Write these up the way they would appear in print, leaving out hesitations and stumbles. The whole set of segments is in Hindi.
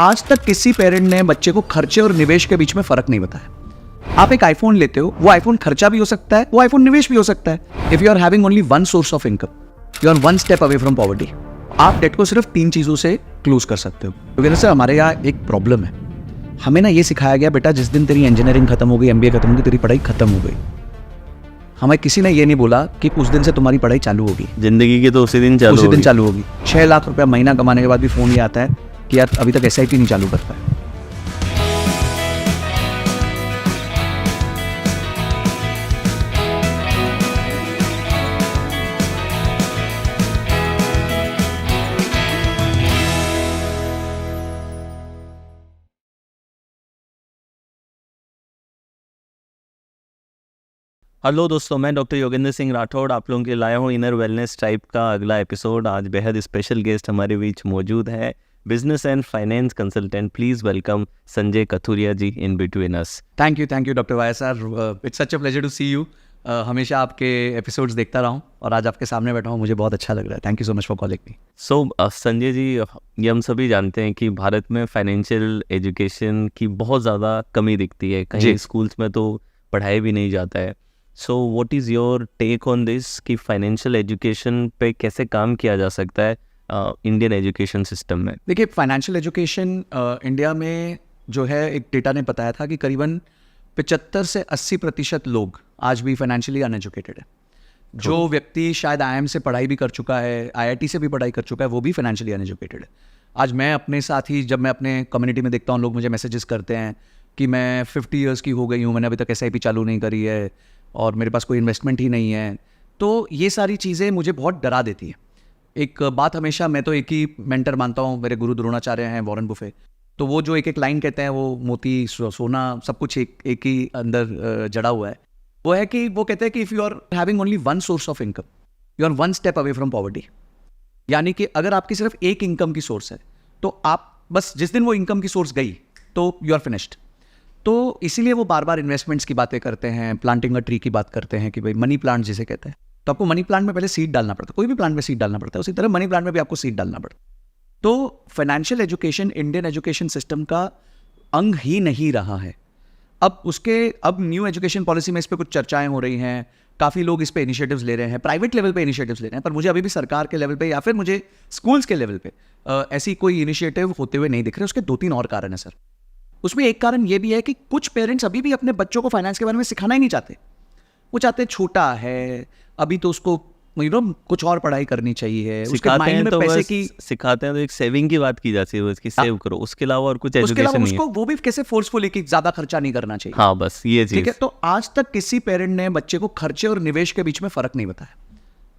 आज तक किसी पेरेंट ने बच्चे को खर्चे और निवेश के बीच में फर्क नहीं बताया। आप एक आईफोन लेते हो, वो आईफोन खर्चा भी हो सकता है, वो आईफोन निवेश भी हो सकता है। If you are having only one source of income, you are one step away from poverty. आप डेट को सिर्फ 3 चीजों से क्लोज कर सकते हो। क्योंकि सर हमारे यहाँ एक प्रॉब्लम है, हमें ना ये सिखाया गया बेटा जिस दिन तेरी इंजीनियरिंग खत्म हो गई, एमबीए खत्म हो गई, तेरी पढ़ाई खत्म हो गई। हमें किसी ने ये नहीं बोला कि उस दिन से तुम्हारी पढ़ाई चालू होगी, जिंदगी की तो उसी दिन चालू होगी। 6 लाख रुपया महीना कमाने के बाद भी फोन ये आता है कि यार अभी तक SIP नहीं चालू करता है। हेलो दोस्तों, मैं डॉक्टर योगेंद्र सिंह राठौड़ आप लोगों के लाया हूँ इनर वेलनेस टाइप का अगला एपिसोड। आज बेहद स्पेशल गेस्ट हमारे बीच मौजूद है, business and finance consultant. Please welcome Sanjay Kathuria ji in between us. Thank you doctor वाया sir, it's such a pleasure to see you. हमेशा आपके एपिसोड्स देखता रहा हूँ और आज आपके सामने बैठा हूँ, मुझे बहुत अच्छा लग रहा है। Thank you so much for calling me. So Sanjay ji, ये हम सभी जानते हैं कि भारत में फाइनेंशियल एजुकेशन की बहुत ज़्यादा कमी दिखती है। कहीं स्कूल्स में तो पढ़ाया भी नहीं जाता है। So what is your take on this कि फाइनेंशियल एजुकेशन पे कैसे काम किया जा सकता है इंडियन एजुकेशन सिस्टम में? देखिए, फाइनेंशियल एजुकेशन इंडिया में जो है, एक डेटा ने बताया था कि करीबन 75 से 80% लोग आज भी फाइनेंशियली अनएजुकेटेड है। जो व्यक्ति शायद IIM से पढ़ाई भी कर चुका है, IIT से भी पढ़ाई कर चुका है, वो भी फाइनेंशियली अनएजुकेटेड है। आज मैं अपने साथ ही, जब मैं अपने कम्युनिटी में देखता हूँ, लोग मुझे मैसेजेस करते हैं कि मैं 50 ईयर्स की हो गई हूँ, मैंने अभी तक SIP चालू नहीं करी है और मेरे पास कोई इन्वेस्टमेंट ही नहीं है। तो ये सारी चीज़ें मुझे बहुत डरा देती है। एक बात हमेशा, मैं तो एक ही मेंटर मानता हूँ, मेरे गुरु द्रोणाचार्य हैं वॉरेन बुफे। तो वो जो एक लाइन कहते हैं, वो मोती सोना सब कुछ एक ही अंदर जड़ा हुआ है। वो है कि वो कहते हैं कि if you are having only one source of income, you are one step away from poverty. यानी कि अगर आपकी सिर्फ एक इनकम की सोर्स है तो आप बस, जिस दिन वो इनकम की सोर्स गई तो यू आर फिनिश्ड। तो इसीलिए वो बार बार इन्वेस्टमेंट्स की बातें करते हैं, प्लांटिंग अ ट्री की बात करते हैं कि भाई मनी प्लांट जिसे कहते हैं। तो आपको मनी प्लांट में पहले सीड डालना पड़ता है, कोई भी प्लांट में सीड डालना पड़ता है, उसी तरह मनी प्लांट में भी आपको सीड डालना पड़ता है। तो financial education Indian education system का अंग ही नहीं रहा है। अब न्यू एजुकेशन पॉलिसी में इस पर कुछ चर्चाएं हो रही हैं, काफ़ी लोग इस पे इनिशिएटिव्स ले रहे हैं, प्राइवेट लेवल पे इनिशिएटिव्स ले रहे हैं, पर मुझे अभी भी सरकार के लेवल पे या फिर मुझे स्कूल्स के लेवल पे ऐसी कोई इनिशिएटिव होते हुए नहीं दिख रहे। उसके 2-3 और कारण है सर। उसमें एक कारण ये भी है कि कुछ पेरेंट्स अभी भी अपने बच्चों को फाइनेंस के बारे में सिखाना ही नहीं चाहते। वो चाहते हैं छोटा है अभी तो उसको कुछ और पढ़ाई करनी चाहिए, उसके माइंड में पैसे की सिखाते हैं। तो एक सेविंग की बात की जाती है, उसकी सेव करो, उसके अलावा और कुछ एजुकेशन नहीं है। वो भी कैसे फोर्सफुली कि ज्यादा खर्चा नहीं करना चाहिए। हाँ, बस ये चीज। ठीक है, तो आज तक किसी पेरेंट ने बच्चे को खर्चे और निवेश के बीच में फर्क नहीं बताया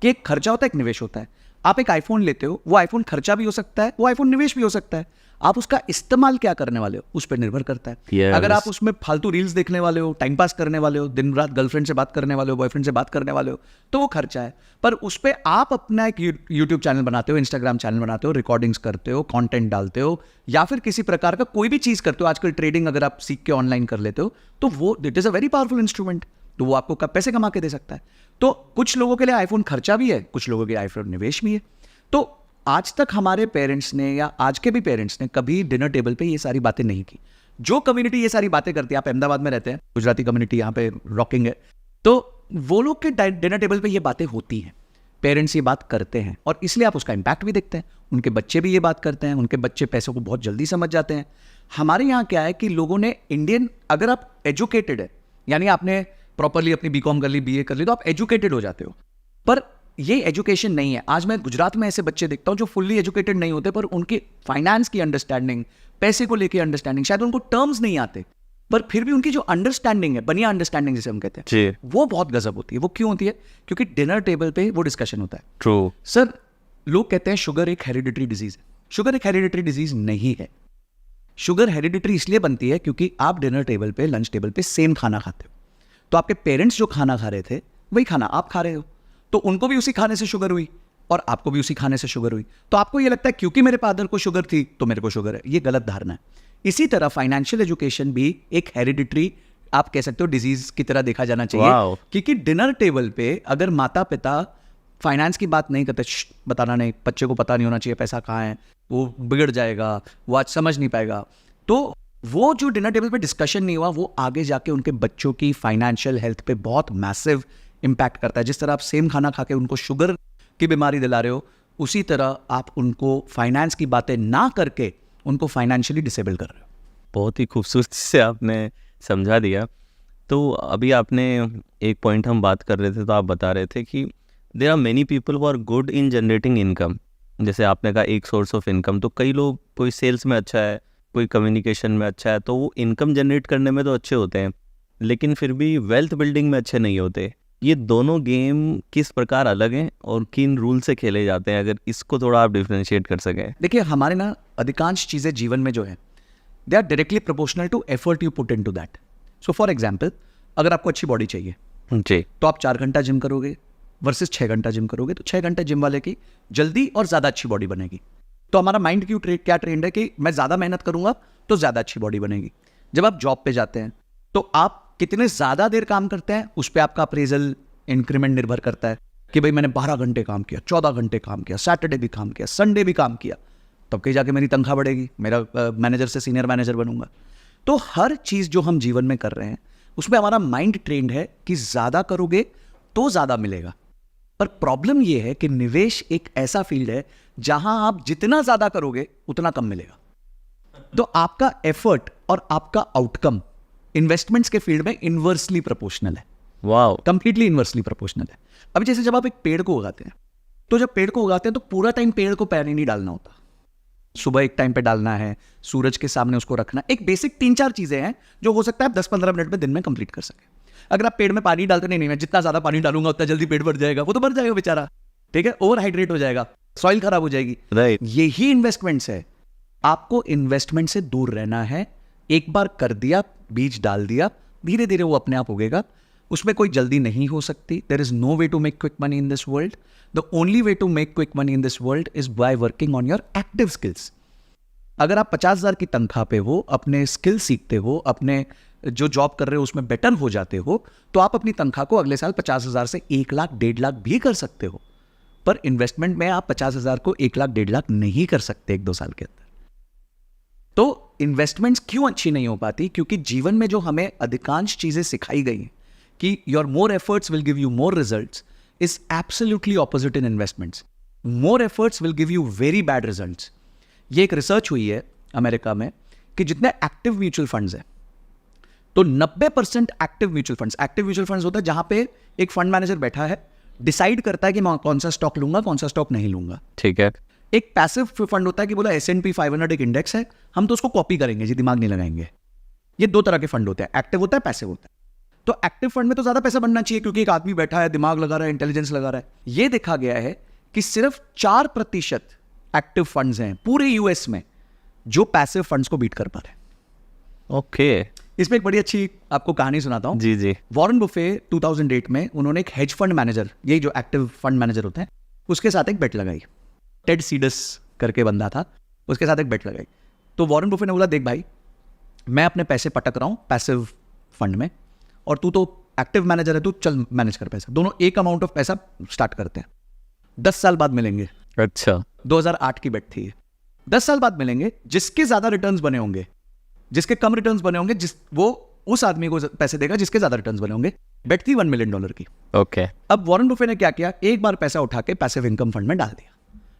कि एक खर्चा होता है, एक निवेश होता है। आप एक आईफोन लेते हो, वो आईफोन खर्चा भी हो सकता है, वो आईफोन निवेश भी हो सकता है। आप उसका इस्तेमाल क्या करने वाले हो उस पर निर्भर करता है। अगर आप उसमें फालतू रील्स देखने वाले हो, टाइम पास करने वाले हो, दिन रात गर्लफ्रेंड से बात करने वाले हो, बॉयफ्रेंड से बात करने वाले हो, तो वो खर्चा है। पर उस पर आप अपना एक यूट्यूब चैनल बनाते हो, इंस्टाग्राम चैनल बनाते हो, रिकॉर्डिंग्स करते हो, कंटेंट डालते हो, या फिर किसी प्रकार का कोई भी चीज करते हो। आजकल ट्रेडिंग अगर आप सीख के ऑनलाइन कर लेते हो तो वो it is a very powerful instrument. तो वो आपको पैसे कमा के दे सकता है। तो कुछ लोगों के लिए आईफोन खर्चा भी है, कुछ लोगों के लिए आईफोन निवेश भी है। तो आज तक हमारे पेरेंट्स ने या आज के भी पेरेंट्स ने कभी डिनर टेबल पे ये सारी बातें नहीं की। जो कम्युनिटी ये सारी बातें करती है, आप अहमदाबाद में रहते हैं, गुजराती कम्युनिटी यहाँ पे रॉकिंग है, तो वो लोग के डिनर टेबल पे ये बातें होती हैं, पेरेंट्स ये बात करते हैं और इसलिए आप उसका इम्पैक्ट भी देखते हैं। उनके बच्चे भी ये बात करते हैं, उनके बच्चे पैसों को बहुत जल्दी समझ जाते हैं। हमारे यहाँ क्या है कि लोगों ने अगर आप एजुकेटेड है, यानी आपने प्रॉपरली अपनी BCom कर ली, BA कर ली, तो आप एजुकेटेड हो जाते हो। पर ये एजुकेशन नहीं है। आज मैं गुजरात में ऐसे बच्चे देखता हूं जो फुल्ली एजुकेटेड नहीं होते, पर उनकी फाइनेंस की अंडरस्टैंडिंग, पैसे को लेके अंडरस्टैंडिंग, शायद उनको टर्म्स नहीं आते, पर फिर भी उनकी जो अंडरस्टैंडिंग है, बनिया अंडरस्टैंडिंग जिसे हम कहते हैं, वो बहुत गजब होती है। वो क्यों होती है? क्योंकि डिनर टेबल पे वो डिस्कशन होता है। ट्रू सर, लोग कहते हैं शुगर एक हेरिडिटरी डिजीज है। शुगर एक हेरिडिटरी डिजीज नहीं है। शुगर हेरिडिटरी इसलिए बनती है क्योंकि आप डिनर टेबल पे, लंच टेबल पे सेम खाना खाते हो। तो आपके पेरेंट्स जो खाना खा रहे थे वही खाना आप खा रहे हो, तो उनको भी उसी खाने से शुगर हुई और आपको भी उसी खाने से शुगर हुई। तो आपको ये लगता है क्योंकि मेरे फादर को शुगर थी तो मेरे को शुगर है। ये गलत धारणा है। इसी तरह फाइनेंशियल एजुकेशन भी एक हेरिडिटरी, आप कह सकते हो, डिजीज की तरह देखा जाना चाहिए। क्योंकि डिनर टेबल पे अगर माता पिता फाइनेंस की बात नहीं करते, बताना नहीं, बच्चे को पता नहीं होना चाहिए पैसा कहाँ है, वो बिगड़ जाएगा, वो आज समझ नहीं पाएगा। तो वो जो डिनर टेबल पे डिस्कशन नहीं हुआ, वो आगे जाके उनके बच्चों की फाइनेंशियल हेल्थ पे बहुत मैसिव इम्पैक्ट करता है। जिस तरह आप सेम खाना खा के उनको शुगर की बीमारी दिला रहे हो, उसी तरह आप उनको फाइनेंस की बातें ना करके उनको फाइनेंशियली डिसेबल कर रहे हो। बहुत ही खूबसूरती से आपने समझा दिया। तो अभी आपने एक पॉइंट हम बात कर रहे थे, तो आप बता रहे थे कि there are many people who are good in generating income. जैसे आपने कहा एक सोर्स ऑफ इनकम, तो कई लोग, कोई सेल्स में अच्छा है, कोई कम्युनिकेशन में अच्छा है, तो वो इनकम जनरेट करने में तो अच्छे होते हैं, लेकिन फिर भी वेल्थ बिल्डिंग में अच्छे नहीं होते। ये दोनों गेम किस प्रकार अलग हैं और किन रूल से खेले जाते हैं, अगर इसको थोड़ा आप डिफ्रेंशिएट कर सकें। देखिए, हमारे ना अधिकांश चीज़ें जीवन में जो है, they are directly proportional to effort you put in to that. So for example, अगर आपको अच्छी बॉडी चाहिए जी, तो आप 4 घंटा जिम करोगे वर्सेस 6 घंटा जिम करोगे, तो 6 घंटे जिम वाले की जल्दी और ज़्यादा अच्छी बॉडी बनेगी। तो हमारा माइंड क्या ट्रेंड है कि मैं ज़्यादा मेहनत करूंगा तो ज़्यादा अच्छी बॉडी बनेगी। जब आप जॉब पे जाते हैं तो आप कितने ज़्यादा देर काम करते हैं, उस पर आपका अप्रेजल इंक्रीमेंट निर्भर करता है कि भाई मैंने 12 घंटे काम किया, 14 घंटे काम किया, सैटरडे भी काम किया, संडे भी काम किया, तब कहीं जाके मेरी तनख्वाह बढ़ेगी, मेरा मैनेजर से सीनियर मैनेजर बनूंगा। तो हर चीज़ जो हम जीवन में कर रहे हैं उसमें हमारा माइंड ट्रेंड है कि ज़्यादा करोगे तो ज़्यादा मिलेगा। पर प्रॉब्लम यह है कि निवेश एक ऐसा फील्ड है जहां आप जितना ज़्यादा करोगे उतना कम मिलेगा। तो आपका एफर्ट और आपका आउटकम इन्वेस्टमेंट्स के फील्ड में इनवर्सली प्रोपोर्शनल है, वाओ, कंप्लीटली इनवर्सली प्रोपोर्शनल है। अभी जैसे जब आप एक पेड़ को उगाते हैं, तो जब पेड़ को उगाते हैं तो पूरा टाइम पेड़ को पानी नहीं डालना होता, सुबह एक टाइम पे डालना है, सूरज के सामने उसको रखना। एक बेसिक 3-4 चीजें हैं जो हो सकता है आप 10-15 मिनट में दिन में कंप्लीट कर सके। अगर आप पेड़ में पानी डालते नहीं, मैं जितना ज्यादा पानी डालूंगा उतना जल्दी पेड़ बढ़ जाएगा, वो तो मर जाएगा बेचारा, ठीक है, ओवर हाइड्रेट हो जाएगा, सॉइल खराब हो जाएगी। राइट, यही इन्वेस्टमेंट्स है। आपको इन्वेस्टमेंट से दूर रहना है। एक बार कर दिया, बीज डाल दिया, धीरे धीरे वो अपने आप उगेगा। उसमें कोई जल्दी नहीं हो सकती। There is no way to make quick money in this world. The only way to make quick money in this world is by working on your active skills. अगर आप 50,000 की तनख्वाह पे हो, अपने स्किल सीखते हो, अपने जो जॉब कर रहे हो उसमें बेटर हो जाते हो, तो आप अपनी तनख्वाह को अगले साल 50,000 से 1 लाख 1.5 लाख भी कर सकते हो। पर इन्वेस्टमेंट में आप 50,000 को 1 लाख 1.5 लाख नहीं कर सकते 1-2 साल के अंदर। तो इन्वेस्टमेंट्स क्यों अच्छी नहीं हो पाती? क्योंकि जीवन में जो हमें अधिकांश चीजें सिखाई गई हैं कि your more efforts will give you more results, is absolutely opposite in investments. More efforts will give you very bad results. ये एक रिसर्च हुई है अमेरिका में कि जितने एक्टिव म्यूचुअल फंड्स हैं, तो 90% एक्टिव म्यूचुअल फंड्स होता है जहां पे एक फंड मैनेजर बैठा है, डिसाइड करता है कि मैं कौन सा स्टॉक लूंगा, कौन सा स्टॉक नहीं लूंगा। ठीक है। एक पैसिव फंड होता है कि बोला S&P 500 एक इंडेक्स है, हम तो उसको कॉपी करेंगे जी, दिमाग नहीं लगाएंगे। ये 2 तरह के फंड होते हैं, एक्टिव होता है, पैसिव होता है। तो एक्टिव फंड में तो ज्यादा पैसा बनना चाहिए क्योंकि एक आदमी बैठा है, दिमाग लगा रहा है, इंटेलिजेंस लगा रहा है। ये देखा गया है कि सिर्फ 4% एक्टिव फंड्स हैं पूरे यूएस में जो पैसिव फंड्स को बीट कर पा रहे हैं। ओके, इसमें एक बड़ी अच्छी आपको कहानी सुनाता हूं। जी जी। वॉरेन बुफे 2008 में उन्होंने एक हेज फंड मैनेजर, यही जो एक्टिव फंड मैनेजर होते हैं, उसके साथ एक बेट लगाई। टेड सीडस करके बंदा था, उसके साथ एक बेट लगाई। तो वॉरेन बुफे ने बोला, देख भाई, मैं अपने पैसे पटक रहा हूं पैसिव फंड में, और तू तो एक्टिव मैनेजर है, तू चल मैनेज कर पैसा। दोनों एक अमाउंट ऑफ पैसा स्टार्ट करते हैं, 10 साल बाद मिलेंगे। अच्छा, 2008 की बेट थी। 10 साल बाद मिलेंगे, जिसके ज्यादा रिटर्न्स बने होंगे, जिसके कम रिटर्न्स बने होंगे, वो उस आदमी को पैसे देगा जिसके ज्यादा रिटर्न्स बने होंगे। बेट थी $1 मिलियन की। ओके। अब वॉरेन बुफे ने क्या किया, एक बार पैसा उठा के पैसिव इनकम फंड में डाल दिया।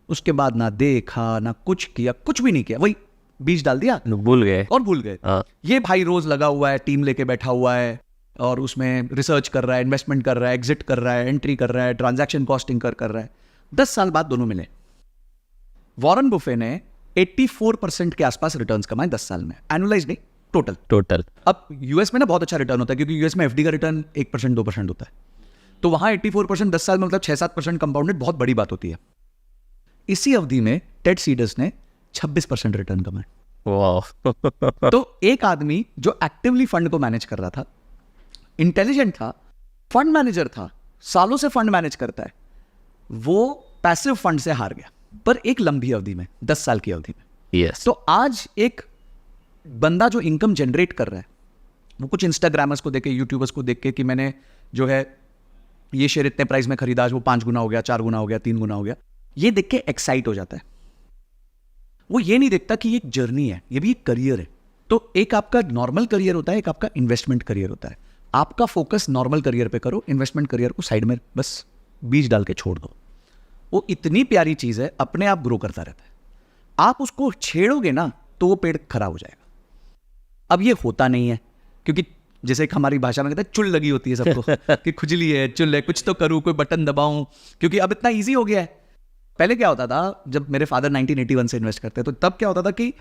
उसके बाद ना देखा ना कुछ किया, कुछ भी नहीं किया, वही बीज डाल दिया, भूल गए और भूल गए। हाँ। ये भाई रोज लगा हुआ है, टीम लेके बैठा हुआ है, और उसमें रिसर्च कर रहा है, इन्वेस्टमेंट कर रहा है, एग्जिट कर रहा है, एंट्री कर रहा है, ट्रांजैक्शन कॉस्टिंग कर रहा है। 10 साल बाद दोनों मिले। वॉरेन बुफे ने 84% के आसपास रिटर्न्स कमाए 10 साल में, एनुअलाइज नहीं, टोटल। अब यूएस में ना बहुत अच्छा रिटर्न होता है क्योंकि यूएस में एफडी का रिटर्न 1% 2% होता है। तो वहां 84% 10 साल में, मतलब 6-7% कंपाउंडेड, बहुत बड़ी बात होती है। इसी अवधि में टेड सीडस ने 26% रिटर्न कमाए। वाह। तो एक आदमी जो एक्टिवली फंड को मैनेज कर रहा था, इंटेलिजेंट था, फंड मैनेजर था, सालों से फंड मैनेज करता है, वो पैसिव फंड से हार गया, पर एक लंबी अवधि में, 10 साल की अवधि में। यस। तो आज एक बंदा जो इनकम जनरेट कर रहा है, वो कुछ इंस्टाग्रामर्स को देख के, यूट्यूबर्स को देख के कि मैंने जो है ये शेयर इतने प्राइस में खरीदा, आज वो 5 गुना हो गया, 4 गुना हो गया, 3 गुना हो गया, ये देख के एक्साइट हो जाता है। वो ये नहीं देखता कि ये एक जर्नी है, ये भी एक करियर है। तो एक आपका नॉर्मल करियर होता है, एक आपका इन्वेस्टमेंट करियर होता है। आपका फोकस नॉर्मल करियर पे करो, इन्वेस्टमेंट करियर को साइड में बस बीज डाल के छोड़ दो। वो इतनी प्यारी चीज है, अपने आप ग्रो करता रहता है। आप उसको छेड़ोगे ना तो वो पेड़ खराब हो जाएगा। अब ये होता नहीं है, क्योंकि जैसे एक हमारी भाषा में कहते हैं चुल लगी होती है सबको कि खुजली है, चुल है, कुछ तो करूँ, कोई बटन दबाऊं, क्योंकि अब इतना ईजी हो गया है। पहले क्या होता था, जब मेरे फादर 1981 से इन्वेस्ट करते तो तब क्या होता था कि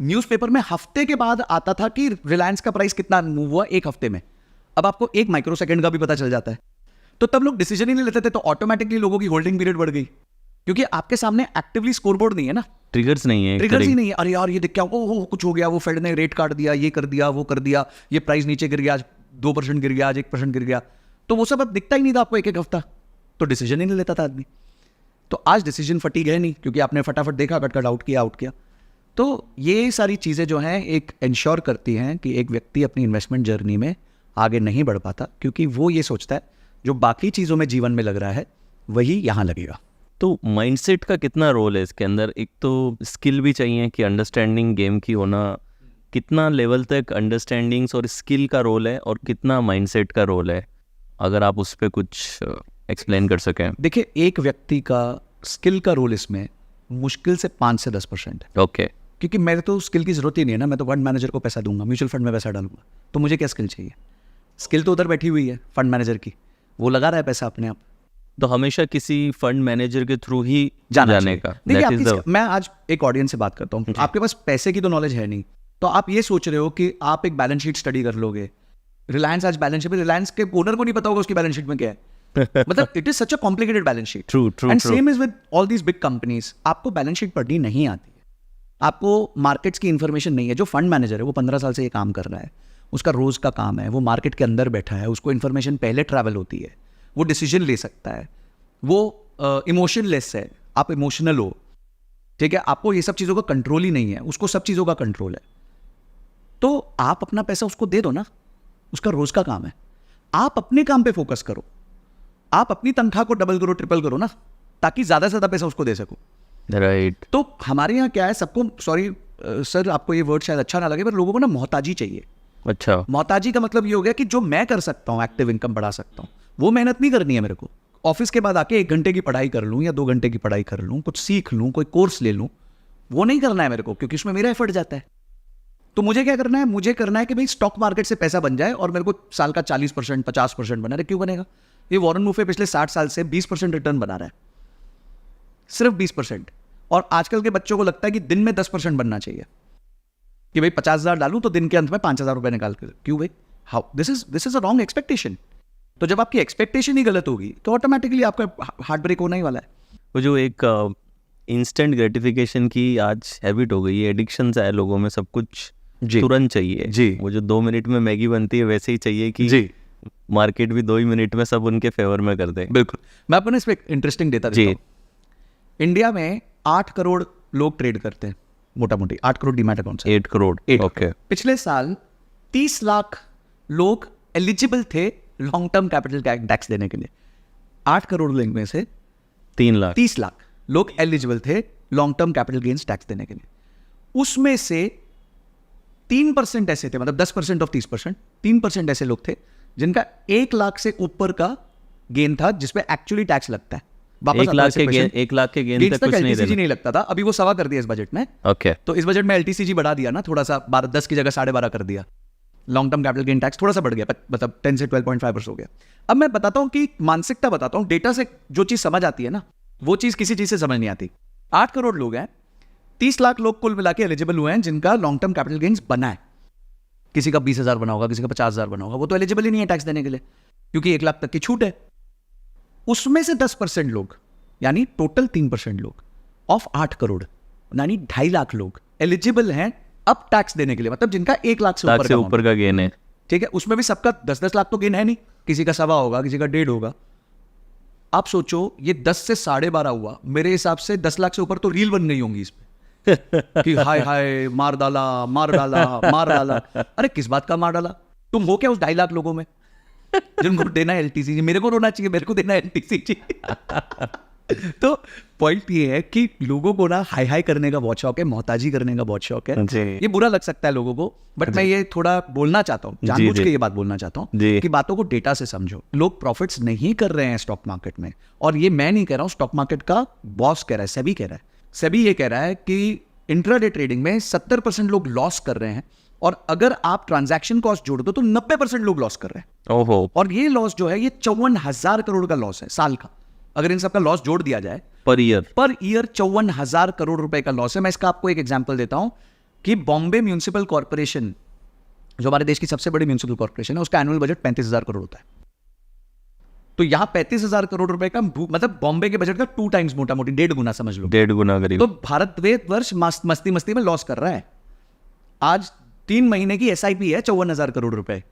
न्यूज़पेपर में हफ्ते के बाद आता था कि रिलायंस का प्राइस कितना मूव हुआ एक हफ्ते में। अब आपको एक माइक्रो सेकंड का भी पता चल जाता है। तो तब लोग डिसीजन ही नहीं लेते थे, तो ऑटोमेटिकली लोगों की होल्डिंग पीरियड बढ़ गई, क्योंकि आपके सामने एक्टिवली स्कोरबोर्ड नहीं है ना, ट्रिगर्स नहीं है, ट्रिगर्स ही नहीं है। अरे यार ये देख क्या ओ कुछ हो गया, वो फेड ने रेट काट दिया, ये कर दिया, वो कर दिया, ये प्राइस नीचे गिर गया, आज 2% गिर गया, आज 1% गिर गया। तो वो सब अब दिखता ही नहीं था आपको एक हफ्ता, तो डिसीजन ही नहीं लेता था आदमी। तो आज डिसीजन फटीग है नहीं, क्योंकि आपने फटाफट देखा, कट आउट किया। तो ये सारी चीज़ें जो हैं एक इंश्योर करती हैं कि एक व्यक्ति अपनी इन्वेस्टमेंट जर्नी में आगे नहीं बढ़ पाता, क्योंकि वो ये सोचता है जो बाकी चीज़ों में जीवन में लग रहा है वही यहाँ लगेगा। तो माइंडसेट का कितना रोल है इसके अंदर? एक तो स्किल भी चाहिए कि अंडरस्टैंडिंग गेम की होना, कितना लेवल तक अंडरस्टैंडिंग्स और स्किल का रोल है और कितना माइंडसेट का रोल है, अगर आप उस पर कुछ एक्सप्लेन कर सकें। देखिए, एक व्यक्ति का स्किल का रोल इसमें मुश्किल से 5 से 10% है। ओके। क्योंकि मेरे तो स्किल की जरूरत ही नहीं है ना, मैं तो फंड मैनेजर को पैसा दूंगा, म्यूचुअल फंड में पैसा डालूंगा, तो मुझे क्या स्किल चाहिए? स्किल तो उधर बैठी हुई है फंड मैनेजर की, वो लगा रहा है पैसा अपने आप। तो हमेशा किसी फंड मैनेजर के थ्रू ही जाने जाने का। देखिए, That is the- मैं आज एक ऑडियंस से बात करता हूँ, आपके पास पैसे की तो नॉलेज है नहीं, तो आप ये सोच रहे हो कि आप एक बैलेंस शीट स्टडी कर लोगे। रिलायंस आज बैलेंस शीट, रिलायंस के ओनर को नहीं पता होगा उसकी बैलेंस शीट में क्या है। मतलब it is such a complicated balance sheet. True. And same is with all these big companies. आपको बैलेंस शीट पढ़नी नहीं आती है, आपको मार्केट्स की इंफॉर्मेशन नहीं है। जो फंड मैनेजर है वो 15 साल से ये काम कर रहा है, उसका रोज का काम है, वो मार्केट के अंदर बैठा है, उसको इन्फॉर्मेशन पहले ट्रैवल होती है, वो डिसीजन ले सकता है, वो इमोशनलेस है, आप इमोशनल हो, ठीक है, आपको ये सब चीज़ों का कंट्रोल ही नहीं है, उसको सब चीज़ों का कंट्रोल है। तो आप अपना पैसा उसको दे दो ना, उसका रोज का काम है। आप अपने काम पे फोकस करो, आप अपनी तनख्वाह को डबल करो, ट्रिपल करो ना, ताकि ज़्यादा से ज़्यादा पैसा उसको दे सको। राइट। तो हमारे यहाँ क्या है, सबको, सॉरी सर आपको ये वर्ड शायद अच्छा ना लगे, पर लोगों को ना मोहताजी चाहिए। अच्छा। मोहताजी का मतलब ये हो गया कि जो मैं कर सकता हूँ, एक्टिव इनकम बढ़ा सकता हूँ, वो मेहनत नहीं करनी है मेरे को। ऑफिस के बाद आके 1 घंटे की पढ़ाई कर लूँ या 2 घंटे की पढ़ाई कर लूँ, कुछ सीख लूँ, कोई कोर्स ले लूँ, वो नहीं करना है मेरे को, क्योंकि उसमें मेरा एफर्ट जाता है। तो मुझे क्या करना है, मुझे करना है कि भाई स्टॉक मार्केट से पैसा बन जाए और मेरे को साल का 40% 50% बना रहे। क्यों बनेगा? ये वॉरेन बफे पिछले 60 साल से 20% रिटर्न बना रहा है, सिर्फ 20%। और आजकल के बच्चों को लगता है कि दिन में 10% बनना चाहिए, कि भाई 50,000 डालूं तो दिन के अंत में 5,000 रुपए निकाल कर। क्यों भाई? How? This is a wrong expectation. तो जब आपकी एक्सपेक्टेशन ही गलत होगी तो ऑटोमेटिकली आपका हार्ट ब्रेक होना ही वाला है। वो जो एक इंस्टेंट ग्रेटिफिकेशन की आज हैबिट हो गई है, एडिक्शन है लोगों में, सब कुछ तुरंत चाहिए जी। वो जो 2 मिनट में मैगी बनती है वैसे ही चाहिए कि जी, मार्केट भी 2 ही मिनट में सब उनके फेवर में कर दे। बिल्कुल। मैं आपको ना इस पे इंटरेस्टिंग डेटा देता जी। हूं। इंडिया में 8 करोड़ लोग ट्रेड करते हैं, मोटा मोटी 8 करोड़ डीमैट अकाउंट्स हैं। 8 करोड़। 8 ओके। करोड़। पिछले साल 30 लाख लोग एलिजिबल थे लॉन्ग टर्म कैपिटल टैक्स देने के लिए। 8 करोड़ लोग में से 3 लाख 30 लाख लोग एलिजिबल थे long term capital gains tax देने के लिए। उसमें से 3% ऐसे थे, मतलब 10% ऑफ 30%, 3% ऐसे लोग थे जिनका 1 लाख से ऊपर का गेन था, जिसपे एक्चुअली टैक्स लगता है। वापस 1 लाख के गेन, 1 लाख के गेन तक कुछ नहीं एलटीसीजी देना। नहीं लगता था, अभी वो 1.25 कर दिया इस बजट में। ओके। तो इस बजट में एलटीसीजी बढ़ा दिया ना थोड़ा सा, 10 की जगह 12.5 कर दिया। Long term capital gain tax थोड़ा सा बढ़ गया, मतलब 10 से 12.5% हो गया। अब मैं बताता हूं कि मानसिकता बताता हूं, डेटा से जो चीज समझ आती है ना, वो चीज किसी चीज से समझ नहीं आती। 8 करोड़ लोग हैं, 30 लाख लोग कुल मिला के एलिजिबल हुए हैं जिनका लॉन्ग टर्म कैपिटल गेन्स बना है। किसी का 20,000 बना होगा, किसी का 50,000 बना होगा, वो तो एलिजिबल ही नहीं है टैक्स देने के लिए, क्योंकि 1 लाख तक की छूट है। उसमें से 10% लोग, यानी टोटल 3% लोग ऑफ 8 करोड़, यानी 2.5 लाख लोग एलिजिबल हैं अब टैक्स देने के लिए, मतलब जिनका 1 लाख से लाख से ऊपर का गेन है। ठीक है। उसमें भी सबका 10-10 लाख तो गेन है नहीं, किसी का 1.25 होगा, किसी का 1.5 होगा। आप सोचो ये 10 से 12.5 हुआ, मेरे हिसाब से 10 लाख से ऊपर तो रील बन गई होंगी इस पे कि हाय हाय मार डाला मार डाला मार डाला। अरे किस बात का मार डाला? तुम हो क्या उस 2.5 लाख लोगों में जिनको देना है एलटीसीजी? मेरे को रोना चाहिए, मेरे को देना है एलटीसीजी। तो पॉइंट ये है कि लोगों को ना हाई हाई करने का बहुत शौक है, मोहताजी करने का बहुत शौक है। जी। ये बुरा लग सकता है लोगों को, बट मैं ये थोड़ा बोलना चाहता हूँ, जानबूझ के ये बात बोलना चाहता हूँ जी। कि बातों को डेटा से समझो। लोग प्रॉफिट्स नहीं कर रहे हैं स्टॉक मार्केट में, और ये मैं नहीं कह रहा हूँ, स्टॉक मार्केट का बॉस कह रहा है, सेबी कह रहा है। सेबी ये कह रहा है कि इंट्राडे ट्रेडिंग में 70% लोग लॉस कर रहे हैं, और अगर आप ट्रांजैक्शन कॉस्ट जोड़ दो तो 90% लोग लॉस कर रहे हैं। ओहो, और ये लॉस जो है ये 54,000 करोड़ का लॉस है साल का। अगर इन सबका लॉस जोड़ दिया जाए पर ईयर 54,000 करोड़ रुपए का लॉस है। मैं इसका आपको एक एग्जांपल देता हूं कि बॉम्बे म्यूनिसिपल कॉर्पोरेशन, जो हमारे देश की सबसे बड़ी म्यूनिसिपल कॉर्पोरेशन है, उसका एनुअल बजट 35,000 करोड़ होता है। तो यहां 35,000 करोड़ रुपए का मतलब बॉम्बे के बजट का 2 टाइम्स, मोटा मोटी 1.5 गुना समझ लो। 1.5 गुना करीब। तो भारतवर्ष मस्ती मस्ती में लॉस कर रहा है। आज 3 महीने की एसआईपी है 54,000 करोड़ रुपए।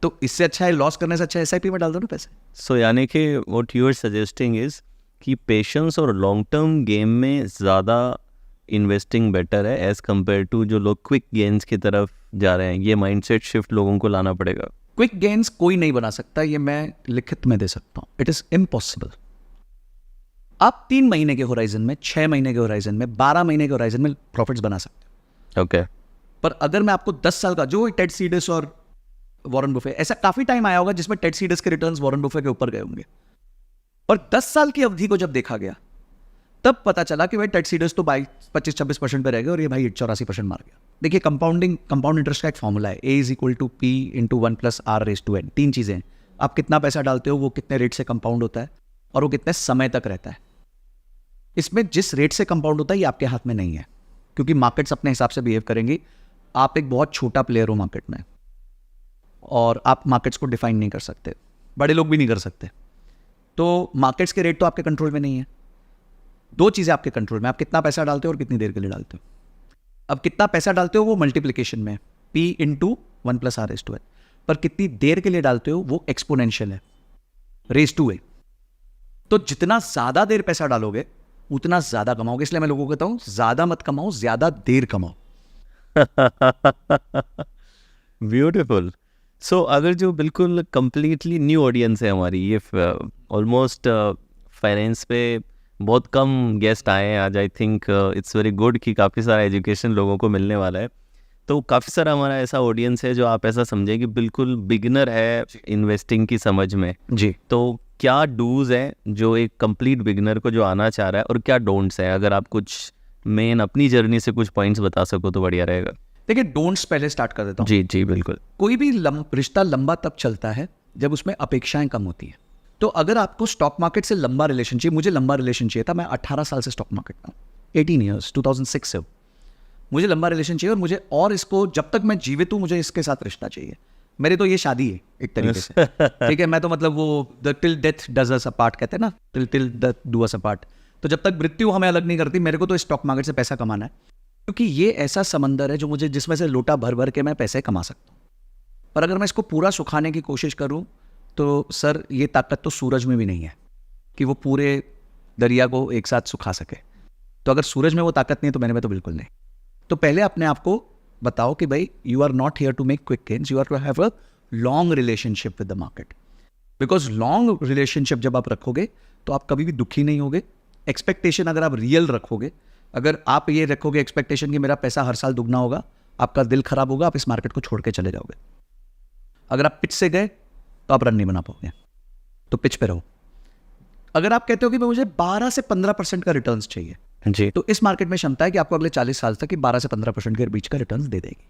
तो इससे अच्छा है, लॉस करने से अच्छा एसआईपी में डाल दो ना पैसे। सो यानी कि what you are suggesting is कि पेशेंस और लॉन्ग टर्म गेम में ज़्यादा इन्वेस्टिंग बेटर है एज कम्पेयर टू जो लोग क्विक गेन्स की तरफ जा रहे हैं। ये माइंडसेट शिफ्ट लोगों को लाना पड़ेगा। क्विक गेन्स कोई नहीं बना सकता, ये मैं लिखित में दे सकता हूं। It is impossible. आप 3 महीने के होराइजन में, 6 महीने के होराइजन में, 12 महीने के होराइजन में प्रॉफिट्स बना सकते हो। ओके। पर अगर मैं आपको 10 साल का, जो टेड सीडस और वॉरेन बुफे, ऐसा काफी टाइम आया होगा जिसमें टेड सीडस के रिटर्न्स वॉरेन बुफे के ऊपर गए होंगे, और 10 साल की अवधि को जब देखा गया तब पता चला कि भाई टेड सीडस तो 25-26% पे रह गए और ये भाई 84% मार गया। देखिए, कंपाउंड इंटरेस्ट का एक फॉर्मूला है, A = P × 1 + R⁻n। 3 चीजें हैं, आप कितना पैसा डालते हो वो कितने रेट से कंपाउंड होता है और वो कितने समय तक रहता है। इसमें जिस रेट से कंपाउंड होता है ये आपके हाथ में नहीं है, क्योंकि मार्केट्स अपने हिसाब से बिहेव करेंगी। आप एक बहुत छोटा प्लेयर हो मार्केट में, और आप मार्केट्स को डिफाइन नहीं कर सकते, बड़े लोग भी नहीं कर सकते। तो मार्केट्स के रेट तो आपके कंट्रोल में नहीं है। 2 चीज़ें आपके कंट्रोल में, आप कितना पैसा डालते हो और कितनी देर के लिए डालते हो। अब कितना पैसा डालते हो वो मल्टीप्लिकेशन में, P × 1 + R⁻n, पर कितनी देर के लिए डालते हो वो एक्सपोनेंशियल है, raised-to-a। तो जितना ज़्यादा देर पैसा डालोगे उतना ज़्यादा कमाओगे। इसलिए मैं लोगों को कहता हूँ, ज़्यादा मत कमाओ, ज़्यादा देर कमाओ। ब्यूटीफुल। सो अगर जो बिल्कुल कंप्लीटली न्यू ऑडियंस है हमारी, ये ऑलमोस्ट फाइनेंस पे बहुत कम गेस्ट आए हैं आज। I think it's very good कि काफ़ी सारा एजुकेशन लोगों को मिलने वाला है। तो काफ़ी सारा हमारा ऐसा ऑडियंस है जो आप ऐसा समझे कि बिल्कुल बिगिनर है इन्वेस्टिंग की समझ में जी। तो क्या डूज है जो एक कंप्लीट बिगिनर को जो आना चाह रहा है, और क्या डोंट्स है? अगर आप कुछ मेन अपनी जर्नी से कुछ पॉइंट्स बता सको तो बढ़िया रहेगा। देखिए, डोंट्स पहले स्टार्ट कर देता हूँ। जी जी बिल्कुल। कोई भी रिश्ता लंबा तब चलता है जब उसमें अपेक्षाएं कम होती है। तो अगर आपको स्टॉक मार्केट से लंबा रिलेशन चाहिए, मुझे लंबा रिलेशन चाहिए था। मैं 18 साल से स्टॉक मार्केट में हूँ, 18 ईयर्स, 2006 से। मुझे लंबा रिलेशन चाहिए, और मुझे, और इसको जब तक मैं जीवित हूँ मुझे इसके साथ रिश्ता चाहिए। मेरी तो ये शादी है एक तरीके से, ठीक है। मैं तो मतलब वो till death does us apart कहते हैं ना, till death do us apart. तो जब तक मृत्यु हमें अलग नहीं करती, मेरे को तो स्टॉक मार्केट से पैसा कमाना है, क्योंकि ये ऐसा समंदर है जो मुझे, जिसमें से लोटा भर भर के मैं पैसे कमा सकता हूँ। पर अगर मैं इसको पूरा सुखाने की कोशिश करूँ तो सर, ये ताकत तो सूरज में भी नहीं है कि वो पूरे दरिया को एक साथ सुखा सके। तो अगर सूरज में वो ताकत नहीं है तो मेरे में तो बिल्कुल नहीं। तो पहले अपने आप को बताओ कि भाई, you are not here to make quick gains, you are to have a long relationship with the market. Because long relationship जब आप रखोगे तो आप कभी भी दुखी नहीं होगे। एक्सपेक्टेशन अगर आप रियल रखोगे, अगर आप ये रखोगे एक्सपेक्टेशन कि मेरा पैसा हर साल दुगना होगा, आपका दिल खराब होगा, आप इस मार्केट को छोड़ के चले जाओगे। अगर आप पिच से गए तो आप रन नहीं बना पाओगे, तो पिच पे रहो। अगर आप कहते हो कि मुझे 12 से 15% का रिटर्न्स चाहिए जी, तो इस मार्केट में क्षमता है कि आपको अगले 40 साल तक 12 से 15% के बीच का रिटर्न्स दे देगी।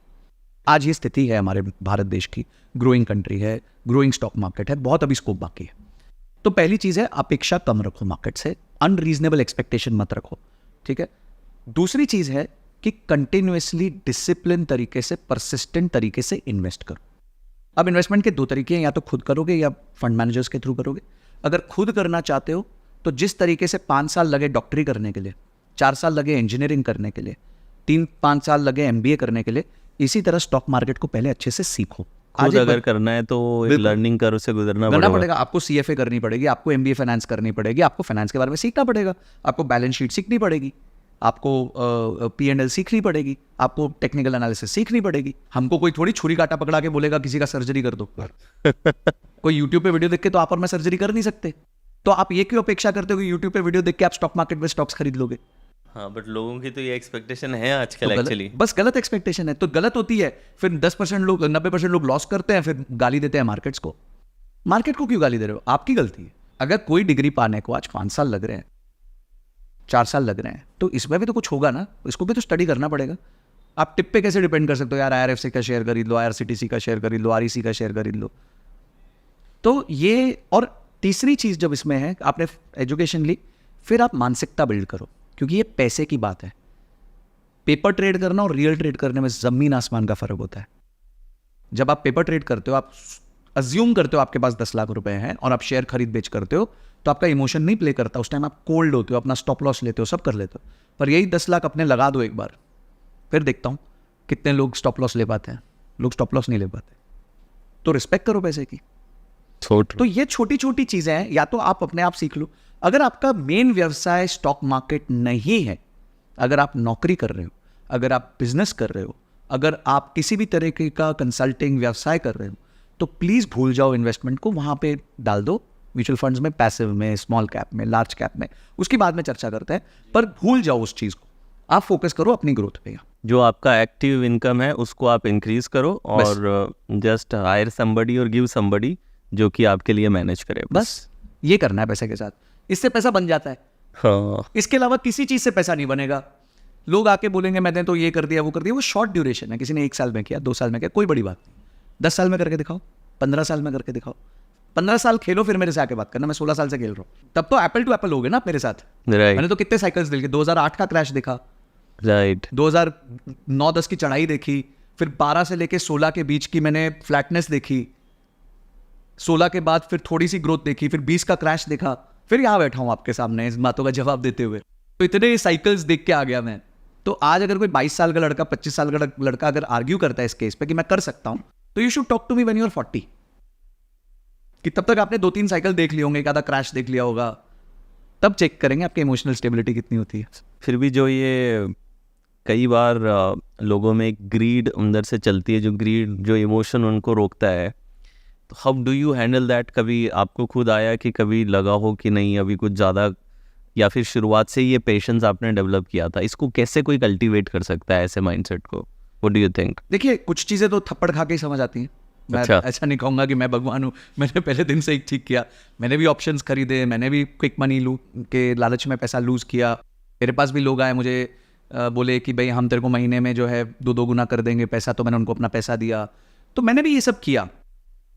आज ये स्थिति है हमारे भारत देश की, ग्रोइंग कंट्री है, ग्रोइंग स्टॉक मार्केट है, बहुत अभी स्कोप बाकी है। तो पहली चीज है, अपेक्षा कम रखो मार्केट से, अनरीजनेबल एक्सपेक्टेशन मत रखो, ठीक है। दूसरी चीज है कि कंटिन्यूअसली डिसिप्लिन तरीके से, परसिस्टेंट तरीके से इन्वेस्ट करो। अब इन्वेस्टमेंट के 2 तरीके हैं, या तो खुद करोगे या फंड मैनेजर्स के थ्रू करोगे। अगर खुद करना चाहते हो तो जिस तरीके से 5 साल लगे डॉक्टरी करने के लिए, 4 साल लगे इंजीनियरिंग करने के लिए, 3-5 साल लगे MBA करने के लिए, इसी तरह स्टॉक मार्केट को पहले अच्छे से सीखो। खुद अगर करना है तो एक लर्निंग कर्व से गुजरना पड़ेगा। आपको CFA करनी पड़ेगी, आपको MBA फाइनेंस करनी पड़ेगी, आपको फाइनेंस के बारे में सीखना पड़ेगा, आपको बैलेंस शीट सीखनी पड़ेगी, आपको P&L सीखनी पड़ेगी, आपको टेक्निकल एनालिसिस सीखनी पड़ेगी। हमको कोई थोड़ी छुरी कांटा पकड़ा के बोलेगा किसी का सर्जरी कर दो। कोई YouTube पे वीडियो देख के तो आप और मैं सर्जरी कर नहीं सकते। तो आप ये क्यों अपेक्षा करते हो कि यूट्यूब पे वीडियो देख के आप स्टॉक मार्केट में स्टॉक्स खरीद लोगे? हाँ, बट लोगों की तो ये एक्सपेक्टेशन है तो आजकल एक्चुअली। बस गलत एक्सपेक्टेशन है, तो गलत होती है। फिर 10% लोग 90% लोग लॉस करते हैं, फिर गाली देते हैं मार्केट्स को। मार्केट को क्यों गाली दे रहे हो? आपकी गलती है। अगर कोई डिग्री पाने को आज 5 साल लग रहे हैं, 4 साल लग रहे हैं, तो इसमें भी तो कुछ होगा ना, इसको भी तो स्टडी करना पड़ेगा। आप टिप पे कैसे डिपेंड कर सकते हो? यार IRFC का शेयर खरीद लो, IRCTC का शेयर खरीद लो, REC का शेयर खरीद लो। तो ये, और तीसरी चीज जब इसमें है, आपने एजुकेशन ली, फिर आप मानसिकता बिल्ड करो, क्योंकि ये पैसे की बात है। पेपर ट्रेड करना और रियल ट्रेड करने में जमीन आसमान का फर्क होता है। जब आप पेपर ट्रेड करते हो, आप अज्यूम करते हो आपके पास 10 लाख रुपए हैं और आप शेयर खरीद बेच करते हो, तो आपका इमोशन नहीं प्ले करता। उस टाइम आप कोल्ड होते हो, अपना स्टॉप लॉस लेते हो, सब कर लेते हो। पर यही 10 लाख अपने लगा दो एक बार, फिर देखता हूं कितने लोग स्टॉप लॉस ले पाते हैं। लोग स्टॉप लॉस नहीं ले पाते। तो रिस्पेक्ट करो पैसे की। तो ये छोटी छोटी चीजें हैं, या तो आप अपने आप सीख लो। अगर आपका मेन व्यवसाय स्टॉक मार्केट नहीं है, अगर आप नौकरी कर रहे हो, अगर आप बिजनेस कर रहे हो, अगर आप किसी भी तरीके का कंसल्टिंग व्यवसाय कर रहे हो, तो प्लीज भूल जाओ इन्वेस्टमेंट को। वहां पे डाल दो म्यूचुअल फंड्स में, पैसिव में, स्मॉल कैप में, लार्ज कैप में, उसकी बाद में चर्चा करते हैं। पर भूल जाओ उस चीज को, आप फोकस करो अपनी ग्रोथ पे। जो आपका एक्टिव इनकम है उसको आप इंक्रीज करो और जस्ट हायर समबडी और गिव समबडी जो कि आपके लिए मैनेज करे। बस ये करना है पैसे के साथ, इससे पैसा बन जाता है। हाँ, इसके अलावा किसी चीज से पैसा नहीं बनेगा। लोग आके बोलेंगे मैंने तो ये कर दिया, वो कर दिया, वो शॉर्ट ड्यूरेशन है। किसी ने 1 साल में किया, 2 साल में किया, कोई बड़ी बात नहीं। 10 साल में करके दिखाओ, 15 साल में करके दिखाओ। 15 साल खेलो, फिर मेरे से आके बात करना। मैं 16 साल से खेल रहा हूँ, तब तो एप्पल टू एप्पल हो गए ना आप मेरे साथ। राइट मैंने तो कितने साइकिल्स देखे। 2008 का क्रैश देखा, राइट 2009-10 की चढ़ाई देखी, फिर 12 से लेके 16 के बीच की मैंने फ्लैटनेस देखी, 16 के बाद फिर थोड़ी सी ग्रोथ देखी, फिर 20 का क्रैश देखा, फिर यहाँ बैठा हूँ आपके सामने इस बातों का जवाब देते हुए। तो इतने साइकिल्स देख के आ गया मैं। तो आज अगर कोई 22 साल का लड़का, 25 साल का लड़का अगर आर्ग्यू करता है इस केस पे कि मैं कर सकता हूं, तो you should talk to me when you are 40, कि तब तक आपने 2-3 साइकिल देख लिए होंगे, एक आधा क्रैश देख लिया होगा, तब चेक करेंगे आपकी इमोशनल स्टेबिलिटी कितनी होती है। फिर भी जो ये कई बार लोगों में एक ग्रीड अंदर से चलती है, जो ग्रीड, जो इमोशन उनको रोकता है, तो how do you handle that? कभी आपको खुद आया कि कभी लगा हो कि नहीं अभी कुछ ज़्यादा, या फिर शुरुआत से ही ये पेशेंस आपने डेवलप किया था? इसको कैसे कोई कल्टीवेट कर सकता है ऐसे माइंडसेट को? What do you think? देखिए, कुछ चीजें तो थप्पड़ खा के ही समझ आती हैं। मैं अच्छा। ऐसा नहीं कहूंगा कि मैं भगवान हूँ, मैंने पहले दिन से ही ठीक किया। मैंने भी ऑप्शंस खरीदे, मैंने भी क्विक मनी के लालच में पैसा लूज किया। मेरे पास भी लोग आए मुझे बोले कि भाई हम तेरे को महीने में जो है 2 गुना कर देंगे पैसा, तो मैंने उनको अपना पैसा दिया। तो मैंने भी ये सब किया।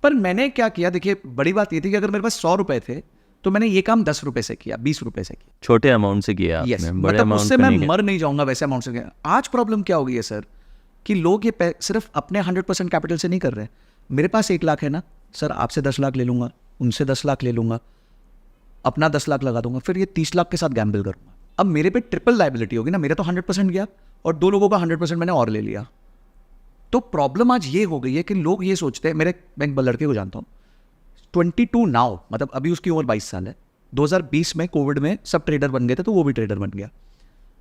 पर मैंने क्या किया, देखिए बड़ी बात ये थी कि अगर मेरे पास 100 रुपए थे तो मैंने ये काम 10 रुपए से किया, 20 रुपए से किया। छोटे अमाउंट से किया Yes, आपने, बड़े मतलब अमाउंट उससे पे मैं नहीं किया। मर नहीं जाऊंगा वैसे अमाउंट से किया। आज प्रॉब्लम क्या हो गई है सर, कि लोग ये सिर्फ अपने 100% कैपिटल से नहीं कर रहे हैं। मेरे पास 1 लाख है ना सर, आपसे 10 लाख ले लूंगा, उनसे 10 लाख ले लूंगा, अपना 10 लाख लगा दूंगा, फिर ये 30 लाख के साथ गैम्बल करूंगा। अब मेरे पे ट्रिपल लाइबिलिटी होगी ना। मेरे तो 100% गया और 2 लोगों का 100% मैंने और ले लिया। तो प्रॉब्लम आज ये हो गई है कि लोग ये सोचते हैं, मैं एक लड़के को जानता हूँ 22 नाउ, मतलब अभी उसकी उम्र 22 साल है। 2020 में कोविड में सब ट्रेडर बन गए थे, तो वो भी ट्रेडर बन गया।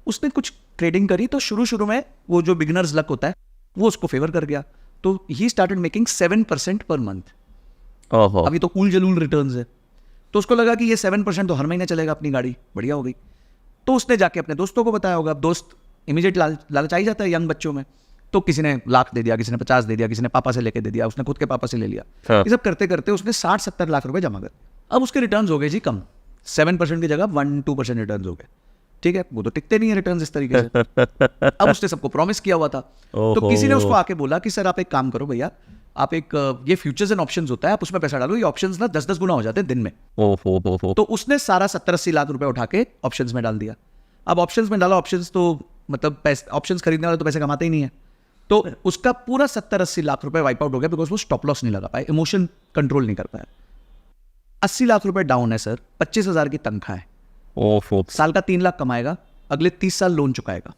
उसने कुछ ट्रेडिंग करी तो शुरू में वो जो बिगिनर्स लक होता है वो उसको फेवर कर गया। तो he started making 7% per month. ओहो, अभी तो कूल जलूल रिटर्न्स है। तो उसको लगा कि ये 7% तो हर महीने चलेगा, अपनी गाड़ी बढ़िया हो गई। तो उसने जाके अपने दोस्तों को बताया होगा। अब दोस्त इमीडिएट लालच आई जाता है यंग बच्चों में। तो किसी ने लाख दे दिया, किसी ने 50 दे दिया, किसी ने पापा से लेके दे दिया, उसने खुद के पापा से ले लिया। हाँ। ये सब करते करते उसने 60-70 लाख रुपए जमा कर। अब उसके रिटर्न्स हो गए जी कम, 7% की जगह 1-2% रिटर्न्स हो गए। ठीक है, वो तो टिकते नहीं है रिटर्न्स इस तरीके से। अब उसने सबको प्रॉमिस किया हुआ था। तो किसी ने उसको आके बोला कि सर आप एक काम करो भैया, आप एक ये फ्यूचर्स एंड ऑप्शंस होता है, आप उसमें पैसा डालो, ये ऑप्शंस ना 10-10 गुना हो जाते हैं दिन में। ओहो, तो उसने सारा 70-80 लाख रुपए उठा के ऑप्शंस में डाल दिया। अब ऑप्शंस में डाला, ऑप्शंस तो मतलब पैसे, ऑप्शंस खरीदने वाले तो पैसे कमाते ही नहीं है। तो उसका पूरा 70-80 लाख रुपए वाइप आउट हो गया, बिकॉज वो स्टॉप लॉस नहीं लगा पाए, इमोशन कंट्रोल नहीं कर पाया। 80 लाख रुपए डाउन है सर, 25,000 की तनख्वाह है, ओहो, साल का 3 लाख कमाएगा, अगले 30 साल लोन चुकाएगा।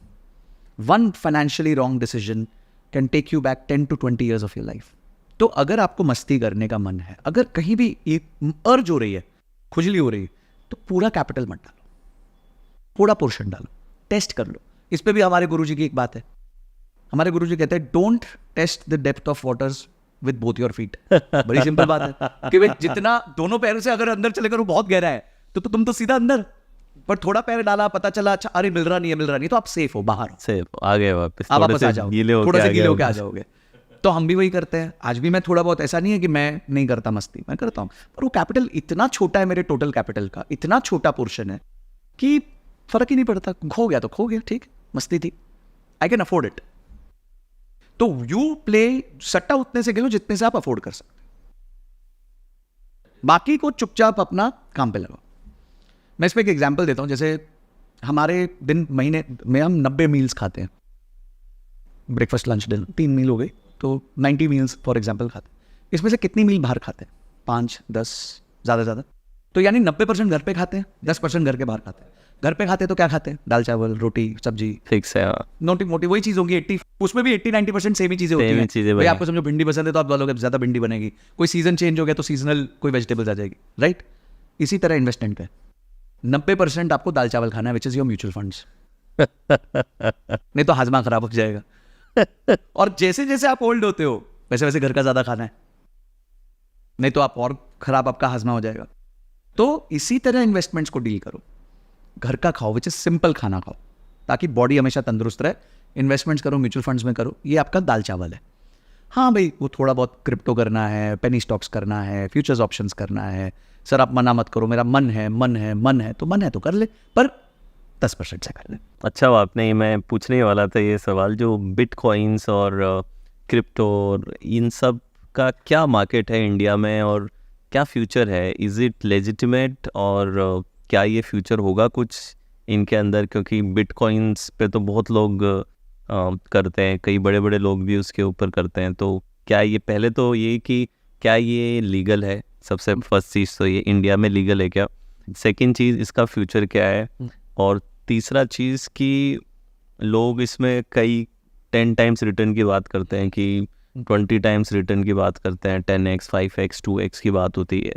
One financially wrong decision can take you back 10 to 20 years of your life. तो अगर आपको मस्ती करने का मन है, अगर कहीं भी अर्ज हो रही है, खुजली हो रही है, तो पूरा कैपिटल मत डालो, थोड़ा पोर्शन डालो, टेस्ट कर लो। इस पे भी हमारे गुरुजी की एक बात है। हमारे गुरुजी कहते हैं don't taste the depth of waters with both your feet. बड़ी सिंपल बात है कि भाई जितना दोनों पैरों से अगर अंदर चलेगा वो बहुत गहरा है, तो तुम तो सीधा अंदर, पर थोड़ा पैर डाला, पता चला अच्छा अरे मिल रहा नहीं है, तो आप सेफ हो, बाहर हो, से आ गए वापस, आप थोड़े वापस से आ जाओ, गीले होके थोड़ा से आ गीले गए होके आ वापस। जाओगे। तो हम भी वही करते हैं, आज भी मैं थोड़ा बहुत, ऐसा नहीं है कि मैं नहीं करता मस्ती, मैं करता हूँ, पर वो कैपिटल इतना छोटा है, मेरे टोटल कैपिटल का इतना छोटा पोर्शन है कि फर्क ही नहीं पड़ता, खो गया तो खो गया, ठीक, मस्ती थी, आई कैन अफोर्ड इट। तो यू प्ले सट्टा उतने से खेलो जितने से आप अफोर्ड कर सकते, बाकी को चुपचाप अपना काम पे लगाओ। मैं इसमें एक एग्जांपल देता हूं, जैसे हमारे दिन महीने में हम 90 मील्स खाते हैं, ब्रेकफास्ट लंच डिनर 3 मील हो गई, तो 90 मील्स फॉर एग्जांपल खाते हैं। इसमें से कितनी मील बाहर खाते हैं? 5-10 ज़्यादा ज़्यादा, तो यानी 90% घर पे खाते हैं, 10% घर के बाहर खाते हैं। घर पे खाते तो क्या खाते हैं? दाल चावल रोटी सब्जी, फिक्स है, हाँ। नोटी मोटी वही चीज़ होगी 80, उसमें भी 80-90% सेम ही चीज़ें होती Same ही हैं। चीज़ें भाई बनी। आपको समझो भिंडी पसंद है तो आप बोलोगे ज़्यादा भिंडी बनेगी, कोई सीजन चेंज हो गया तो सीजनल कोई वेजिटेबल्स आ जाएगी, राइट? इसी तरह इन्वेस्टमेंट पे 90% आपको दाल चावल खाना है, which is your mutual funds, नहीं तो हाजमा खराब हो जाएगा। और जैसे जैसे आप ओल्ड होते हो वैसे वैसे घर का ज़्यादा खाना है, नहीं तो आप और खराब आपका हाजमा हो जाएगा। तो इसी तरह इन्वेस्टमेंट्स को डील करो, घर का खाओ, विच इज सिंपल खाना खाओ, ताकि बॉडी हमेशा तंदुरुस्त रहे। इन्वेस्टमेंट्स करो, म्यूचुअल फंड्स में करो, ये आपका दाल चावल है। हाँ भाई, वो थोड़ा बहुत क्रिप्टो करना है, पेनी स्टॉक्स करना है, फ्यूचर्स ऑप्शंस करना है, सर आप मना मत करो, मेरा मन है तो कर ले, पर 10% से कर ले। अच्छा, वो आपने, मैं पूछने ही वाला था ये सवाल, जो बिटकॉइंस और क्रिप्टो और इन सब का क्या मार्केट है इंडिया में और क्या फ्यूचर है? इज़ इट लेजिटिमेट और क्या ये फ्यूचर होगा कुछ इनके अंदर? क्योंकि बिटकॉइंस पे तो बहुत लोग करते हैं, कई बड़े बड़े लोग भी उसके ऊपर करते हैं, तो क्या ये, पहले तो ये कि क्या ये लीगल है? सबसे फर्स्ट चीज़ तो ये इंडिया में लीगल है क्या? सेकंड चीज़, इसका फ्यूचर क्या है? और तीसरा चीज़ कि लोग इसमें कई 10 टाइम्स रिटर्न की बात करते हैं, कि 20 टाइम्स रिटर्न की बात करते हैं, 10x 5x 2x की बात होती है,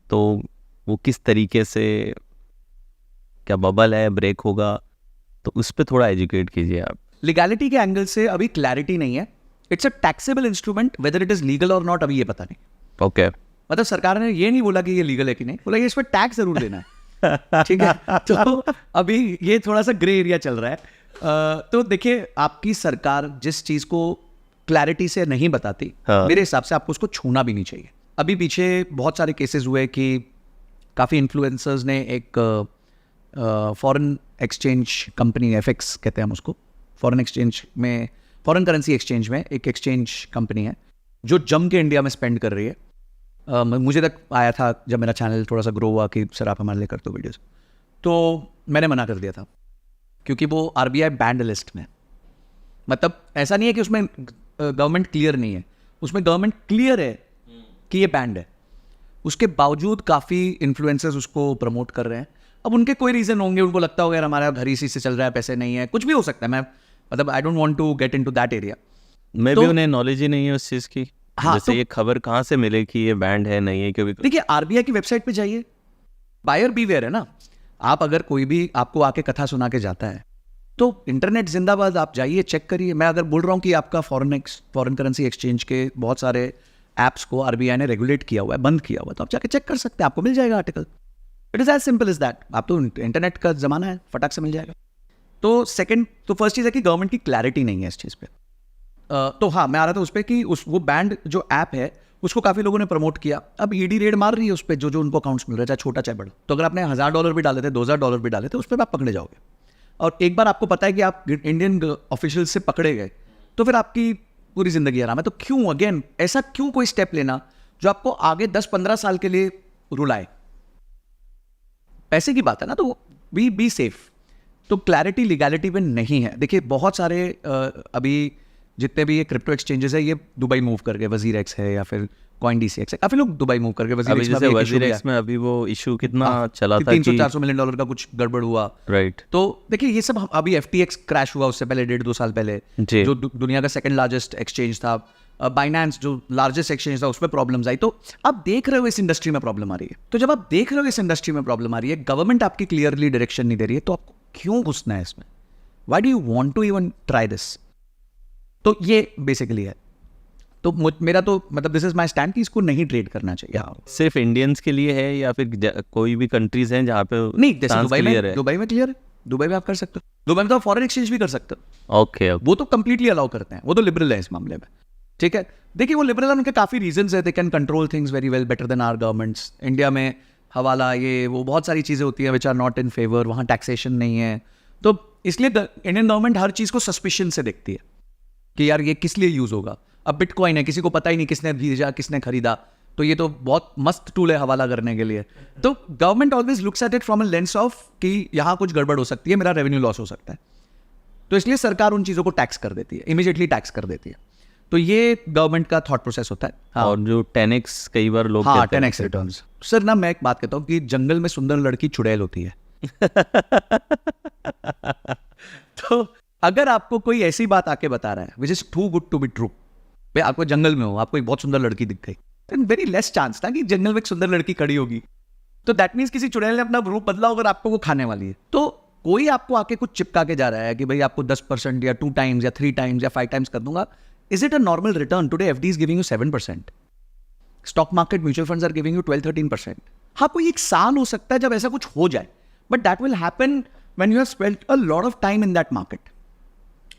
तो वो किस तरीके से, क्या बबल है, ब्रेक होगा? तो उस पर थोड़ा एजुकेट कीजिए आप। लीगैलिटी के एंगल से अभी क्लैरिटी नहीं है, it's a taxable instrument, whether it is legal और नॉट अभी ये पता नहीं। ओके, मतलब सरकार ने ये नहीं बोला कि ये लीगल है कि नहीं, बोला ये इस पर टैक्स जरूर देना है। ठीक है, तो अभी ये थोड़ा सा ग्रे एरिया चल रहा है। तो देखिए, आपकी सरकार जिस चीज को क्लैरिटी से नहीं बताती, हाँ। मेरे हिसाब से आपको उसको छूना भी नहीं चाहिए। अभी पीछे बहुत सारे केसेस हुए कि काफ़ी इन्फ्लुएंसर्स ने एक फॉरेन एक्सचेंज कंपनी, एफएक्स कहते हैं हम उसको, फॉरेन एक्सचेंज में, फॉरेन करेंसी एक्सचेंज में एक एक्सचेंज कंपनी है जो जम के इंडिया में स्पेंड कर रही है। मुझे तक आया था जब मेरा चैनल थोड़ा सा ग्रो हुआ कि सर आप हमारे लिए कर दो वीडियोस, तो मैंने मना कर दिया था क्योंकि वो आरबीआई बैंड लिस्ट में, मतलब ऐसा नहीं है कि उसमें गवर्नमेंट क्लियर नहीं है, उसमें गवर्नमेंट क्लियर है कि ये बैंड है, उसके बावजूद काफ़ी इन्फ्लुएंसर्स उसको प्रमोट कर रहे हैं। अब उनके कोई रीज़न होंगे, उनको लगता होगा यार हमारा घर इसी से चल रहा है, पैसे नहीं है, कुछ भी हो सकता है। मैं मतलब I don't want to get into that area. मैं भी उन्हें नॉलेज ही नहीं है उस चीज़ की। हाँ, जैसे तो ये खबर कहाँ से मिले कि ये बैंड है, नहीं है? क्योंकि देखिए, आरबीआई की वेबसाइट पे जाइए, बायर बीवेयर है ना। आप अगर कोई भी आपको आके कथा सुना के जाता है तो इंटरनेट जिंदाबाद, आप जाइए चेक करिए। मैं अगर बोल रहा हूँ कि आपका फॉरेन करेंसी एक्सचेंज के बहुत सारे ऐप्स को आरबीआई ने रेगुलेट किया हुआ है, बंद किया हुआ है, तो आप जाके चेक कर सकते हैं, आपको मिल जाएगा article. It is as simple is that. आप तो इंटरनेट का ज़माना है, फटाक से मिल जाएगा। तो फर्स्ट चीज़ है कि गवर्नमेंट की क्लैरिटी नहीं है इस चीज़ पे। तो हाँ, मैं आ रहा था उस पर कि वो बैंड जो ऐप है उसको काफ़ी लोगों ने प्रमोट किया। अब ईडी रेड मार रही है उस पर, जो उनको अकाउंट्स मिल रहा है, चाहे छोटा चाहे बड़ा। तो अगर आपने $1000 भी डाले थे, $2000 भी डाले थे, उस पर आप पकड़े जाओगे। और एक बार आपको पता है कि आप इंडियन ऑफिशियल से पकड़े गए तो फिर आपकी पूरी जिंदगी आराम है। तो क्यों अगेन ऐसा क्यों कोई स्टेप लेना जो आपको आगे 10-15 साल के लिए रुलाए? पैसे की बात है ना, तो बी सेफ। तो क्लैरिटी लीगैलिटी में नहीं है। देखिए, बहुत सारे अभी जितने भी ये क्रिप्टो एक्सचेंजेस है, ये दुबई मूव कर गए, वजीर एक्स है या फिर CoinDCX है, काफी लोग दुबई मूव कर गए। वजीर एक्स में अभी वो इशू कितना चला था, 300-400 मिलियन डॉलर का कुछ गड़बड़ हुआ, राइट? तो देखिए ये सब अभी FTX क्रैश हुआ, उससे पहले 1.5-2 साल पहले जो दुनिया का सेकंड लार्जेस्ट एक्सचेंज था, बाइनेंस जो लार्जेस्ट एक्सचेंज था, उसमें प्रॉब्लम्स आई। तो आप देख रहे हो इस इंडस्ट्री में प्रॉब्लम आ रही है। तो जब आप देख रहे हो इस इंडस्ट्री में प्रॉब्लम आ रही है, गवर्नमेंट आपकी क्लियरली डायरेक्शन नहीं दे रही है, तो आपको क्यों घुसना है इसमें? Why do you want to even try this? तो ये बेसिकली है। तो मेरा तो मतलब दिस इज माई स्टैंड कि इसको नहीं ट्रेड करना चाहिए। सिर्फ इंडियंस के लिए है या फिर कोई भी कंट्रीज हैं जहाँ पे नहीं, जैसे stance clear है? दुबई में क्लियर है, दुबई में आप कर सकते हो, दुबई में तो फॉरेन एक्सचेंज भी कर सकते हो। ओके वो तो कंप्लीटली अलाउ करते हैं, वो तो लिबरल है इस मामले में, ठीक है। देखिए वो लिबरल है, उनके काफ़ी रीजंस है, they can control things very well better than our governments. India में हवाला ये वो बहुत सारी चीज़ें होती हैं which are not in favour, वहाँ टैक्सेशन नहीं है, तो इसलिए इंडियन गवर्नमेंट हर चीज़ को सस्पिशन से देखती है कि यार ये किस लिए यूज़ होगा। अब बिटकॉइन है, किसी को पता ही नहीं किसने भेजा किसने खरीदा, तो ये तो बहुत मस्त टूल है हवाला करने के लिए। तो government always looks at it from a lens of कि यहाँ कुछ गड़बड़ हो सकती है, मेरा रेवेन्यू लॉस हो सकता है, तो इसलिए सरकार उन चीज़ों को टैक्स कर देती है, इमीडिएटली टैक्स कर देती है। तो ये गवर्नमेंट का थॉट प्रोसेस होता है। हाँ, और जो 10x कई बार लोग हाँ कहते हैं 10x रिटर्न्स। सर ना मैं एक बात कहता हूँ कि जंगल में सुंदर लड़की चुड़ैल होती है। तो अगर आपको कोई ऐसी बात आके बता रहा है which is too good to be true, भाई आपको जंगल में हो, आपको एक बहुत सुंदर लड़की दिख गई, देन वेरी लेस चांस था कि जंगल में एक सुंदर लड़की खड़ी होगी, तो दैट मीन्स किसी चुड़ैल ने अपना रूप बदला होगा, आपको वो खाने वाली है। तो कोई आपको आके कुछ चिपका के जा रहा है कि भाई आपको 10% या 2 टाइम्स या 3 टाइम्स या 5 टाइम्स कर दूंगा, is it a normal return? Today FD is giving you 7%, stock market mutual funds are giving you 12-13%। हाँ, कोई एक साल हो सकता है जब ऐसा कुछ हो जाए, but that will happen when you have spent a lot of time in that market.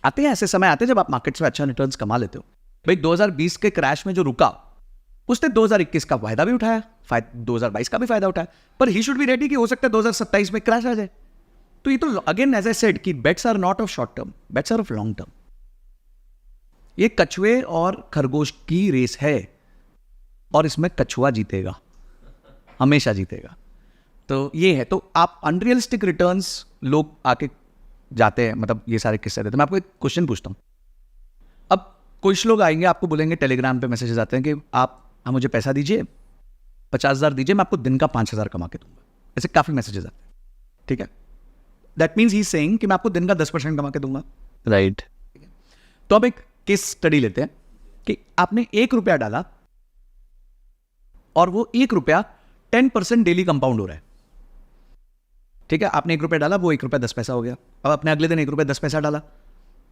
आते हैं ऐसे समय आते हैं जब आप मार्केट से अच्छा रिटर्न्स कमा लेते हो। भाई 2020 के क्रैश में जो रुका उसने 2021 का फायदा भी उठाया, 2022 का भी फायदा उठाया, पर ही शुड बी रेडी कि हो सकता है 2027 में क्रैश आ जाए। तो ये तो अगेन एज आई सेड कि bets are not of short term, bets are of long term. ये कछुए और खरगोश की रेस है और इसमें कछुआ जीतेगा, हमेशा जीतेगा। तो ये है, तो आप अनरियलिस्टिक रिटर्न्स लोग आके जाते हैं, मतलब ये सारे किस्से देते हैं। मैं आपको एक क्वेश्चन पूछता हूँ, अब कुछ लोग आएंगे आपको बोलेंगे, टेलीग्राम पे मैसेजेस आते हैं कि आप मुझे पैसा दीजिए, 50,000 दीजिए, मैं आपको दिन का 5,000 कमा के दूंगा। ऐसे काफी मैसेजेस आते हैं, ठीक है। That means he is saying कि मैं आपको दिन का 10% कमा के दूंगा, राइट। तो अब एक केस स्टडी लेते हैं कि आपने 1 रुपया डाला और वो 1 रुपया 10% डेली कंपाउंड हो रहा है, ठीक है। आपने 1 रुपया डाला, वो 1 रुपया 10 पैसा हो गया। अब आपने अगले दिन 1 रुपया 10 पैसा डाला,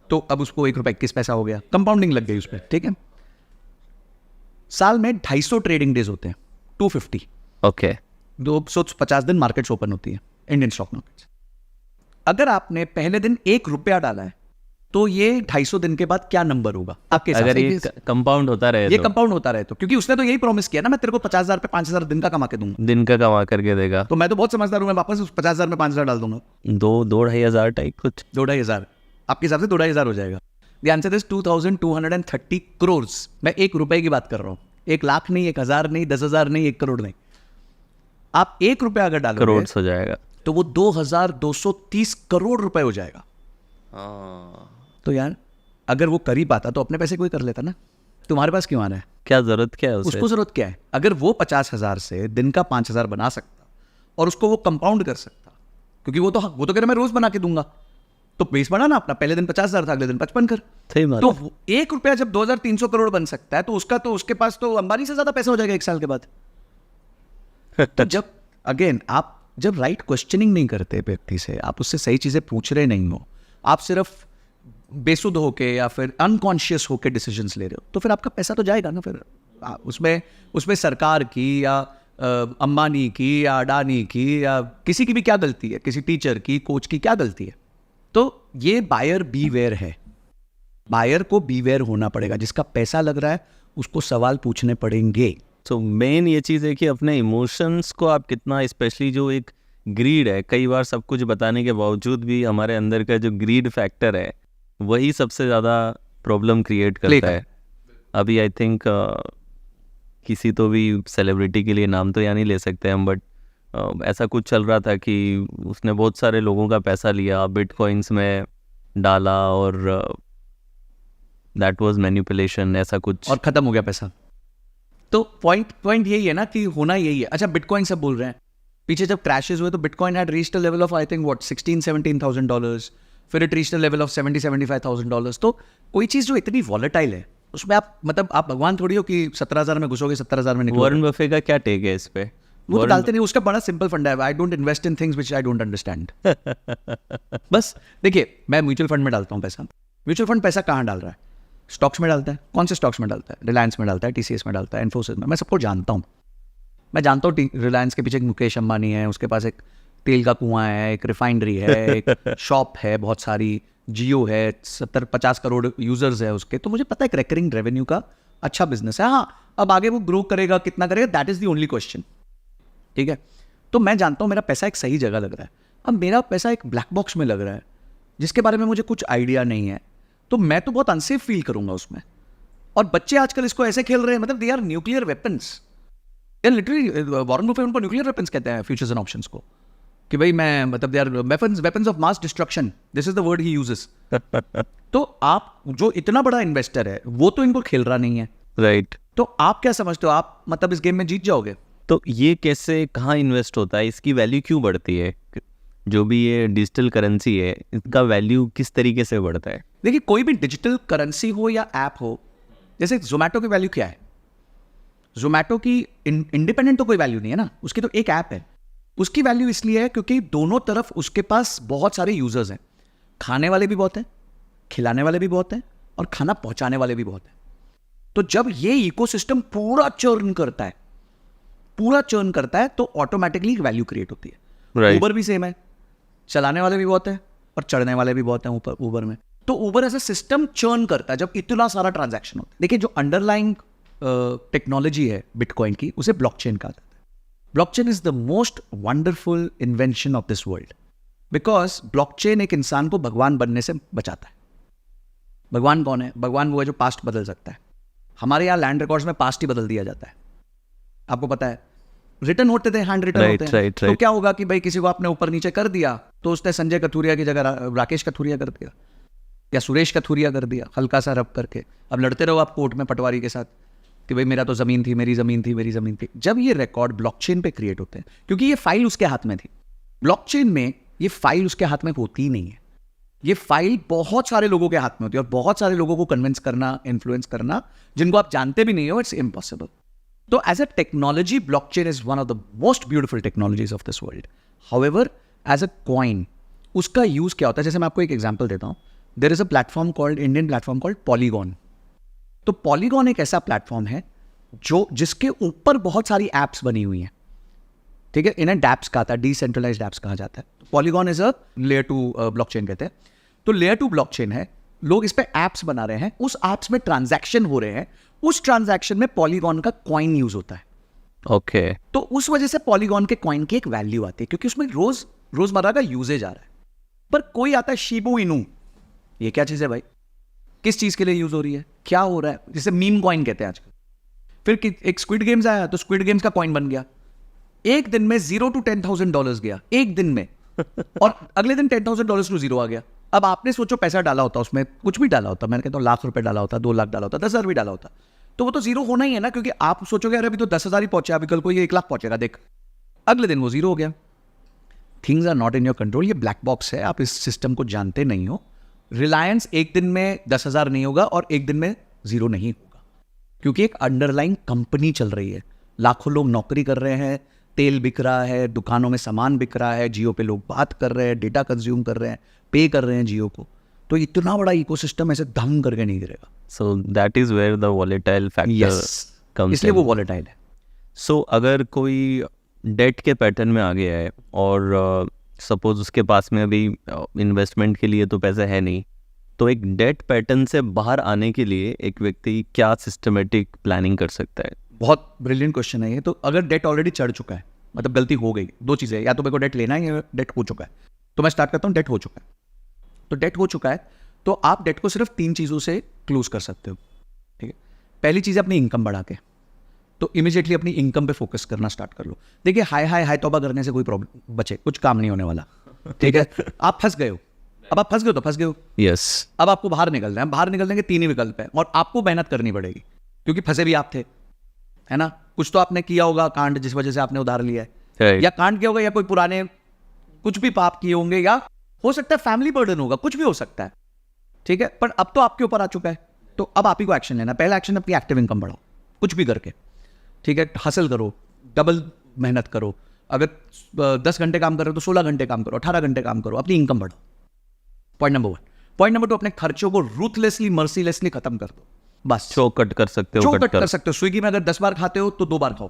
तो अब उसको 1 रुपया 21 पैसा हो गया, कंपाउंडिंग लग गई उस पर, ठीक है। साल में 250 ट्रेडिंग डेज होते हैं, 250, ओके, 250 दिन मार्केट्स ओपन होती है, इंडियन स्टॉक मार्केट्स। अगर आपने पहले दिन 1 रुपया डाला है, तो ये 250 दिन के बाद क्या नंबर होगा आपके हिसाब अगर से? ये कंपाउंड होता रहे ये तो कंपाउंड होता रहे तो, क्योंकि उसने तो यही प्रॉमिस किया ना, मैं तेरे को 50,000 पे 5,000 दिन का कमा के दूंगा। दिन का कमा करके देगा, तो मैं तो बहुत समझदार हूं, मैं वापस उस 50,000 में 5,000 डाल दूंगा, 2-2,500 टाइप कुछ, 2-2,500 आपके हिसाब से 2,2,500 हो जाएगा। The answer is 2,230 crore. मैं 1 रुपए की बात कर रहा हूँ, 1 लाख नहीं, 1,000 नहीं, 10,000 नहीं, 1 करोड़ नहीं। आप 1 रुपया अगर डालोगे करोड़ हो जाएगा, तो वो 2,230 करोड़ रुपए हो जाएगा। तो यार अगर वो कर ही पाता तो अपने पैसे कोई कर लेता ना, तुम्हारे पास क्यों आ रहा है? क्या जरूरत क्या है उसे? उसको जरूरत क्या है? अगर वो 50,000 से दिन का 5,000 बना सकता और उसको वो कंपाउंड कर सकता, क्योंकि वो तो कह रहा मैं रोज बना के दूंगा, तो बेस बना ना अपना, पहले दिन 50,000 था, अगले दिन 55 कर। सही बात। तो 1 रुपया जब 2,300 करोड़ बन सकता है, तो उसके पास तो अंबानी से ज्यादा पैसा हो जाएगा 1 साल के बाद। तो जब अगेन आप जब राइट क्वेश्चनिंग नहीं करते व्यक्ति से, आप उससे सही चीजें पूछ रहे नहीं हो, आप सिर्फ बेसुध होके या फिर अनकॉन्शियस होके डिसीजंस ले रहे हो, तो फिर आपका पैसा तो जाएगा ना। फिर उसमें सरकार की या अंबानी की या अडानी की या किसी की भी क्या गलती है, किसी टीचर की, कोच की क्या गलती है? तो ये बायर बीवेयर है, बायर को बीवेयर होना पड़ेगा। जिसका पैसा लग रहा है उसको सवाल पूछने पड़ेंगे। तो मेन ये चीज़ है कि अपने इमोशंस को आप कितना, स्पेशली जो एक ग्रीड है, कई बार सब कुछ बताने के बावजूद भी हमारे अंदर का जो ग्रीड फैक्टर है वही सबसे ज़्यादा प्रॉब्लम क्रिएट करता है। अभी आई थिंक किसी तो भी सेलिब्रिटी के लिए नाम तो यहाँ नहीं ले सकते हम, बट ऐसा कुछ चल रहा था कि उसने बहुत सारे लोगों का पैसा लिया, बिटकॉइंस में डाला और दैट वाज मैनिपुलेशन, ऐसा कुछ, और खत्म हो गया पैसा। तो पॉइंट यही है ना कि होना यही है। अच्छा, बिटकॉइन सब बोल रहे हैं, पीछे जब क्रैशेस हुए तो bitcoin had reached a level of I think what $16,000-17,000, फिर it reached a level of $70,000-75,000। तो कोई चीज़ जो इतनी वॉलेटाइल है उसमें आप भगवान थोड़ी हो कि 17,000 में घुसोगे 17,000 में निकलोगे। वॉरेन बफे का क्या टेक है इस पे? वो तो डालते नहीं, उसका बड़ा सिंपल फंड है, I don't invest in things which I don't understand. बस देखिए, मैं म्यूचुअल फंड में डालता हूँ पैसा। म्यूचुअल फंड पैसा कहाँ डाल रहा है? स्टॉक्स में डालता है, कौन से स्टॉक्स में डालता है? रिलायंस में डालता है, TCS में डालता है, इन्फोसिस में। मैं सबको जानता हूँ। मैं जानता हूँ रिलायंस के पीछे एक मुकेश अंबानी है, उसके पास एक तेल का कुआं है, एक रिफाइनरी है, एक शॉप है बहुत सारी, जियो है, 70-50 करोड़ यूजर्स है उसके। तो मुझे पता है एक रिकरिंग रेवेन्यू का अच्छा बिजनेस है। हाँ, अब आगे वो ग्रो करेगा, कितना करेगा, that is the only question. ठीक है, तो मैं जानता हूँ मेरा पैसा एक सही जगह लग रहा है। अब मेरा पैसा एक ब्लैक बॉक्स में लग रहा है जिसके बारे में मुझे कुछ आइडिया नहीं है, तो मैं तो बहुत अनसेफ फील करूंगा उसमें। और बच्चे आजकल इसको ऐसे खेल रहे हैं, मतलब they are nuclear weapons. Literally Warren Buffett उनको न्यूक्लियर वेपन्स कहते हैं फ्यूचर्स एंड ऑप्शंस को, कि भाई मैं मतलब they are weapons of mass destruction, this is the word he uses. तो आप जो इतना बड़ा इन्वेस्टर है वो तो इनको खेल रहा नहीं है, राइट। तो आप क्या समझते हो, आप मतलब इस गेम में जीत जाओगे? तो ये कैसे, कहाँ इन्वेस्ट होता है, इसकी वैल्यू क्यों बढ़ती है? जो भी ये डिजिटल करेंसी है, इसका वैल्यू किस तरीके से बढ़ता है? देखिए, कोई भी डिजिटल करेंसी हो या ऐप हो, जैसे जोमेटो की वैल्यू क्या है? जोमेटो की इंडिपेंडेंट तो कोई वैल्यू नहीं है ना, उसकी तो एक ऐप है। उसकी वैल्यू इसलिए है क्योंकि दोनों तरफ उसके पास बहुत सारे यूजर्स हैं, खाने वाले भी बहुत हैं, खिलाने वाले भी बहुत हैं, और खाना पहुंचाने वाले भी बहुत हैं। तो जब ये इकोसिस्टम पूरा चर्न करता है तो ऑटोमेटिकली वैल्यू क्रिएट होती है। Right. उबर भी सेम है, चलाने वाले भी बहुत हैं और चढ़ने वाले भी बहुत हैं ऊपर उबर में। तो उबर ऐसा सिस्टम चर्न करता है जब इतना सारा ट्रांजैक्शन होता है। देखिए, जो अंडरलाइंग टेक्नोलॉजी है बिटकॉइन की, उसे ब्लॉकचेन कहा जाता है। Blockchain is the most wonderful invention of this world, because blockchain एक इंसान को भगवान बनने से बचाता है। भगवान कौन है? भगवान वो है जो पास्ट बदल सकता है। हमारे यहाँ लैंड रिकॉर्ड्स में पास्ट ही बदल दिया जाता है, आपको पता है। रिटर्न होते थे, हैंड रिटर्न होते हैं। तो क्या होगा कि भाई किसी को आपने ऊपर नीचे कर दिया तो उसने संजय कथुरिया की जगह राकेश कथुरिया कर दिया या सुरेश कथुरिया कर दिया, हल्का सा रब करके। अब लड़ते रहो आप कोर्ट में पटवारी के साथ कि भाई मेरा तो जमीन थी, मेरी जमीन थी, मेरी जमीन थी। जब ये रिकॉर्ड ब्लॉकचेन पे क्रिएट होते हैं, क्योंकि ये फाइल उसके हाथ में थी, ब्लॉकचेन में ये फाइल उसके हाथ में होती ही नहीं है। ये फाइल बहुत सारे लोगों के हाथ में होती है, और बहुत सारे लोगों को कन्विंस करना, इन्फ्लुएंस करना, जिनको आप जानते भी नहीं हो, इट्स इम्पॉसिबल। तो as a technology blockchain is one of the most beautiful technologies of this world. However, as a coin उसका यूज क्या होता है? जैसे मैं आपको एक एग्जांपल देता हूं। There is a platform called, Indian platform called Polygon. तो पॉलीगॉन एक ऐसा प्लेटफॉर्म है जिसके ऊपर बहुत सारी एप्स बनी हुई हैं। ठीक है, इन्हें डैप्स कहा था, डिसेंट्रलाइज्ड एप्स कहा जाता है। Polygon is a layer 2 blockchain कहते हैं। तो लेयर 2 ब्लॉकचेन है, लोग इस पे एप्स बना रहे हैं, उस एप्स में ट्रांजैक्शन हो रहे हैं, उस ट्रांजैक्शन में पॉलीगॉन का कॉइन यूज होता है। ओके। तो उस वजह से पॉलीगॉन के कॉइन की एक वैल्यू आती है, क्योंकि उसमें रोजमर्रा का यूजेज आ रहा है। पर कोई आता है शिबू इनू, ये क्या चीज है भाई? किस चीज के लिए यूज हो रही है, क्या हो रहा है? जिसे मीम कॉइन कहते हैं आजकल। फिर एक स्क्विड गेम्स आया, तो स्क्विड गेम्स का कॉइन बन गया। एक दिन में $0 to $10,000 गया, एक दिन में। और अगले दिन $10,000 to 0 आ गया। अब आपने सोचो पैसा डाला होता, उसमें कुछ भी डाला होता, मैंने कहता हूँ लाख रुपए डाला होता, 2 लाख डाला होता, 10,000 भी डाला होता, तो वो तो जीरो होना ही है ना। क्योंकि आप सोचोगे अरे अभी तो 10,000 ही पहुंचा, अभी कल को ये 1 लाख पहुंचेगा, देख। अगले दिन वो 0 हो गया। Things are not in your control. ये ब्लैक बॉक्स है, आप इस सिस्टम को जानते नहीं हो। रिलायंस एक दिन में 10,000 नहीं होगा और एक दिन में 0 नहीं होगा, क्योंकि एक अंडरलाइंग कंपनी चल रही है। लाखों लोग नौकरी कर रहे हैं, तेल बिक रहा है, दुकानों में सामान बिक रहा है, जियो पे लोग बात कर रहे हैं, डेटा कंज्यूम कर रहे हैं, पे कर रहे हैं जियो को। तो इतना बड़ा इकोसिस्टम ऐसे धम करके नहीं गिरेगा। So that is where the volatile factor comes, इसलिए वो वॉलेटाइल है। सो अगर कोई डेट के पैटर्न में आ गया है और सपोज उसके पास में अभी इन्वेस्टमेंट के लिए तो पैसा है नहीं, तो एक डेट पैटर्न से बाहर आने के लिए एक व्यक्ति क्या सिस्टमेटिक प्लानिंग कर सकता है? बहुत ब्रिलियंट क्वेश्चन है ये। तो अगर डेट ऑलरेडी चढ़ चुका है, मतलब गलती हो गई, 2 चीज़ें, या तो मेरे को डेट लेना है या डेट हो चुका है। तो मैं स्टार्ट करता हूँ, डेट हो चुका है। तो डेट हो चुका है तो आप डेट को सिर्फ 3 चीज़ों से क्लोज कर सकते हो। ठीक है, पहली चीज़ है अपनी इनकम बढ़ा के। तो इमीडिएटली अपनी इनकम पे फोकस करना स्टार्ट कर लो। देखिए, हाई तौबा करने से कोई प्रॉब्लम बचे, कुछ काम नहीं होने वाला। ठीक है, आप फंस गए हो। अब आप फंस गए हो तो फंस गए हो। यस। अब आपको बाहर निकलना है। बाहर निकलने के 3 ही विकल्प है, और आपको मेहनत करनी पड़ेगी, क्योंकि फंसे भी आप थे, है ना। कुछ तो आपने किया होगा कांड, जिस वजह से आपने उधार लिया है, या कांड किया होगा, या कोई पुराने कुछ भी पाप किए होंगे, या हो सकता है फैमिली बर्डन होगा, कुछ भी हो सकता है। ठीक है, पर अब तो आपके ऊपर आ चुका है, तो अब आप ही को एक्शन लेना। पहला एक्शन, अपनी एक्टिव इनकम बढ़ाओ, कुछ भी करके। ठीक है, हासिल करो, डबल मेहनत करो। अगर 10 घंटे काम कर रहे हो तो 16 घंटे काम करो, 18 घंटे काम करो, अपनी इनकम बढ़ाओ। Point number 1। पॉइंट नंबर 2, अपने खर्चों को रूथलेसली मर्सीलेसली खत्म कर दो, बस। जो कट कर सकते हो जो कट कट कर सकते हो। स्विगी में अगर 10 बार खाते हो तो 2 बार खाओ,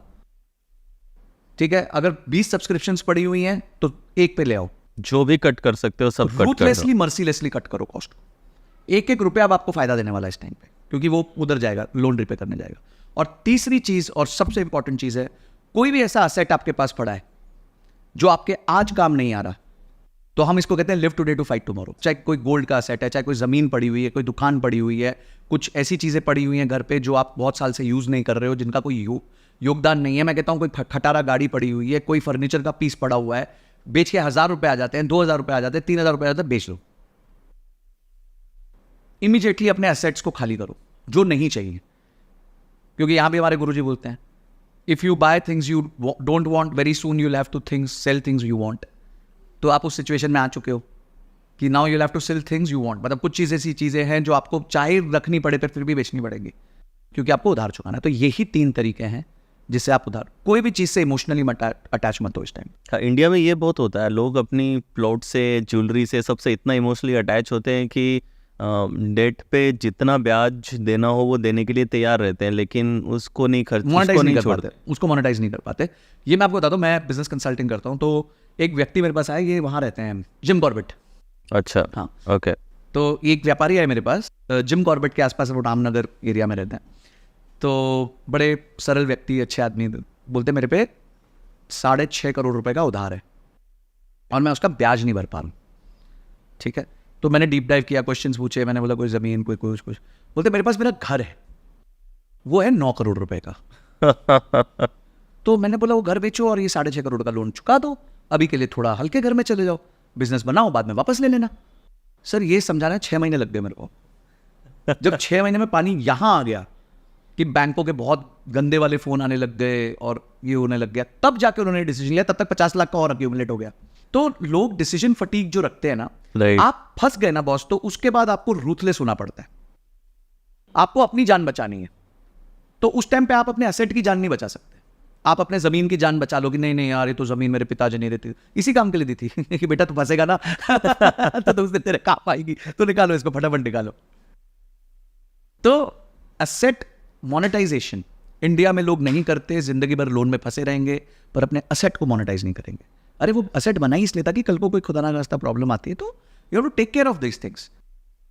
ठीक है। अगर 20 सब्सक्रिप्शंस पड़ी हुई हैं तो एक पे ले आओ। जो भी कट कर सकते हो सब कट कर दो। रूथलेसली मर्सीलेसली कट करो कॉस्ट को। एक एक रुपया अब आपको फायदा देने वाला है इस टाइम पे, क्योंकि वो उधर जाएगा, लोन रिपे करने जाएगा। और तीसरी चीज और सबसे इंपॉर्टेंट चीज है, कोई भी ऐसा असेट आपके पास पड़ा है जो आपके आज काम नहीं आ रहा, तो हम इसको कहते हैं live today to fight tomorrow. चाहे कोई गोल्ड का असेट है, चाहे कोई जमीन पड़ी हुई है, कोई दुकान पड़ी हुई है, कुछ ऐसी चीजें पड़ी हुई हैं घर पे जो आप बहुत साल से यूज नहीं कर रहे हो, जिनका कोई योगदान नहीं है। मैं कहता हूं कोई खटारा गाड़ी पड़ी हुई है, कोई फर्नीचर का पीस पड़ा हुआ है, बेच के 1000 रुपए आ जाते हैं, 2000 रुपए आ जाते हैं, 3000 रुपए आ जाते हैं, बेच लो। इमीडिएटली अपने एसेट्स को खाली करो जो नहीं चाहिए, क्योंकि यहां भी हमारे गुरुजी बोलते हैं, if you buy things you don't want, very soon you have to sell things you want. तो आप उस सिचुएशन में आ चुके हो कि now you have to sell things you want. मतलब कुछ चीज़ ऐसी चीज़ें हैं जो आपको चाहे रखनी पड़े पर फिर भी बेचनी पड़ेगी, क्योंकि आपको उधार चुकाना है। तो यही 3 तरीके हैं जिससे आप उधार, कोई भी चीज़ से इमोशनली अटैच मत हो इस टाइम। हाँ, इंडिया में ये बहुत होता है, लोग अपनी प्लॉट से, ज्वेलरी से, सबसे इतना इमोशनली अटैच होते हैं कि डेट पे जितना ब्याज देना हो वो देने के लिए तैयार रहते हैं, लेकिन उसको नहीं छोड़ते, उसको मोनेटाइज नहीं कर पाते। ये मैं आपको बताता हूँ, मैं बिजनेस कंसल्टिंग करता हूँ, तो एक व्यक्ति मेरे पास आया, ये वहाँ रहते हैं, जिम कॉर्बेट। अच्छा, हाँ, ओके। तो एक व्यापारी है मेरे पास, जिम कॉर्बेट के आसपास, वो रामनगर एरिया में रहते हैं। तो बड़े सरल व्यक्ति, अच्छे आदमी, बोलते मेरे पे 6.5 करोड़ रुपए का उधार है और मैं उसका ब्याज नहीं भर पा रहा हूँ, ठीक है। तो मैंने डीप डाइव किया, क्वेश्चंस पूछे, मैंने बोला कोई ज़मीन, कोई कुछ। बोलते मेरे पास मेरा घर है, वो है 9 करोड़ रुपए का। तो मैंने बोला वो घर बेचो और ये 6.5 करोड़ का लोन चुका दो, अभी के लिए थोड़ा हल्के घर में चले जाओ, बिजनेस बनाओ, बाद में वापस ले लेना। सर ये समझाना 6 महीने लग गए मेरे को। जब 6 महीने में पानी यहां आ गया कि बैंकों के बहुत गंदे वाले फोन आने लग गए और ये होने लग गया, तब जाके उन्होंने डिसीजन लिया। तब तक 50 लाख का और अक्यूमुलेट हो गया। तो लोग डिसीजन फटीक जो रखते हैं ना, आप फंस गए ना बॉस, तो उसके बाद आपको रूथलेस होना पड़ता है। आपको अपनी जान बचानी है, तो उस टाइम पे आप अपने एसेट की जान नहीं बचा सकते। आप अपने जमीन की जान बचा लो कि नहीं यार, ये तो जमीन मेरे पिताजी ने दी थी, इसी काम के लिए दी थी कि बेटा तू फंसेगा ना तो उसने तेरे काम आएगी, तो निकालो इसको, फटाफट निकालो। तो एसेट मोनेटाइजेशन इंडिया में लोग नहीं करते, जिंदगी भर लोन में फंसे रहेंगे, पर अपने एसेट को मोनेटाइज नहीं करेंगे। अरे वो एसेट बना ही इसलिए था कि कल को कोई खुदा ना खास्ता प्रॉब्लम आती है तो you have to take care of this things.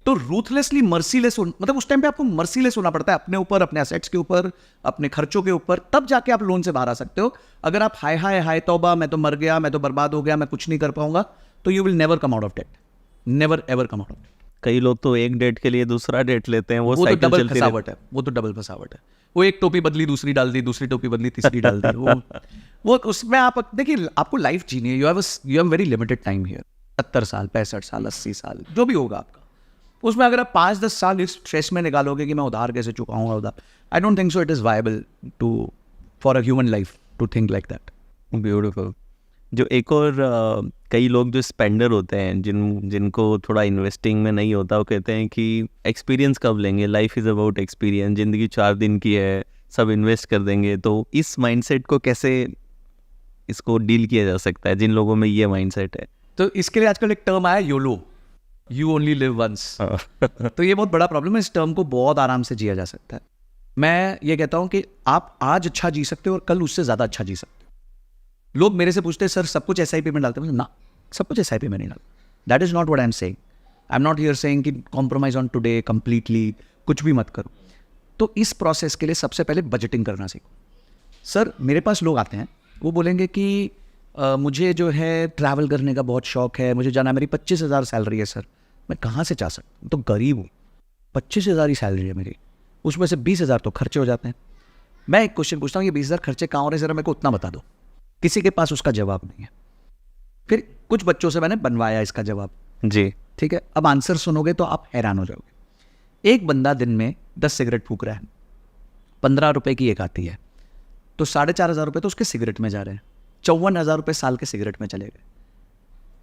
तो रूथलेसली मर्सीलेस, मतलब उस टाइम पे आपको मर्सीलेस होना पड़ता है अपने ऊपर, अपने एसेट्स के ऊपर, अपने खर्चों के ऊपर, तब जाके आप लोन से बाहर आ सकते हो। अगर आप हाय हाय हाय तौबा, मैं तो मर गया, मैं तो बर्बाद हो गया, मैं कुछ नहीं कर पाऊंगा, तो you will never come out of debt, never ever come out of debt. कई लोग तो एक डेट के लिए दूसरा डेट लेते हैं, वो तो डबल फसावट है, वो तो डबल फसावट है। वो एक टोपी बदली, दूसरी डाल दी, दूसरी टोपी बदली, तीसरी डाल दी। वो उसमें आप देखिए, आपको लाइफ जीनी है, you have very limited time here. 70 साल, 65 साल, 80 साल, जो भी होगा आपका, उसमें अगर आप 5-10 साल इस स्ट्रेस में निकालोगे कि मैं उधार कैसे चुकाऊंगा उधार, I don't think so it is viable for a human life to think like that. Beautiful. जो एक और कई लोग जो स्पेंडर होते हैं, जिनको थोड़ा इन्वेस्टिंग में नहीं होता, वो कहते हैं कि एक्सपीरियंस कब लेंगे, लाइफ इज़ अबाउट एक्सपीरियंस, ज़िंदगी 4 दिन की है, सब इन्वेस्ट कर देंगे। तो इस माइंडसेट को कैसे इसको डील किया जा सकता है, जिन लोगों में ये माइंडसेट है? तो इसके लिए आजकल एक टर्म आया, YOLO, you only live once. तो ये बहुत बड़ा प्रॉब्लम है, इस टर्म को बहुत आराम से जिया जा सकता है। मैं ये कहता हूँ कि आप आज अच्छा जी सकते हो और कल उससे ज़्यादा अच्छा जी सकते हो। लोग मेरे से पूछते हैं सर सब कुछ SIP में डालते हैं, ना, सब कुछ SIP में नहीं डालते। That is not what I am saying. I am not here saying कि कॉम्प्रोमाइज ऑन टुडे कंप्लीटली, कुछ भी मत करो। तो इस प्रोसेस के लिए सबसे पहले बजटिंग करना सीखो। सर मेरे पास लोग आते हैं, वो बोलेंगे कि मुझे जो है ट्रैवल करने का बहुत शौक है, मुझे जाना, मेरी 25,000 सैलरी है सर। मैं कहाँ से जा सकता हूँ, तो गरीब हूँ, 25,000 ही सैलरी है मेरी, उसमें से 20,000 तो खर्चे हो जाते हैं। मैं एक क्वेश्चन पूछता हूँ, ये 20,000 खर्चे कहाँ हो रहे हैं, ज़रा मेरे को उतना बता दो। किसी के पास उसका जवाब नहीं है। फिर कुछ बच्चों से मैंने बनवाया इसका जवाब जी, ठीक है। अब आंसर सुनोगे तो आप हैरान हो जाओगे। एक बंदा दिन में 10 सिगरेट फूक रहा है, 15 रुपए की एक आती है, तो 4,500 रुपये तो उसके सिगरेट में जा रहे हैं। 54,000 रुपये साल के सिगरेट में चले गए।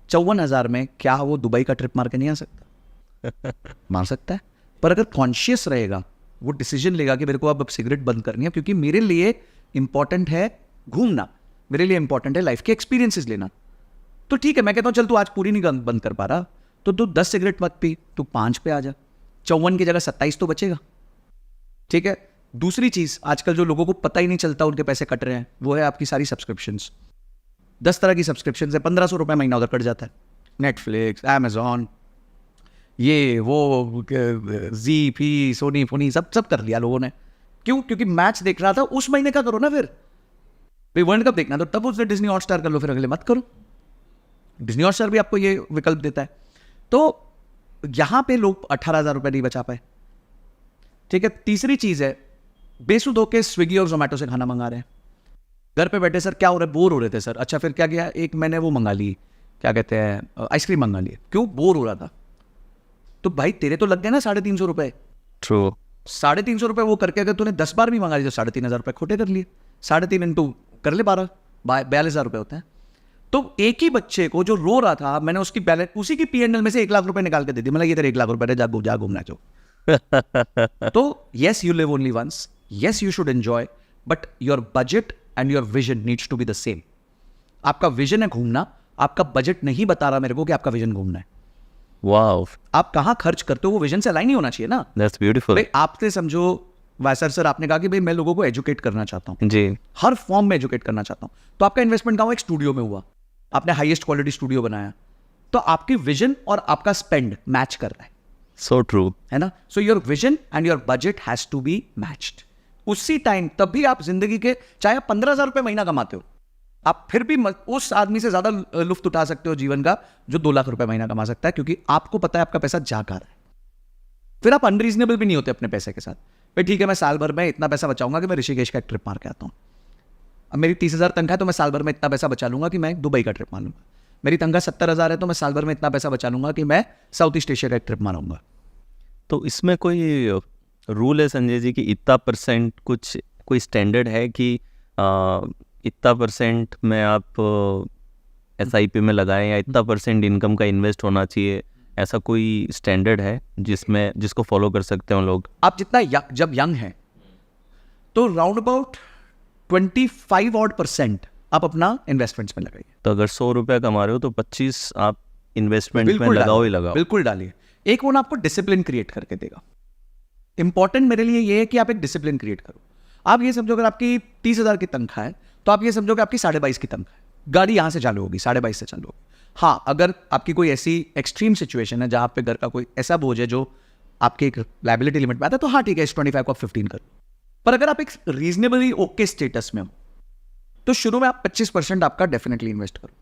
54,000 में क्या वो दुबई का ट्रिप मार के नहीं आ सकता? मार सकता है, पर अगर कॉन्शियस रहेगा, वो डिसीजन लेगा कि मेरे को अब सिगरेट बंद करनी है, क्योंकि मेरे लिए इंपॉर्टेंट है घूमना, मेरे लिए इंपॉर्टेंट है लाइफ के एक्सपीरियंसेस लेना। तो ठीक है, मैं कहता हूँ चल तू आज पूरी नहीं बंद कर पा रहा, तो तू 10 सिगरेट मत पी, तू 5 पे आ जा, 54 की जगह 27 तो बचेगा। ठीक है। दूसरी चीज, आजकल जो लोगों को पता ही नहीं चलता उनके पैसे कट रहे हैं, वो है आपकी सारी सब्सक्रिप्शंस। 10 तरह की सब्सक्रिप्शन है, 1500 रुपये महीना उधर कट जाता है। नेटफ्लिक्स, अमेजॉन, ये वो जी फी सोनी फोनी सब कर लिया लोगों ने। क्यों? क्योंकि मैच देख रहा था, उस महीने का करो ना। फिर भाई वर्ल्ड कप देखना तो तब उसने डिज्नी हॉटस्टार कर लो, फिर अगले मत करो। डिज्नी हॉटस्टार भी आपको ये विकल्प देता है। तो यहां पे लोग 18,000 रुपये नहीं बचा पाए। ठीक है। तीसरी चीज है, बेसुध होके स्विगी और जोमेटो से खाना मंगा रहे हैं। घर पे बैठे सर क्या हो रहा है, बोर हो रहे थे सर। अच्छा फिर क्या किया, एक मैंने वो मंगा ली, क्या कहते हैं, आइसक्रीम मंगा ली। क्यों? बोर हो रहा था। तो भाई तेरे तो लग गए ना 350 रुपये। ट्रू। 350 रुपये वो करके अगर तूने 10 बार भी मंगा ली तो 3,500 रुपये खोटे कर लिए। 3.5 इंटू कर ले 12, 42,000 रुपये होते हैं। तो एक ही बच्चे को जो रो रहा था, मैंने उसकी बैलेंस, उसी की P&L में से 1 लाख रुपए निकाल के दे दी। मतलब ये तेरे 1 लाख रुपए जा घूमना जो। तो yes, you live only once. Yes, you should enjoy, but your budget and your vision needs to be the same. आपका विजन है घूमना, आपका बजट नहीं बता रहा मेरे को कि आपका विजन घूमना है। वाओ, आप कहाँ खर्च करते हो वो विजन से अलाइन ही होना चाहिए ना। That's beautiful. भाई आपसे समझो, वैसर सर आपने कहा कि भाई मैं लोगों को एजुकेट करना चाहता हूँ, जी, हर फॉर्म में एजुकेट करना चाहता हूँ। तो आपका इन्वेस्टमेंट कहाँ हुआ? एक स्टूडियो में हुआ, आपने हाईएस्ट क्वालिटी स्टूडियो बनाया। तो आपकी विजन और आपका स्पेंड मैच कर रहा है। सो ट्रू, है ना। So your vision and your budget has to be matched. उसी टाइम तब भी आप जिंदगी के, चाहे आप 15,000 रुपये महीना कमाते हो, आप फिर भी उस आदमी से ज्यादा लुफ्त उठा सकते हो जीवन का जो 2 लाख रुपए महीना कमा सकता है, क्योंकि आपको पता है आपका पैसा जा कहाँ रहा है। फिर आप अनरीजनेबल भी नहीं होते अपने पैसे के साथ। भाई ठीक है, मैं साल भर में इतना पैसा बचाऊंगा कि मैं ऋषिकेश का एक ट्रिप मार के आता हूँ। अब मेरी 30,000 तनख्वाह है तो मैं साल भर में इतना पैसा बचा लूंगा कि मैं दुबई का ट्रिप मार लूंगा। मेरी तनख्वाह 70,000 है तो मैं साल भर में इतना पैसा बचा लूंगा कि मैं साउथ ईस्ट एशिया का एक ट्रिप मारूंगा। तो इसमें कोई रूल है संजय जी कि इतना परसेंट, कुछ कोई स्टैंडर्ड है कि इतना परसेंट में आप SIP में लगाएं या इतना परसेंट इनकम का इन्वेस्ट होना चाहिए? ऐसा कोई स्टैंडर्ड है जिसको फॉलो कर सकते हो लोग? आप जितना जब यंग हैं तो राउंड अबाउट 25% आप अपना इन्वेस्टमेंट्स में लगाइए। तो अगर 100 रुपये कमा रहे हो तो 25 आप इन्वेस्टमेंट में लगाओ ही लगाओ। बिल्कुल डालिए। एक वो ना आपको डिसिप्लिन क्रिएट करके देगा। इंपॉर्टेंट मेरे लिए ये है कि आप एक डिसिप्लिन क्रिएट करो। आप ये समझो अगर आपकी 30,000 की तनख्वाह है तो आप ये समझो कि आपकी 22.5 की तनख्वाह है, गाड़ी यहां से चालू होगी 22.5 से चालू होगी। हाँ, अगर आपकी कोई ऐसी एक्सट्रीम सिचुएशन है जहां पे घर का कोई ऐसा बोझ है जो आपके एक लाइबिलिटी लिमिट में आता है, तो हाँ ठीक है, इस 25 को आप 15 करो। पर अगर आप एक रीजनेबली ओके स्टेटस में हो तो शुरू में आप 25% आपका डेफिनेटली इन्वेस्ट करो।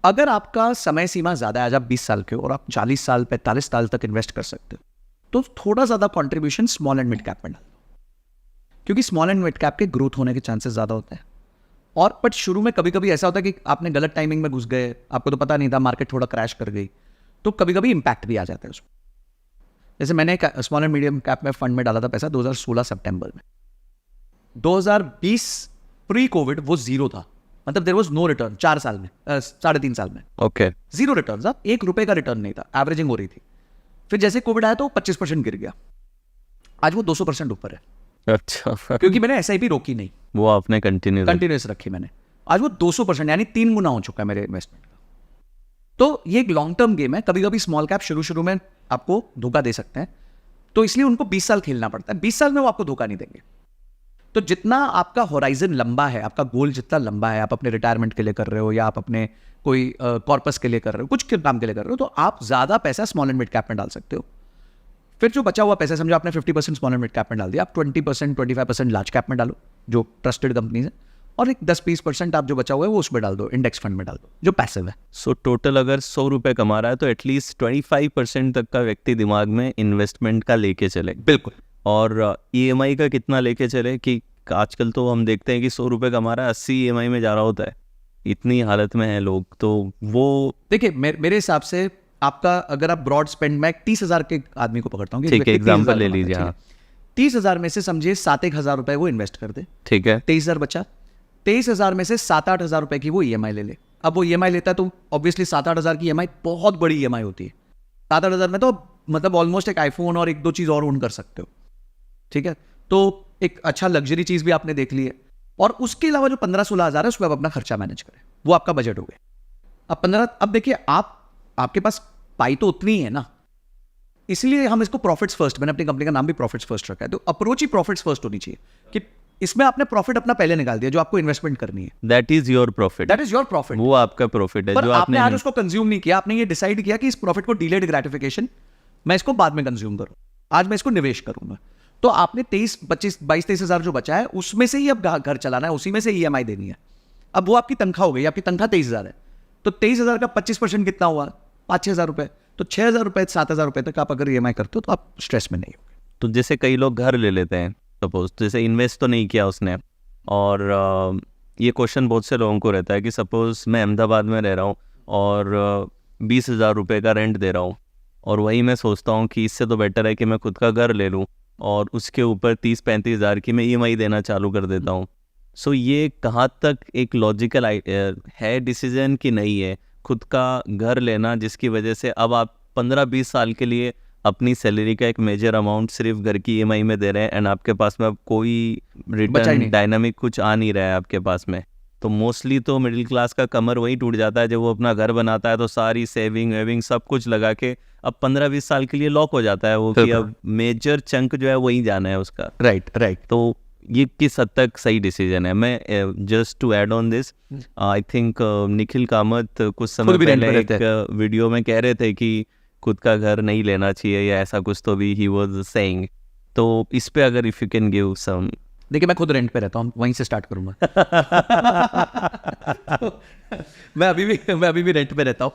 अगर आपका समय सीमा ज्यादा है, आज आप 20 साल के हो और आप 40 साल 45 साल तक इन्वेस्ट कर सकते हो, तो थोड़ा ज्यादा contribution small and mid cap में डाल दो, क्योंकि स्मॉल एंड मिड कैप के ग्रोथ होने के चांसेस ज्यादा होते हैं। और बट शुरू में कभी कभी ऐसा होता है कि आपने गलत टाइमिंग में घुस गए, आपको तो पता नहीं था, मार्केट थोड़ा क्रैश कर गई, तो कभी कभी इंपैक्ट भी आ जाता है उसमें। जैसे मैंने स्मॉल एंड मीडियम कैप में फंड में डाला था पैसा 2016 सितंबर में। 2020 प्री कोविड वो जीरो था, मतलब देयर वाज नो रिटर्न 4 साल में, 3.5 साल में ओके, जीरो रिटर्न। अब 1 रुपए का रिटर्न नहीं था, एवरेजिंग हो रही थी। फिर जैसे कोविड आया तो 25% गिर गया, आज वो 200% ऊपर है। अच्छा क्योंकि मैंने SIP रोकी नहीं, वो आपने कंटिन्यूस रखी मैंने। आज वो 200% यानी 3 गुना हो चुका है मेरे इन्वेस्टमेंट का। तो ये एक लॉन्ग टर्म गेम है। कभी कभी स्मॉल कैप शुरू में आपको धोखा दे सकते हैं, तो इसलिए उनको 20 साल खेलना पड़ता है। 20 साल में वो आपको धोखा नहीं देंगे। तो जितना आपका होराइजन लंबा है, आपका गोल जितना लंबा है, आप अपने रिटायरमेंट के लिए कर रहे हो या आप अपने कोई कॉर्पस के लिए कर रहे हो, कुछ काम के लिए कर रहे हो, तो आप ज्यादा पैसा स्मॉल एंड मिड कैप में डाल सकते हो। फिर जो बचा हुआ पैसा, समझो आपने 50% स्मॉल एंड मिड कैप में डाल दिया, आप 20% 25% लार्ज कैप में डालो जो ट्रस्टेड कंपनीज है, और एक 10-20% आप जो बचा हुआ है वो उसमें डाल दो, इंडेक्स फंड में डाल दो जो पैसिव है। सो टोटल अगर 100 रुपये कमा रहा है तो एटलीस्ट 25% तक का व्यक्ति दिमाग में इन्वेस्टमेंट का लेके चले। बिल्कुल। और EMI का कितना लेके चले? कि आजकल तो हम देखते हैं कि 100 रुपये कमा रहा है, 80 EMI में जा रहा होता है। इतनी हालत में है लोग। तो वो देखिए मेरे हिसाब से आपका, अगर आप ब्रॉड स्पेंड, मैं 30,000 के आदमी को पकड़ता हूँ, ठीक है, एग्जाम्पल ले लीजिए। हाँ, 30,000 में से समझिए 7-1 हज़ार रुपए वो इन्वेस्ट कर दे, ठीक है, 23,000 बचा। 23,000 में से 7-8 हज़ार रुपए की वो EMI ले ले। अब वो EMI लेता है तो ऑब्वियसली 7-8 हज़ार की EMI बहुत बड़ी EMI होती है। 7-8 हज़ार में तो मतलब ऑलमोस्ट एक आईफोन और 1-2 चीज़ और ओन कर सकते हो। ठीक है, तो एक अच्छा लग्जरी चीज़ भी आपने देख ली है। और उसके अलावा जो 15-16 हज़ार है उसमें आप अपना खर्चा मैनेज करें, वो आपका बजट हो गया। अब देखिए आपके पास पाई तो उतनी ही है ना, इसलिए हम इसको प्रॉफिट्स फर्स्ट, मैंने अपनी कंपनी का नाम भी प्रॉफिट्स फर्स्ट रखा है। तो अप्रोच ही प्रॉफिट्स फर्स्ट होनी चाहिए कि इसमें आपने प्रॉफिट अपना पहले निकाल दिया जो आपको इन्वेस्टमेंट करनी है, that is your profit, that is your profit, वो आपका प्रॉफिट है पर जो आपने आज आपने उसको कंज्यूम नहीं किया। आपने ये डिसाइड किया कि इस प्रॉफिट को डिलेड ग्रेटिफिकेशन, मैं इसको बाद में कंज्यूम करूँ, आज मैं इसको निवेश करूंगा। तो आपने 22 हज़ार जो बचा है उसमें से ही अब घर चलाना है, उसी में से EMI देनी है। अब वो आपकी तनख्वाह हो गई, आपकी तनख्वाह 23,000 है, तो 23,000 का 25% कितना हुआ, 5-6 हज़ार रुपए। तो 6,000 रुपए 7,000 रुपए तक आप अगर EMI करते हो तो आप स्ट्रेस में नहीं हो। तो जैसे कई लोग घर ले लेते हैं सपोज, जैसे इन्वेस्ट तो नहीं किया उसने, और ये क्वेश्चन बहुत से लोगों को रहता है कि सपोज मैं अहमदाबाद में रह रहा हूँ और 20,000 रुपये का रेंट दे रहा हूँ, और वही मैं सोचता हूँ कि इससे तो बेटर है कि मैं खुद का घर ले लूँ और उसके ऊपर 30-35 हज़ार की मैं EMI देना चालू कर देता हूँ। सो ये कहाँ तक एक लॉजिकल है डिसीजन कि नहीं है खुद का घर लेना, जिसकी वजह से अब आप 15-20 साल के लिए अपनी सैलरी का एक मेजर अमाउंट सिर्फ घर की EMI में दे रहे हैं, एंड आपके पास में अब कोई रिटर्न डायनामिक कुछ आ नहीं रहा है आपके पास में। तो मोस्टली तो मिडिल क्लास का कमर वही टूट जाता है जब वो अपना घर बनाता है, तो सारी सेविंग वेविंग सब कुछ लगा के अब 15-20 साल के लिए लॉक हो जाता है वो, कि अब मेजर चंक जो है वही जाना है उसका। राइट। तो ये किस हद तक सही डिसीजन है? मैं just to add on this, I think Nikhil Kamath कुछ समय पहले एक वीडियो में कह रहे थे कि खुद का घर नहीं लेना चाहिए या ऐसा कुछ, तो भी ही वाज सेइंग। तो इस पे अगर if you can give some. देखिए मैं खुद रेंट पे रहता हूँ, वहीं से स्टार्ट करूँगा। मैं अभी भी रेंट पे रहता हूँ।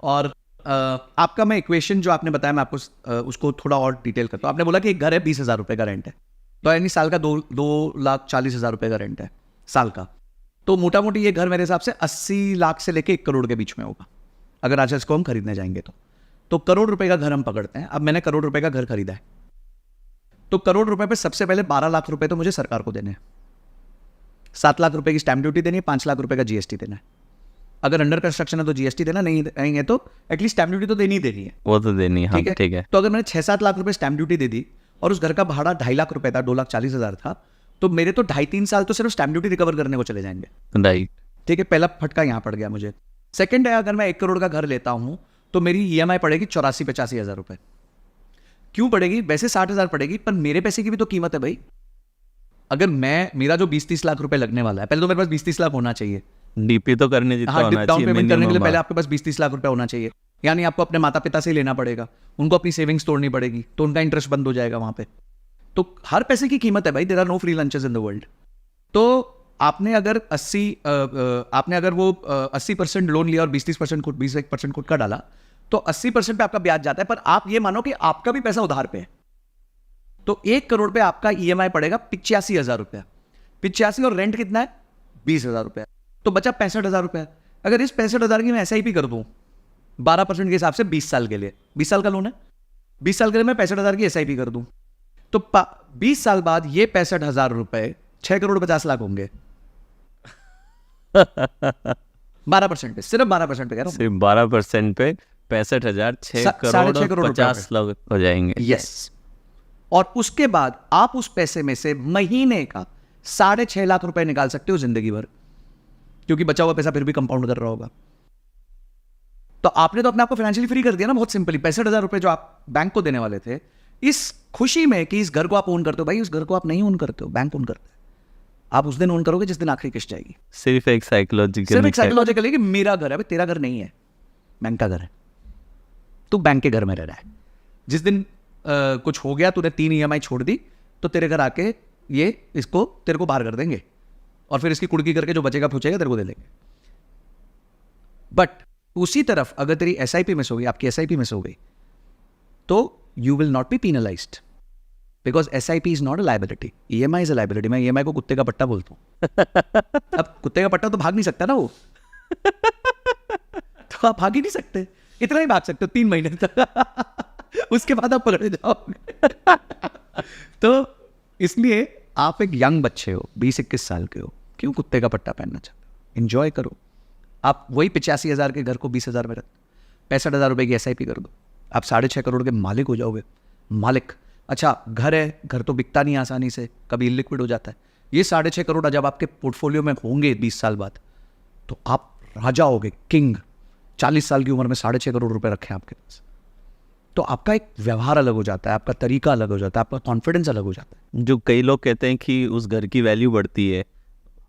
और आपका मैं इक्वेशन जो आपने बताया मैं आपको उसको थोड़ा और डिटेल करता हूँ। आपने बोला कि एक घर है 20,000 रुपये का रेंट है, तो यानी साल का 2,40,000 रुपये का रेंट है साल का। तो मोटा मोटी ये घर मेरे हिसाब से 80 लाख से लेके 1 करोड़ के बीच में होगा अगर आज इसको हम खरीदने जाएंगे तो करोड़ रुपए का घर हम पकड़ते हैं। अब मैंने करोड़ रुपए का घर खरीदा है, तो करोड़ रुपए पे सबसे पहले 12 लाख रुपए तो मुझे सरकार को देने हैं, 7 लाख रुपए की स्टैंप ड्यूटी देनी है, 5 लाख रुपए का GST देना है। अगर अंडर कंस्ट्रक्शन है तो GST देना, नहीं है तो एटलीस्ट स्टैंप ड्यूटी तो देनी ही देनी है, वो तो देनी है। ठीक है। तो अगर मैंने 6-7 लाख रुपए स्टैंप ड्यूटी दे दी और उस घर का भाड़ा 2.5 लाख रुपए था, 2,40,000 था, तो मेरे तो 2.5-3 साल तो सिर्फ स्टैंप ड्यूटी रिकवर करने को चले जाएंगे। राइट। ठीक है, पहला फटका यहाँ पड़ गया मुझे। सेकंड है, अगर मैं 1 करोड़ का घर लेता हूँ तो मेरी EMI पड़ेगी 84-85 हज़ार रुपए। क्यों पड़ेगी? वैसे 60,000 पड़ेगी, पर मेरे पैसे की भी तो कीमत है भाई। अगर मेरा जो 20-30 लाख रुपए लगने वाला है, पहले तो मेरे पास 20-30 लाख होना चाहिए। DP तो करने जितना होना चाहिए, डाउन पेमेंट करने के लिए पहले आपके पास 20-30 लाख रुपए होना चाहिए। यानी आपको अपने माता पिता से ही लेना पड़ेगा, उनको अपनी सेविंग्स तोड़नी पड़ेगी, तो उनका इंटरेस्ट बंद हो जाएगा वहां पे। तो हर पैसे की कीमत है भाई, there are no free lunches in the world. तो आपने अगर 80% लोन लिया और 20% खुद का डाला, तो 80% पे आपका ब्याज जाता है। पर आप ये मानो कि आपका भी पैसा उधार पे है, तो 1 करोड़ पे आपका EMI पड़ेगा 85,000 रुपया। 85 और रेंट कितना है? 20,000 रुपया, तो बचा 65,000 रुपया। अगर इस 65,000 की मैं SIP कर दूं 12% के हिसाब से 20 साल के लिए, 20 साल का लोन है, 20 साल के लिए मैं 65,000 की SIP कर दूं, तो 20 साल बाद ये 65,000 रुपए 6 करोड़ 50 लाख होंगे। 12% पे, सिर्फ 12% पे कह रहा हूं, सिर्फ 12% पे 65,000 6 करोड़ 50 लाख हो जाएंगे। यस। और उसके बाद आप उस पैसे में से महीने का 6.5 लाख रुपए निकाल सकते हो जिंदगी भर, क्योंकि बचा हुआ पैसा फिर भी कंपाउंड कर रहा होगा। तो आपने तो अपने आप को फाइनेंशियली फ्री कर दिया ना, बहुत सिंपली। 65,000 रुपए जो आप बैंक को देने वाले थे, इस खुशी में कि इस घर को आप ओन करते हो। भाई उस घर को आप नहीं ओन करते हो, बैंक ओन करते हैं। आप उस दिन ओन करोगे जिस दिन आखिरी किस्त जाएगी। सिर्फ एक साइकोलॉजिकल है कि मेरा घर है, भाई तेरा घर नहीं है, बैंक का घर है, तू बैंक के घर में रह रहा है। जिस दिन कुछ हो गया, तूने 3 EMI छोड़ दी, तो तेरे घर आके ये इसको तेरे को बाहर कर देंगे, और फिर इसकी कुड़की करके जो बचेगा पूछेगा तेरे को दे देंगे। बट उसी तरफ अगर तेरी SIP मिस हो गई, आपकी SIP मिस हो गई, तो you will not be penalised, because SIP is not a liability, EMI is a liability. मैं EMI को कुत्ते का पट्टा बोलता हूँ। अब कुत्ते का पट्टा तो भाग नहीं सकता ना वो, तो आप भाग ही नहीं सकते, इतना ही भाग सकते हो 3 महीने तक, उसके बाद आप पकड़े जाओगे। तो इसलिए आप एक यंग बच्चे हो, 20-21 साल के हो, क्यों कुत्ते का पट्टा पहनना चाहते हो? एंजॉय करो। आप वही 85,000 के घर को 20,000 में रख, 65,000 रुपए की SIP कर दो, आप 6.5 करोड़ के मालिक हो जाओगे। मालिक। अच्छा, घर है, घर तो बिकता नहीं आसानी से, कभी इलिक्विड हो जाता है। ये 6.5 करोड़ जब आपके पोर्टफोलियो में होंगे 20 साल बाद, तो आप राजा होगे, किंग। 40 साल की उम्र में 6.5 करोड़ रुपए रखे आपके पास, तो आपका एक व्यवहार अलग हो जाता है, आपका तरीका अलग हो जाता है, आपका कॉन्फिडेंस अलग हो जाता है। जो कई लोग कहते हैं कि उस घर की वैल्यू बढ़ती है,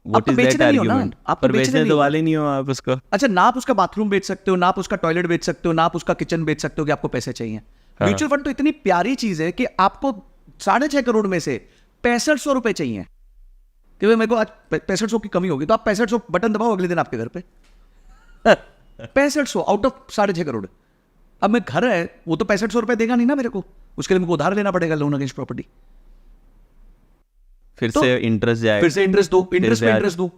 व्हाट आपको इज दैट बेचना नहीं हो ना, आर्गुमेंट? आपको पर बेचना बेचने नहीं तो हो। वाले नहीं हो आप उसको। अच्छा, ना आप उसका बाथरूम बेच सकते हो, ना आप उसका टॉयलेट बेच सकते हो, ना आप उसका किचन बेच सकते हो कि आपको पैसे चाहिए। हाँ। म्यूचुअल फंड तो इतनी प्यारी चीज है कि आपको 6.5 करोड़ में से 6500 रुपए चाहिए कि भाई मेरे को आज 6500 की कमी होगी, तो आप 6500 बटन दबाओ, अगले दिन आपके घर पे 6500 आउट ऑफ 6.5 करोड़। अब मैं घर है, वो तो 6500 रुपए देगा नहीं ना मेरे को, उसके लिए मेरे को उधार लेना पड़ेगा, लोन अगेंस्ट प्रॉपर्टी। फिर तो से इंटरेस्ट जाए, फिर से इंटरेस्ट दो, इंटरेस्ट पे ब्याज। इंटरेस्ट दो।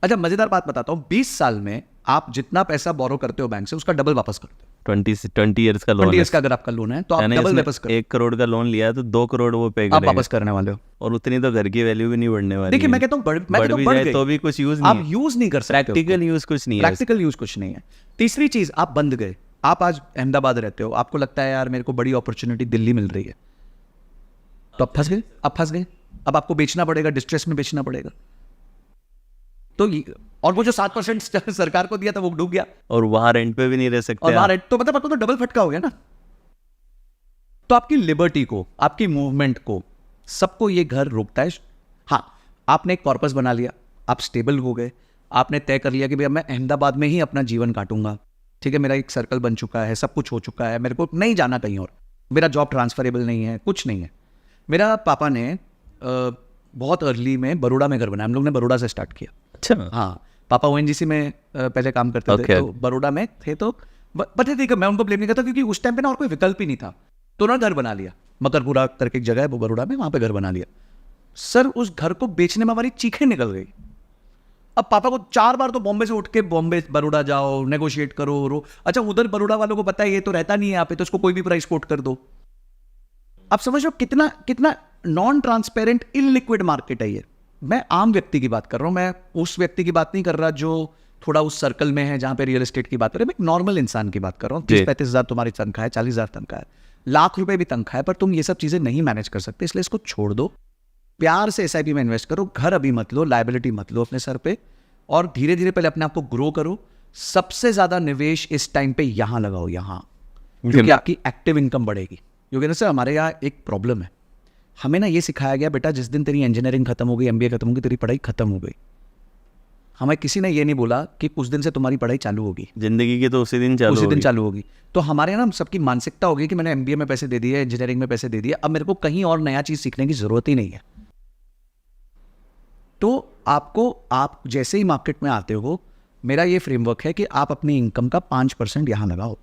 अच्छा, मजेदार बात बताता हूँ, 20 साल में आप जितना पैसा बोरो करते हो बैंक से, उसका डबल वापस करते हो। 20 ईयर्स का लोन 20 है, ईयर्स का अगर आपका लोन है तो आप यानी डबल इसने वापस कर, 1 करोड़ का लोन लिया है तो 2 करोड़ वो पे आप करेगा, वापस करने वाले हो। और उतनी तो घर की वैल्यू भी नहीं बढ़ने वाली देखिए, है। मैं कहता हूँ मैं कहता बढ़ हूँ भी बढ़ जाए गई, तो भी कुछ यूज आप नहीं है, यूज नहीं कर सकते, प्रैक्टिकल यूज कुछ नहीं है। प्रैक्टिकल यूज कुछ नहीं है। तीसरी चीज, आप बंद गए। आप आज अहमदाबाद रहते हो, आपको लगता है यार मेरे को बड़ी अपॉर्चुनिटी दिल्ली मिल रही है, तो आप फंस गए, आप फंस गए। अब आपको बेचना पड़ेगा, डिस्ट्रेस में बेचना पड़ेगा। तो और वो जो 7% सरकार को दिया था वो डूब गया, और वहां रेंट पे भी नहीं रह सकते और आप। वहां तो मतलब आपको तो डबल फटका हो गया ना। तो आपकी लिबर्टी को, आपकी मूवमेंट को, सबको ये घर रोकता है। हाँ, आपने एक कॉर्पस बना लिया, आप स्टेबल हो गए, आपने तय कर लिया कि भैया मैं अहमदाबाद में ही अपना जीवन काटूंगा, ठीक है, मेरा एक सर्कल बन चुका है, सब कुछ हो चुका है, मेरे को नहीं जाना कहीं और, मेरा जॉब ट्रांसफरेबल नहीं है, कुछ नहीं है। मेरा पापा ने बहुत अर्ली में बड़ौदा में घर बनाया, हम लोग ने बड़ौदा से स्टार्ट किया। अच्छा, हाँ, पापा ONGC में पहले काम करते थे, Okay. तो बड़ौदा में थे। तो पता है, मैं उनको ब्लेम नहीं करता क्योंकि उस टाइम पे ना और कोई विकल्प ही नहीं था, तो उन्होंने घर बना लिया। मकरपुरा करके एक जगह है वो बड़ौदा में, वहां पे घर बना लिया। सर, उस घर को बेचने में हमारी चीखें निकल गई। अब पापा को 4 बार तो बॉम्बे से उठ के बॉम्बे बड़ौदा जाओ, नेगोशिएट करो। अच्छा, उधर बड़ौदा वालों को पता है ये तो रहता नहीं है यहाँ पे, तो इसको कोई भी प्राइस कोट कर दो। आप समझ लो कितना कितना नॉन ट्रांसपेरेंट इलिक्विड मार्केट है ये। मैं आम व्यक्ति की बात कर रहा हूं, मैं उस व्यक्ति की बात नहीं कर रहा जो थोड़ा उस सर्कल में है जहां पे रियल एस्टेट की बात कर रहे हैं। मैं एक नॉर्मल इंसान की बात कर रहा हूँ। 30-35 हज़ार तुम्हारी तनख्वाह है, 40 हज़ार तनख्वाह है, लाख रुपए भी तनख्वाह है, पर तुम ये सब चीजें नहीं मैनेज कर सकते, इसलिए इसको छोड़ दो। प्यार से SIP में इन्वेस्ट करो, घर अभी मत लो, लायबिलिटी मत लो अपने सर पे, और धीरे धीरे पहले अपने आप को ग्रो करो। सबसे ज्यादा निवेश इस टाइम पे यहां लगाओ, यहां, क्योंकि आपकी एक्टिव इनकम बढ़ेगी। योगेंद्र सर, हमारे यहाँ एक प्रॉब्लम है, हमें ना ये सिखाया गया, बेटा जिस दिन तेरी इंजीनियरिंग खत्म हो गई, MBA खत्म हो गई, तेरी पढ़ाई खत्म हो गई। हमें किसी ने ये नहीं बोला कि उस दिन से तुम्हारी पढ़ाई चालू होगी, जिंदगी की तो उसी दिन चालू उसी दिन होगी। चालू होगी। तो हमारे ना सबकी मानसिकता होगी कि मैंने MBA में पैसे दे दिए, इंजीनियरिंग में पैसे दे दिए, अब मेरे को कहीं और नया चीज सीखने की जरूरत ही नहीं है। तो आपको, आप जैसे ही मार्केट में आते हो, मेरा ये फ्रेमवर्क है कि आप अपनी इनकम का 5% यहां लगाओ।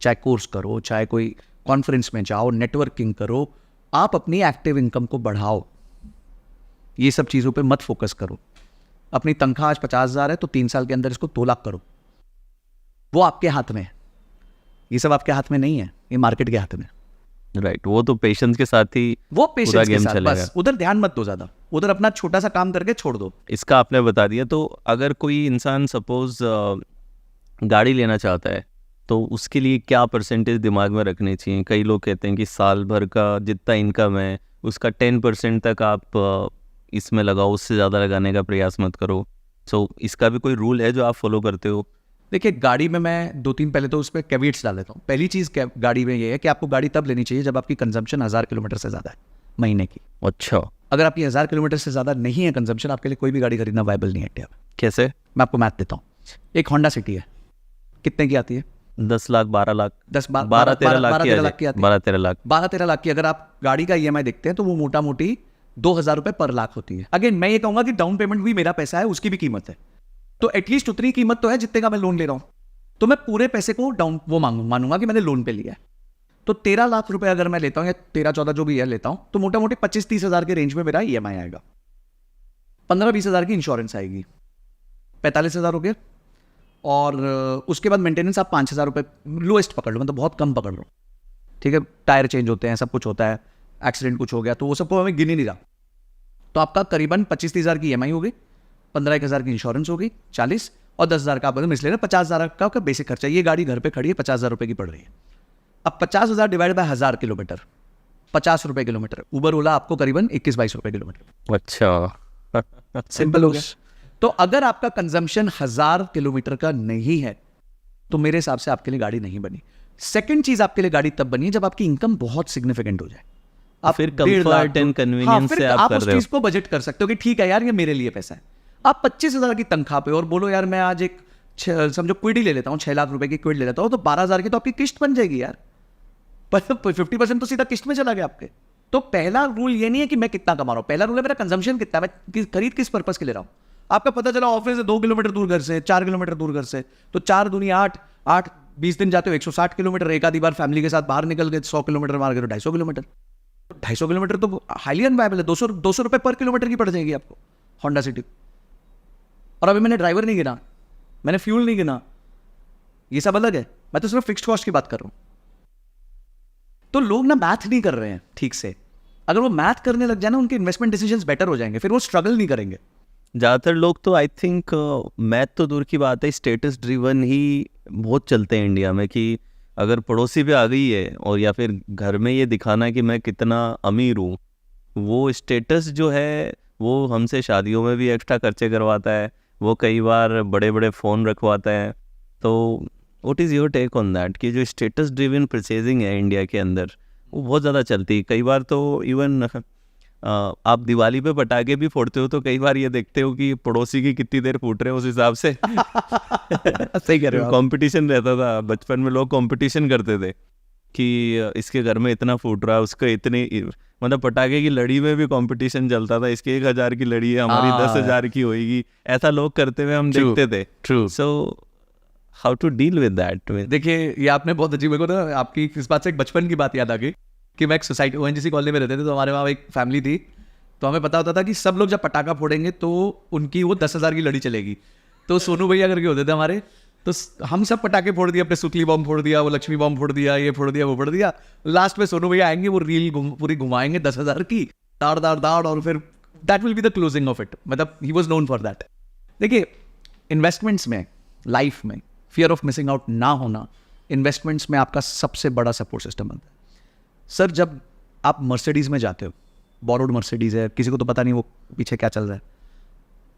चाहे कोर्स करो, चाहे कोई कॉन्फ्रेंस में जाओ, नेटवर्किंग करो, आप अपनी एक्टिव इनकम को बढ़ाओ। ये सब चीज़ों पे मत फोकस करो। अपनी तनख्वाह आज 50,000 है तो 3 साल के अंदर इसको 2 लाख करो। वो आपके हाथ में है, ये सब आपके हाथ में नहीं है, ये मार्केट के हाथ में। राइट, वो तो पेशेंस के साथ ही वो पेशेंस के गेम साथ, चलेगा। बस उधर ध्यान मत दो ज़्यादा, उधर अपना छोटा सा काम करके छोड़ दो। इसका आपने बता दिया। तो अगर कोई इंसान सपोज गाड़ी लेना चाहता है तो उसके लिए क्या परसेंटेज दिमाग में रखने चाहिए? कई लोग कहते हैं कि साल भर का जितना इनकम है उसका 10% तक आप इसमें लगाओ, उससे ज़्यादा लगाने का प्रयास मत करो। सो इसका भी कोई रूल है जो आप फॉलो करते हो? देखिए, गाड़ी में मैं 2-3 पहले तो उस पर कैविट्स डाल देता हूँ। पहली चीज़ गाड़ी में ये है कि आपको गाड़ी तब लेनी चाहिए जब आपकी कंजम्पशन 1000 किलोमीटर से ज़्यादा है महीने की। अच्छा, अगर आपकी 1000 किलोमीटर से ज़्यादा नहीं है कंजम्पशन, आपके लिए कोई भी गाड़ी खरीदना वायबल नहीं है इंडिया में। कैसे? मैं आपको मैथ देता हूँ। एक होंडा सिटी है, कितने की आती है? 10 लाख, 12 लाख, 12-13 लाख की आती है। 12-13 लाख। 12-13 लाख की अगर आप गाड़ी का EMI देखते हैं तो वो मोटा मोटी 2000 रुपये पर लाख होती है। अगेन मैं ये कहूंगा कि डाउन पेमेंट भी मेरा पैसा है, उसकी भी कीमत है, तो एटलीस्ट उतनी कीमत तो है जितने का मैं लोन ले रहा हूं। तो मैं पूरे पैसे को डाउन वो मानूंगा कि मैंने लोन पे लिया है। तो 13 लाख रुपए अगर मैं लेता हूं, या 13-14 जो भी है लेता हूं, तो मोटा मोटी 25-30 हज़ार के रेंज में मेरा EMI आएगा। 15-20 हज़ार की इंश्योरेंस आएगी, 45 हज़ार हो गए। और उसके बाद मेंटेनेंस आप 5,000 रुपये लोएस्ट पकड़ लो, मतलब बहुत कम पकड़ लो, ठीक है। टायर चेंज होते हैं, सब कुछ होता है, एक्सीडेंट कुछ हो गया तो वो सबको हमें गिन ही नहीं रहा। तो आपका करीबन 25-30 हज़ार की EMI हो गई, 15-1 हज़ार की इंश्योरेंस हो गई, 40 और 10 हज़ार का आप मिसले 50 हज़ार का बेसिक खर्चा। ये गाड़ी घर पे खड़ी है, 50 हज़ार रुपये की पड़ रही है। अब 50 हज़ार डिवाइड बाय 1000 किलोमीटर, 50 रुपये किलोमीटर। उबर ओला आपको करीबन 21-22 रुपये किलोमीटर। अच्छा, सिंपल हो गया। तो अगर आपका कंजम्पशन 1000 किलोमीटर का नहीं है तो मेरे हिसाब से आपके लिए गाड़ी नहीं बनी। सेकंड चीज आपके लिए गाड़ी तब बनी है जब आपकी इनकम बहुत सिग्निफिकेंट हो जाए। आप फिर 1.5 लाख comfort and हाँ, convenience फिर से आप आप कर उस रहे हो। चीज को बजट कर सकते हो कि ठीक है यार ये मेरे लिए पैसा है। आप 25,000 की तनख्वाह पे और बोलो यार मैं आज एक समझो क्विड ही ले लेता हूँ, 6 लाख रुपए की क्विड ले लेता हूँ, तो 12,000 की तो आपकी किस्त बन जाएगी यार। पर 50% तो सीधा किस्त में चला गया आपके। तो पहला रूल ये नहीं है कि मैं कितना कमा रहा हूँ, पहला रूल है मेरा कंजम्पशन कितना है, मैं खरीद किस पर्पस के ले रहा हूँ। आपका पता चला ऑफिस से 2 किलोमीटर दूर घर से, 4 किलोमीटर दूर घर से, तो 4 दूनी 8, 8 20 दिन जाते हो 160 किलोमीटर, एक आधी बार फैमिली के साथ बाहर निकल गए 100 किलोमीटर मार गए तो 250 किलोमीटर। 250 किलोमीटर तो हाईली अनवायबल है। 200 रुपए पर किलोमीटर की पड़ जाएगी आपको होंडा सिटी। और अभी मैंने ड्राइवर नहीं गिना, मैंने फ्यूल नहीं गिना, ये सब अलग है, मैं तो सिर्फ फिक्स्ड कॉस्ट की बात कर रहा हूं। तो लोग ना मैथ नहीं कर रहे हैं ठीक से। अगर वो मैथ करने लग जाए ना, उनके इन्वेस्टमेंट डिसीजंस बेटर हो जाएंगे, फिर वो स्ट्रगल नहीं करेंगे। ज़्यादातर लोग तो आई थिंक मैथ तो दूर की बात है, स्टेटस ड्रिवन ही बहुत चलते हैं इंडिया में, कि अगर पड़ोसी पे आ गई है और या फिर घर में ये दिखाना है कि मैं कितना अमीर हूँ, वो स्टेटस जो है वो हमसे शादियों में भी एक्स्ट्रा खर्चे करवाता है, वो कई बार बड़े बड़े फ़ोन रखवाता है। तो what is your take on that कि जो स्टेटस ड्रिवन परचेजिंग है इंडिया के अंदर वो बहुत ज़्यादा चलती है। कई बार तो इवन आप दिवाली पे पटाखे भी फोड़ते हो तो कई बार ये देखते हो कि पड़ोसी की कितनी देर फूट रहे हैं, उस हिसाब से सही कह रहे हो आप। कंपटीशन रहता था। बचपन में लोग कंपटीशन करते थे कि इसके घर में इतना फूट रहा है, उसका इतनी, मतलब पटाखे की लड़ी में भी कंपटीशन चलता था, इसके 1,000 की लड़ी है, हमारी 10,000 की होएगी, ऐसा लोग करते हुए हम True, देखते थे। true. So how to deal with that? देखिए ये आपने बहुत अजीब, मेरे को ना आपकी इस बात से एक बचपन की बात याद आ गई कि मैं एक सोसाइटी ओएनजीसी कॉलोनी में रहते थे, तो हमारे वहाँ एक फैमिली थी, तो हमें पता होता था कि सब लोग जब पटाखा फोड़ेंगे तो उनकी वो 10,000 की लड़ी चलेगी। तो सोनू भैया करके होते थे हमारे, तो हम सब पटाखे फोड़ दिए, अपने सुतली बॉम्ब फोड़ दिया, वो लक्ष्मी बॉम्ब फोड़ दिया, ये फोड़ दिया, वो फोड़ दिया। लास्ट में सोनू भैया आएंगे, वो रील पूरी घुमाएंगे 10,000 की, दाड़ दाड़ दाड़, और फिर that will be the closing of it. मतलब he was known for that. देखिए इन्वेस्टमेंट्स में, लाइफ में फियर ऑफ मिसिंग आउट ना होना इन्वेस्टमेंट्स में आपका सबसे बड़ा सपोर्ट सिस्टम बनता है। सर जब आप मर्सिडीज में जाते हो, बोरोड मर्सिडीज है, किसी को तो पता नहीं वो पीछे क्या चल रहा है,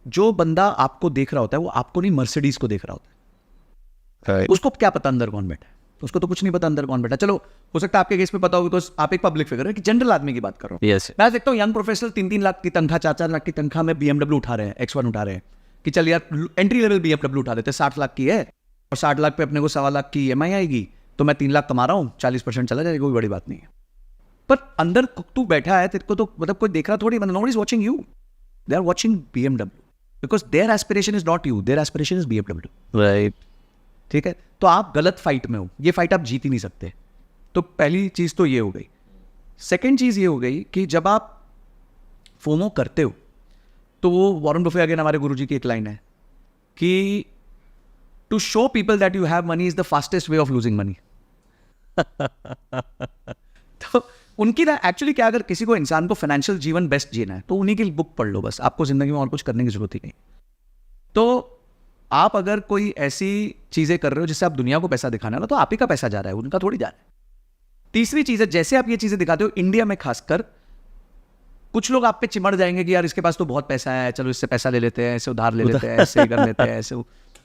जो बंदा आपको देख रहा होता है वो आपको नहीं मर्सिडीज को देख रहा होता है। उसको क्या पता अंदर कौन बैठा है, उसको तो कुछ नहीं पता अंदर कौन बैठा। चलो हो सकता है आपके केस में पता हो, बिकॉज आप एक पब्लिक फिगर है, कि जनरल आदमी की बात कर रहा हूँ। Yes. मैं देखता हूँ यंग प्रोफेशनल 3-3 लाख की तनख्वाह, 4-4 लाख की तनख्वाह में BMW उठा रहे हैं, X1 उठा रहे हैं, कि चल यार एंट्री लेवल BMW उठा देते हैं, 60 लाख की है और 60 लाख पे अपने को 1.25 लाख की EMI आएगी, तो मैं 3 लाख कमा रहा हूँ, 40% चला जाएगा, कोई बड़ी बात नहीं है। पर अंदर तू बैठा है, तेरे को तो मतलब कोई देख रहा थोड़ी, मतलब nobody is watching you, they are watching BMW, because their aspiration is not you, their aspiration is BMW। Right. ठीक है, तो आप गलत फाइट में हो, ये फाइट आप जीत ही नहीं सकते। तो पहली चीज तो ये हो गई। सेकेंड चीज ये हो गई कि जब आप फोमो करते हो, तो वो वॉरेन बफे अगेन हमारे गुरुजी की एक लाइन है कि to show people that you have money is the fastest way of losing money. तो उनकी ना एक्चुअली क्या, अगर किसी को, इंसान को फाइनेंशियल जीवन बेस्ट जीना है तो उन्हीं की बुक पढ़ लो बस, आपको जिंदगी में और कुछ करने की जरूरत ही नहीं। तो आप अगर कोई ऐसी चीजें कर रहे हो जिससे आप दुनिया को पैसा दिखाना है ना, तो आप ही का पैसा जा रहा है, उनका थोड़ी जा रहा है। तीसरी चीज है, जैसे आप ये चीजें दिखाते हो, इंडिया में खासकर कुछ लोग आप पे चिमड़ जाएंगे कि यार इसके पास तो बहुत पैसा है, चलो इससे पैसा ले लेते हैं, ऐसे उधार ले लेते हैं, ऐसे ही कर लेते हैं, ऐसे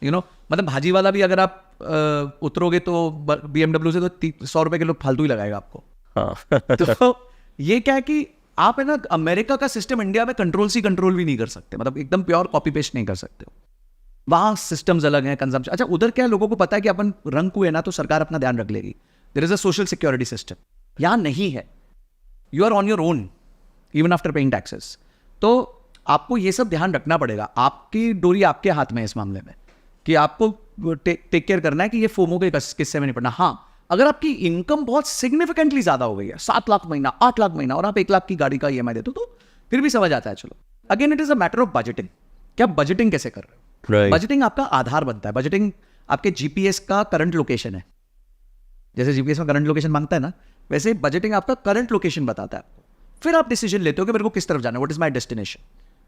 मतलब भाजी वाला भी अगर आप उतरोगे तो BMW से तो 100 रुपए किलो फालतू ही लगाएगा आपको। तो ये क्या है कि आप है ना, अमेरिका का सिस्टम इंडिया में कंट्रोल भी नहीं कर सकते, मतलब एकदम प्योर कॉपी पेस्ट नहीं कर सकते हो। वहां सिस्टम्स अलग हैं, कंजम्पशन। अच्छा उधर क्या है, लोगों को पता है कि अपन रंग हुए ना तो सरकार अपना ध्यान रख लेगी, there is a social security system. यहां नहीं है, you are on your own even after paying taxes. तो आपको ये सब ध्यान रखना पड़ेगा, आपकी डोरी आपके हाथ में है इस मामले में, कि आपको टेक केयर करना है कि ये फोमो के किस्से में नहीं पड़ना। हाँ, अगर आपकी इनकम बहुत सिग्निफिकेंटली ज्यादा हो गई है, 7 लाख महीना, 8 लाख महीना, और आप 1 लाख की गाड़ी का EMI देते हो, तो फिर भी समझ आता है। चलो again it is a matter of budgeting, कि आप बजटिंग कैसे कर रहे हो। Right. बजटिंग आपका आधार बनता है। बजटिंग आपके GPS का करंट लोकेशन है, जैसे GPS में करंट लोकेशन मांगता है ना, वैसे बजटिंग आपका करंट लोकेशन बताता है आपको। फिर आप डिसीजन लेते हो कि मेरे को किस तरफ जाना है, what is my destination,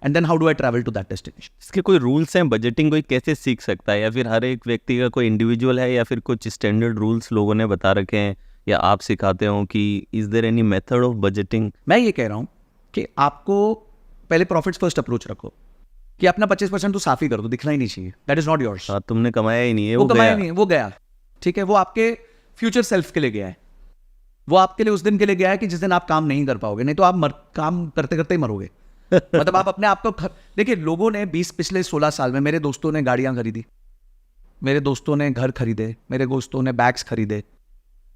and then how do I travel to that destination. इसके कोई रूल्स हैं? बजटिंग कोई कैसे सीख सकता है, या फिर हर एक व्यक्ति का कोई इंडिविजुअल है, या फिर कुछ स्टैंडर्ड रूल्स लोगों ने बता रखे हैं या आप सिखाते हो कि is there any method of budgeting? मैं ये कह रहा हूं कि आपको पहले प्रॉफिट्स फर्स्ट अप्रोच रखो, कि अपना 25% तो साफ ही कर दो, दिखना ही नहीं चाहिए, दैट इज नॉट योर्स। तुमने कमाया ही नहीं है, वो कमाया गया। नहीं है, वो गया, ठीक है, वो आपके फ्यूचर सेल्फ के लिए गया है, वो आपके लिए उस दिन के लिए गया है कि जिस दिन आप काम नहीं कर पाओगे, नहीं तो आप काम करते करते ही मरोगे। मतलब आप अपने आप को देखिए, लोगों ने पिछले 16 साल में, मेरे दोस्तों ने गाड़ियां खरीदी, मेरे दोस्तों ने घर खरीदे, मेरे दोस्तों ने बैग्स खरीदे,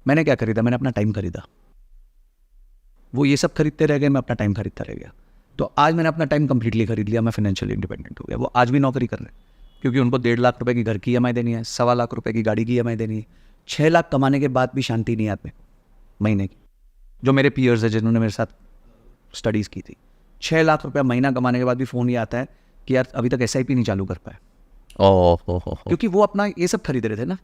मैंने क्या खरीदा? मैंने अपना टाइम खरीदा। वो ये सब खरीदते रह गए, मैं अपना टाइम खरीदता रह गया। तो आज मैंने अपना टाइम कंप्लीटली खरीद लिया, मैं फाइनेंशियली इंडिपेंडेंट हो गया। वो आज भी नौकरी कर रहे हैं, क्योंकि उनको 1.5 लाख रुपए की घर की EMI देनी है, 1.25 लाख रुपए की गाड़ी की EMI देनी है। 6 लाख कमाने के बाद भी शांति नहीं आती महीने की। जो मेरे पीयर्स है जिन्होंने मेरे साथ स्टडीज़ की थी, 6 लाख रुपया महीना कमाने के बाद भी फ़ोन ये आता है कि यार अभी तक SIP नहीं चालू कर पाए, क्योंकि वो अपना ये सब खरीद रहे थे ना।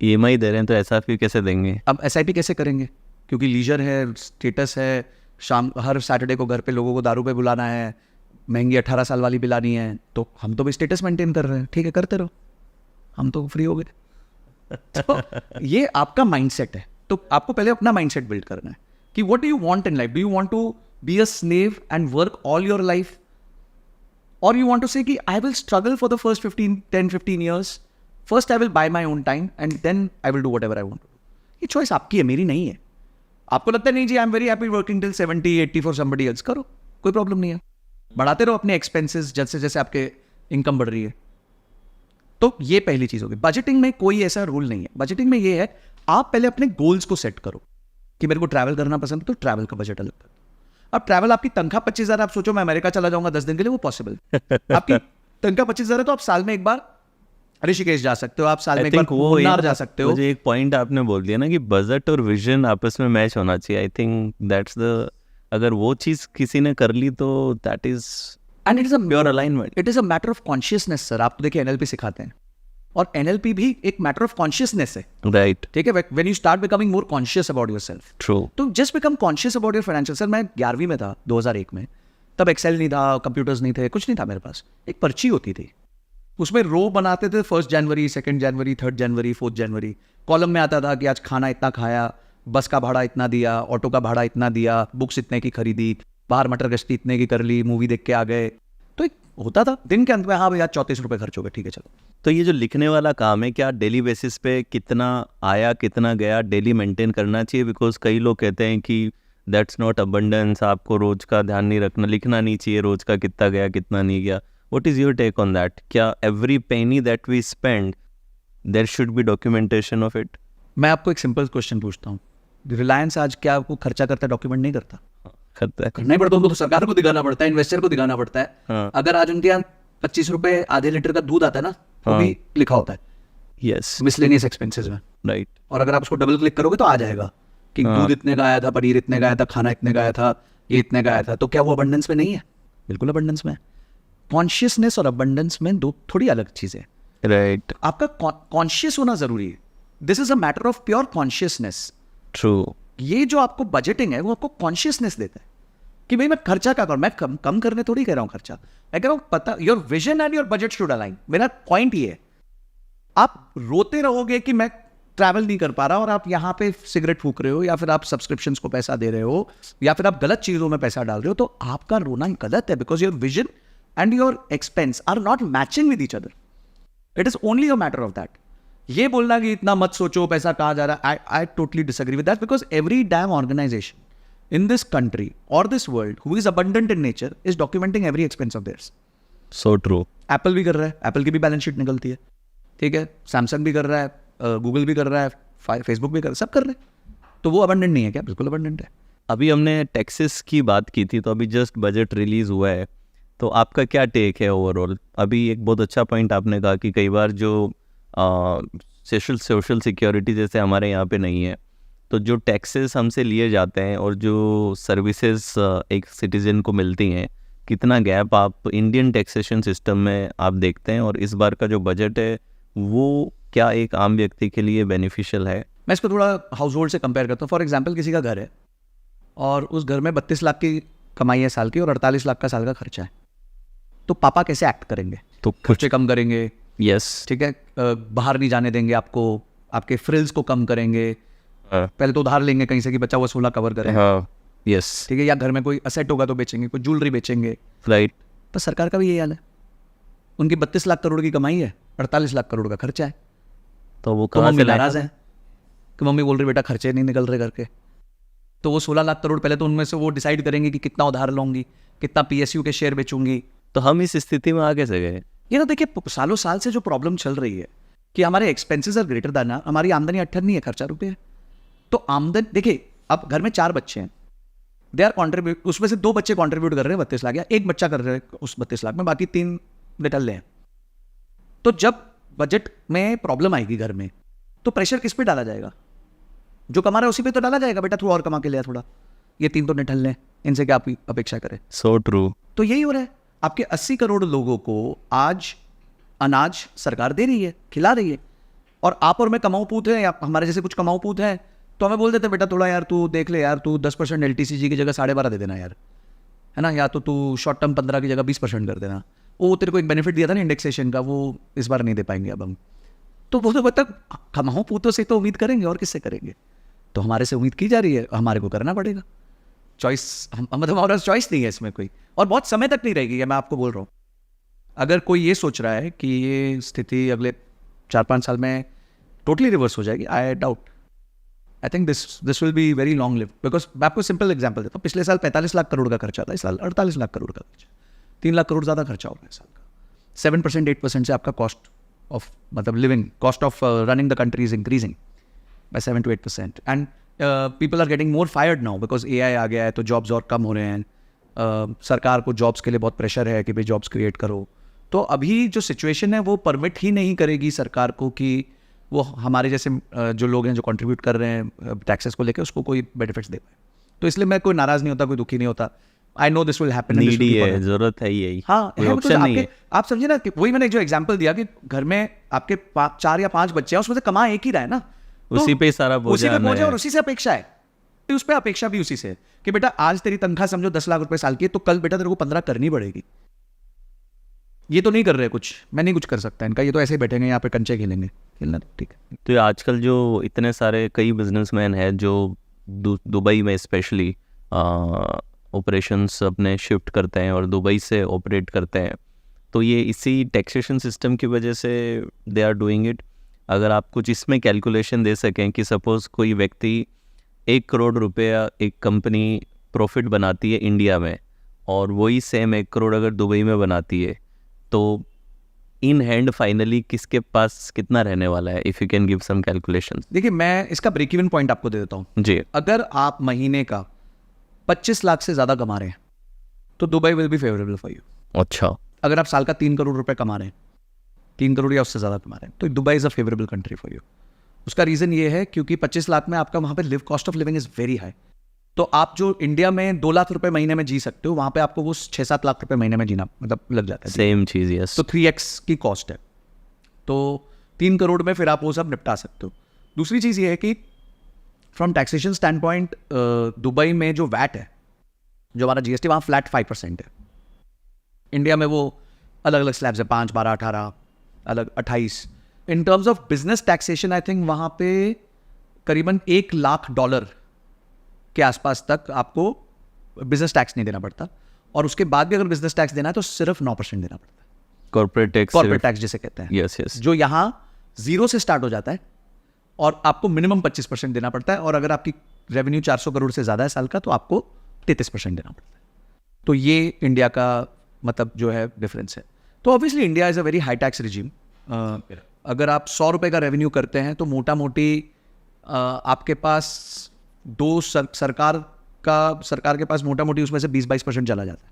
EMI दे रहे हैं तो SIP कैसे देंगे? अब SIP कैसे करेंगे? क्योंकि लीजर है, स्टेटस है, शाम हर सैटरडे को घर पे लोगों को दारू पे बुलाना है, महंगी 18 साल वाली पिलानी है, तो हम तो भी स्टेटस मेंटेन कर रहे हैं, ठीक है करते रहो, हम तो फ्री हो गए। तो ये आपका माइंडसेट है। तो आपको पहले अपना माइंडसेट बिल्ड करना है कि what do you want in life? Do you want to be a slave and work all your life, और यू वांट टू से कि I will struggle for the first 10-15 years, first I will buy my own time and then I will do whatever I want. ये चॉइस आपकी है, मेरी नहीं है। आपको लगता है नहीं जी I am very happy working till 70-80 for somebody else, करो, कोई प्रॉब्लम नहीं है, बढ़ाते रहो अपने एक्सपेंसेस जैसे जैसे आपके इनकम बढ़ रही है। तो ये पहली चीज होगी। बजटिंग में कोई ऐसा रूल नहीं है। बजटिंग में ये है, आप पहले अपने गोल्स को सेट करो कि मेरे को ट्रैवल करना पसंद है, तो ट्रैवल का बजट अलग करो। अब ट्रैवल, आपकी तनख्वाह 25,000, आप सोचो मैं अमेरिका चला जाऊंगा 10 दिन के लिए, वो पॉसिबल? आपकी तनख्वाह 25,000 है तो आप साल में एक बार ऋषिकेश जा सकते हो, आप साल में एक बार मुन्नार जा सकते हो। मुझे एक पॉइंट आपने बोल दिया ना कि बजट और विजन आपस में मैच होना चाहिए। आई थिंक दैट्स द, अगर वो चीज किसी ने कर ली तो that is and it is a pure alignment. It is a matter of consciousness sir. आप तो देखिए NLP सिखाते हैं, और NLP भी एक मैटर ऑफ कॉन्शियसनेस है, राइट? ठीक है। When you start becoming more conscious about yourself, true. तो just become conscious about your financial. Sir मैं 11वीं में था 2001 में, तब एक्सेल नहीं था, कंप्यूटर्स नहीं थे, कुछ नहीं था मेरे पास। एक पर्ची होती थी, उसमें रो बनाते थे, 1 जनवरी, 2 जनवरी, 3 जनवरी, 4 जनवरी। कॉलम में आता था कि आज खाना इतना खाया, बस का भाड़ा इतना दिया, ऑटो का भाड़ा इतना दिया, बुक्स इतने की खरीदी, बाहर मटर गश्ती इतने की कर ली, मूवी देख के आ गए। तो एक होता था दिन के अंत में, हाँ भैया 34 रुपये खर्च हो गए, ठीक है चलो। तो ये जो लिखने वाला काम है, क्या डेली बेसिस पे कितना आया कितना गया डेली मेंटेन करना चाहिए? बिकॉज कई लोग कहते हैं कि दैट्स नॉट अबंडेंस, आपको रोज का ध्यान नहीं रखना, लिखना नहीं चाहिए रोज का कितना गया कितना नहीं गया। What is your take on that? क्या every penny that we spend there should be documentation of it? मैं आपको एक सिंपल क्वेश्चन पूछता हूँ, रिलायंस आज क्या आपको खर्चा करता है, डॉक्यूमेंट नहीं करता? करता है। करना ही पड़ता है उनको, तो सरकार को दिखाना पड़ता है, इन्वेस्टर को दिखाना पड़ता है। हाँ। अगर आज उनके यहाँ 25 रुपए आधे लीटर का दूध आता है ना, वो भी लिखा होता है यस, मिसलेनियस एक्सपेंसेस में, राइट। और अगर आप उसको डबल क्लिक करोगे तो आ जाएगा कि दूध इतने का आया था, पनीर इतने का आया था, खाना इतने का आया था, ये इतने का आया था। तो क्या वो अबंडेंस में नहीं है? बिल्कुल अबंडेंस में है। कॉन्शियसनेस और अबंडेंस में दो थोड़ी अलग चीजें, राइट? आपका कॉन्शियस होना जरूरी है। This is a matter of pure consciousness. True. ये जो आपको बजटिंग है वो आपको कॉन्शियसनेस देता है कि भाई मैं खर्चा क्या करूं, मैं कम करने थोड़ी कह रहा हूं खर्चा, मैं कह रहा हूं पता your vision and your budget should align. मेरा पॉइंट ये है, आप रोते रहोगे कि मैं ट्रैवल नहीं कर पा रहा, और आप यहाँ पे सिगरेट फूक रहे हो, या फिर आप सब्सक्रिप्शंस को पैसा दे रहे हो, या फिर आप गलत चीजों में पैसा डाल रहे हो, तो आपका रोना गलत है, because your vision and your expense are not matching with each other. It is only a matter of that. ये बोलना कि इतना मत सोचो पैसा कहाँ जा रहा है, I totally disagree with that, because every damn organization in this country or this world who is abundant in nature is documenting every expense of theirs. So true. Apple भी कर रहा है, Apple की भी बैलेंस शीट निकलती है, ठीक है। Samsung भी कर रहा है, Google भी कर रहा है, Facebook भी कर रहा है, सब कर रहे हैं। तो वो abundant नहीं है क्या? बिल्कुल abundant है। अभी हमने टैक्सेस की बात की थी, तो अभी जस्ट बजट रिलीज हुआ है, तो आपका क्या टेक है ओवरऑल? अभी एक बहुत अच्छा पॉइंट आपने कहा कि कई बार जो सोशल सिक्योरिटी जैसे हमारे यहाँ पे नहीं है, तो जो टैक्सेस हमसे लिए जाते हैं और जो सर्विसेज एक सिटीजन को मिलती हैं, कितना गैप आप इंडियन टैक्सेशन सिस्टम में आप देखते हैं? और इस बार का जो बजट है वो क्या एक आम व्यक्ति के लिए बेनिफिशियल है? मैं इसको थोड़ा हाउस होल्ड से कंपेयर करता हूँ। फॉर एग्जाम्पल, किसी का घर है और उस घर में 32 लाख की कमाई है साल की और 48 लाख का साल का खर्चा है, तो पापा कैसे एक्ट करेंगे? तो खर्चे कम करेंगे, यस, ठीक है, बाहर नहीं जाने देंगे आपको, आपके फ्रिल्स को कम करेंगे, पहले तो उधार लेंगे कहीं से कि बच्चा वसूला कवर करे, हाँ, यस, ठीक है, या घर में कोई असेट होगा तो बेचेंगे, कोई ज्वेलरी बेचेंगे, राइट। तो सरकार का भी यही हाल है। उनकी 32 लाख करोड़ की कमाई है, 48 लाख करोड़ का खर्चा है, तो वो तो कहाँ हम से नाराज हैं। कि मम्मी बोल रही बेटा खर्चे नहीं निकल रहे घर के, तो वो 16 लाख करोड़ पहले तो उनमें से वो डिसाइड करेंगे कि कितना उधार लूँगी, कितना PSU के शेयर बेचूंगी। तो हम इस स्थिति में आ कैसे गए? ये ना देखिए, सालों साल से जो प्रॉब्लम चल रही है कि हमारे एक्सपेंसेस आर ग्रेटर देन हमारी आमदनी 18 नहीं है, खर्चा रुपये है। तो आमदन देखिए, अब घर में 4 बच्चे हैं, दे आर कॉन्ट्रीब्यूट, उसमें से 2 बच्चे कॉन्ट्रीब्यूट कर रहे हैं 32 लाख, या 1 बच्चा कर रहे हैं उस 32 लाख में, बाकी 3 निकल रहे हैं। तो जब बजट में प्रॉब्लम आएगी घर में, तो प्रेशर किस पे डाला जाएगा? जो कमा रहा है उसी पे तो डाला जाएगा, बेटा तू और कमा के लिया थोड़ा, ये 3 तो निठल लें, इनसे क्या आप अपेक्षा करें? So true. तो यही हो रहा है, आपके 80 करोड़ लोगों को आज अनाज सरकार दे रही है, खिला रही है, और आप और मैं कमाऊ पूत हैं, या हमारे जैसे कुछ कमाऊ पूत हैं, तो हमें बोल देते बेटा थोड़ा यार तू देख ले यार, तू 10% LTCG की जगह 12.5 दे देना यार, है ना, या तो तू शॉर्ट टर्म 15 की जगह 20% कर देना। वो तेरे को एक बेनिफिट दिया था ना इंडेक्सेशन का, वो इस बार नहीं दे पाएंगे अब हम। तो वो तो मतलब कमाऊ पूतों से तो उम्मीद करेंगे, और किससे करेंगे? तो हमारे से उम्मीद की जा रही है, हमारे को करना पड़ेगा। चॉइस मतलब हमारे पास चॉइस नहीं है इसमें कोई, और बहुत समय तक नहीं रहेगी, मैं आपको बोल रहा हूँ। अगर कोई ये सोच रहा है कि ये स्थिति अगले 4-5 साल में टोटली रिवर्स हो जाएगी, I doubt. I think this will be very long live, because मैं आपको सिंपल एग्जांपल देता हूँ। पिछले साल 45 लाख करोड़ का खर्चा था, इस साल 48 लाख करोड़ का खर्चा, 3 लाख करोड़ ज़्यादा खर्चा होगा इस साल का। 7% 8% से आपका कॉस्ट ऑफ मतलब living, cost of running the country is increasing by 7 to 8%, and people are getting more fired now because AI आ गया है, तो जॉब्स और कम हो रहे हैं। सरकार को जॉब्स के लिए बहुत प्रेशर है कि भाई जॉब्स क्रिएट करो। तो अभी जो सिचुएशन है वो परमिट ही नहीं करेगी सरकार को कि वो हमारे जैसे जो लोग हैं जो कंट्रीब्यूट कर रहे हैं टैक्सेस को लेकर, उसको कोई बेनिफिट्स दे पाए। तो इसलिए मैं कोई नाराज़ नहीं होता, कोई दुखी नहीं होता। I know this will happen, needy है, जरूरत है यही। हाँ, कोई है, ऑप्शन नहीं है। आप समझे ना कि वही मैंने जो एग्जांपल दिया कि घर में आपके 4 या 5 बच्चे हैं, उसमें से कमा एक ही रहा है ना, तो उसी पे सारा बोझ उसी पे आना बोझ है, है। और उसी से अपेक्षा है, तो उस पर अपेक्षा भी उसी से है कि बेटा आज तेरी तनख्वाह समझो 10 लाख रुपए साल की है, तो कल बेटा तेरे को 15 करनी पड़ेगी। ये तो नहीं कर रहे कुछ, मैं नहीं कुछ कर सकता इनका, ये तो ऐसे ही बैठेंगे यहाँ पे कंचे खेलेंगे, खेलना ठीक है। तो ये आजकल जो इतने सारे कई बिजनेसमैन हैं जो दुबई में स्पेशली ऑपरेशंस अपने शिफ्ट करते हैं और दुबई से ऑपरेट करते हैं, तो ये इसी टैक्सेशन सिस्टम की वजह से दे आर डूइंग इट। अगर आप कुछ इसमें कैलकुलेशन दे सकें कि सपोज़ कोई व्यक्ति 1 करोड़ रुपया एक कंपनी प्रॉफिट बनाती है इंडिया में, और वही सेम 1 करोड़ अगर दुबई में बनाती है, तो इन हैंड फाइनली किसके पास कितना रहने वाला है? If you can give some calculation. देखिए, मैं इसका ब्रेक इवन पॉइंट आपको दे देता हूँ जी। अगर आप महीने का 25 लाख से ज़्यादा कमा रहे हैं तो Dubai will be favourable for you. अच्छा। अगर आप साल का 3 करोड़ रुपए कमा रहे हैं, 3 करोड़ या उससे ज़्यादा कमा रहे हैं, तो Dubai is a favourable country for you. उसका रीज़न ये है क्योंकि 25 लाख में आपका वहाँ पे live cost of living is very high. तो आप जो इंडिया में 2 लाख रुपए महीने में जी सकते हो, वहाँ पे आपको वो 6-7 लाख रुपए महीने में जीना मतलब लग जाता है। सेम चीज़, यस। तो 3x की कॉस्ट है, तो 3 करोड़ में फिर आप वो सब निपटा सकते हो। दूसरी चीज़ ये है कि from taxation stand point Dubai में जो वैट है, जो हमारा GST वहाँ फ्लैट 5% है। इंडिया में वो अलग अलग स्लैब्स है, 5, 12, 18, अलग 28। In terms of business taxation I think वहाँ पे करीबन $1 लाख के आसपास तक आपको बिजनेस टैक्स नहीं देना पड़ता, और उसके बाद भी अगर बिजनेस टैक्स देना है तो सिर्फ 9% देना पड़ता है, कॉर्पोरेट टैक्स जिसे कहते हैं। Yes yes. जो यहाँ 0 से स्टार्ट हो जाता है और आपको मिनिमम 25% देना पड़ता है, और अगर आपकी रेवेन्यू 400 करोड़ से ज़्यादा है साल का तो आपको 33% देना पड़ता है। तो ये इंडिया का मतलब जो है डिफरेंस है। तो obviously India is a very high tax regime. अगर आप 100 रुपये का रेवेन्यू करते हैं तो मोटा मोटी आपके पास सरकार के पास मोटा मोटी उसमें से 20-22% चला जाता है,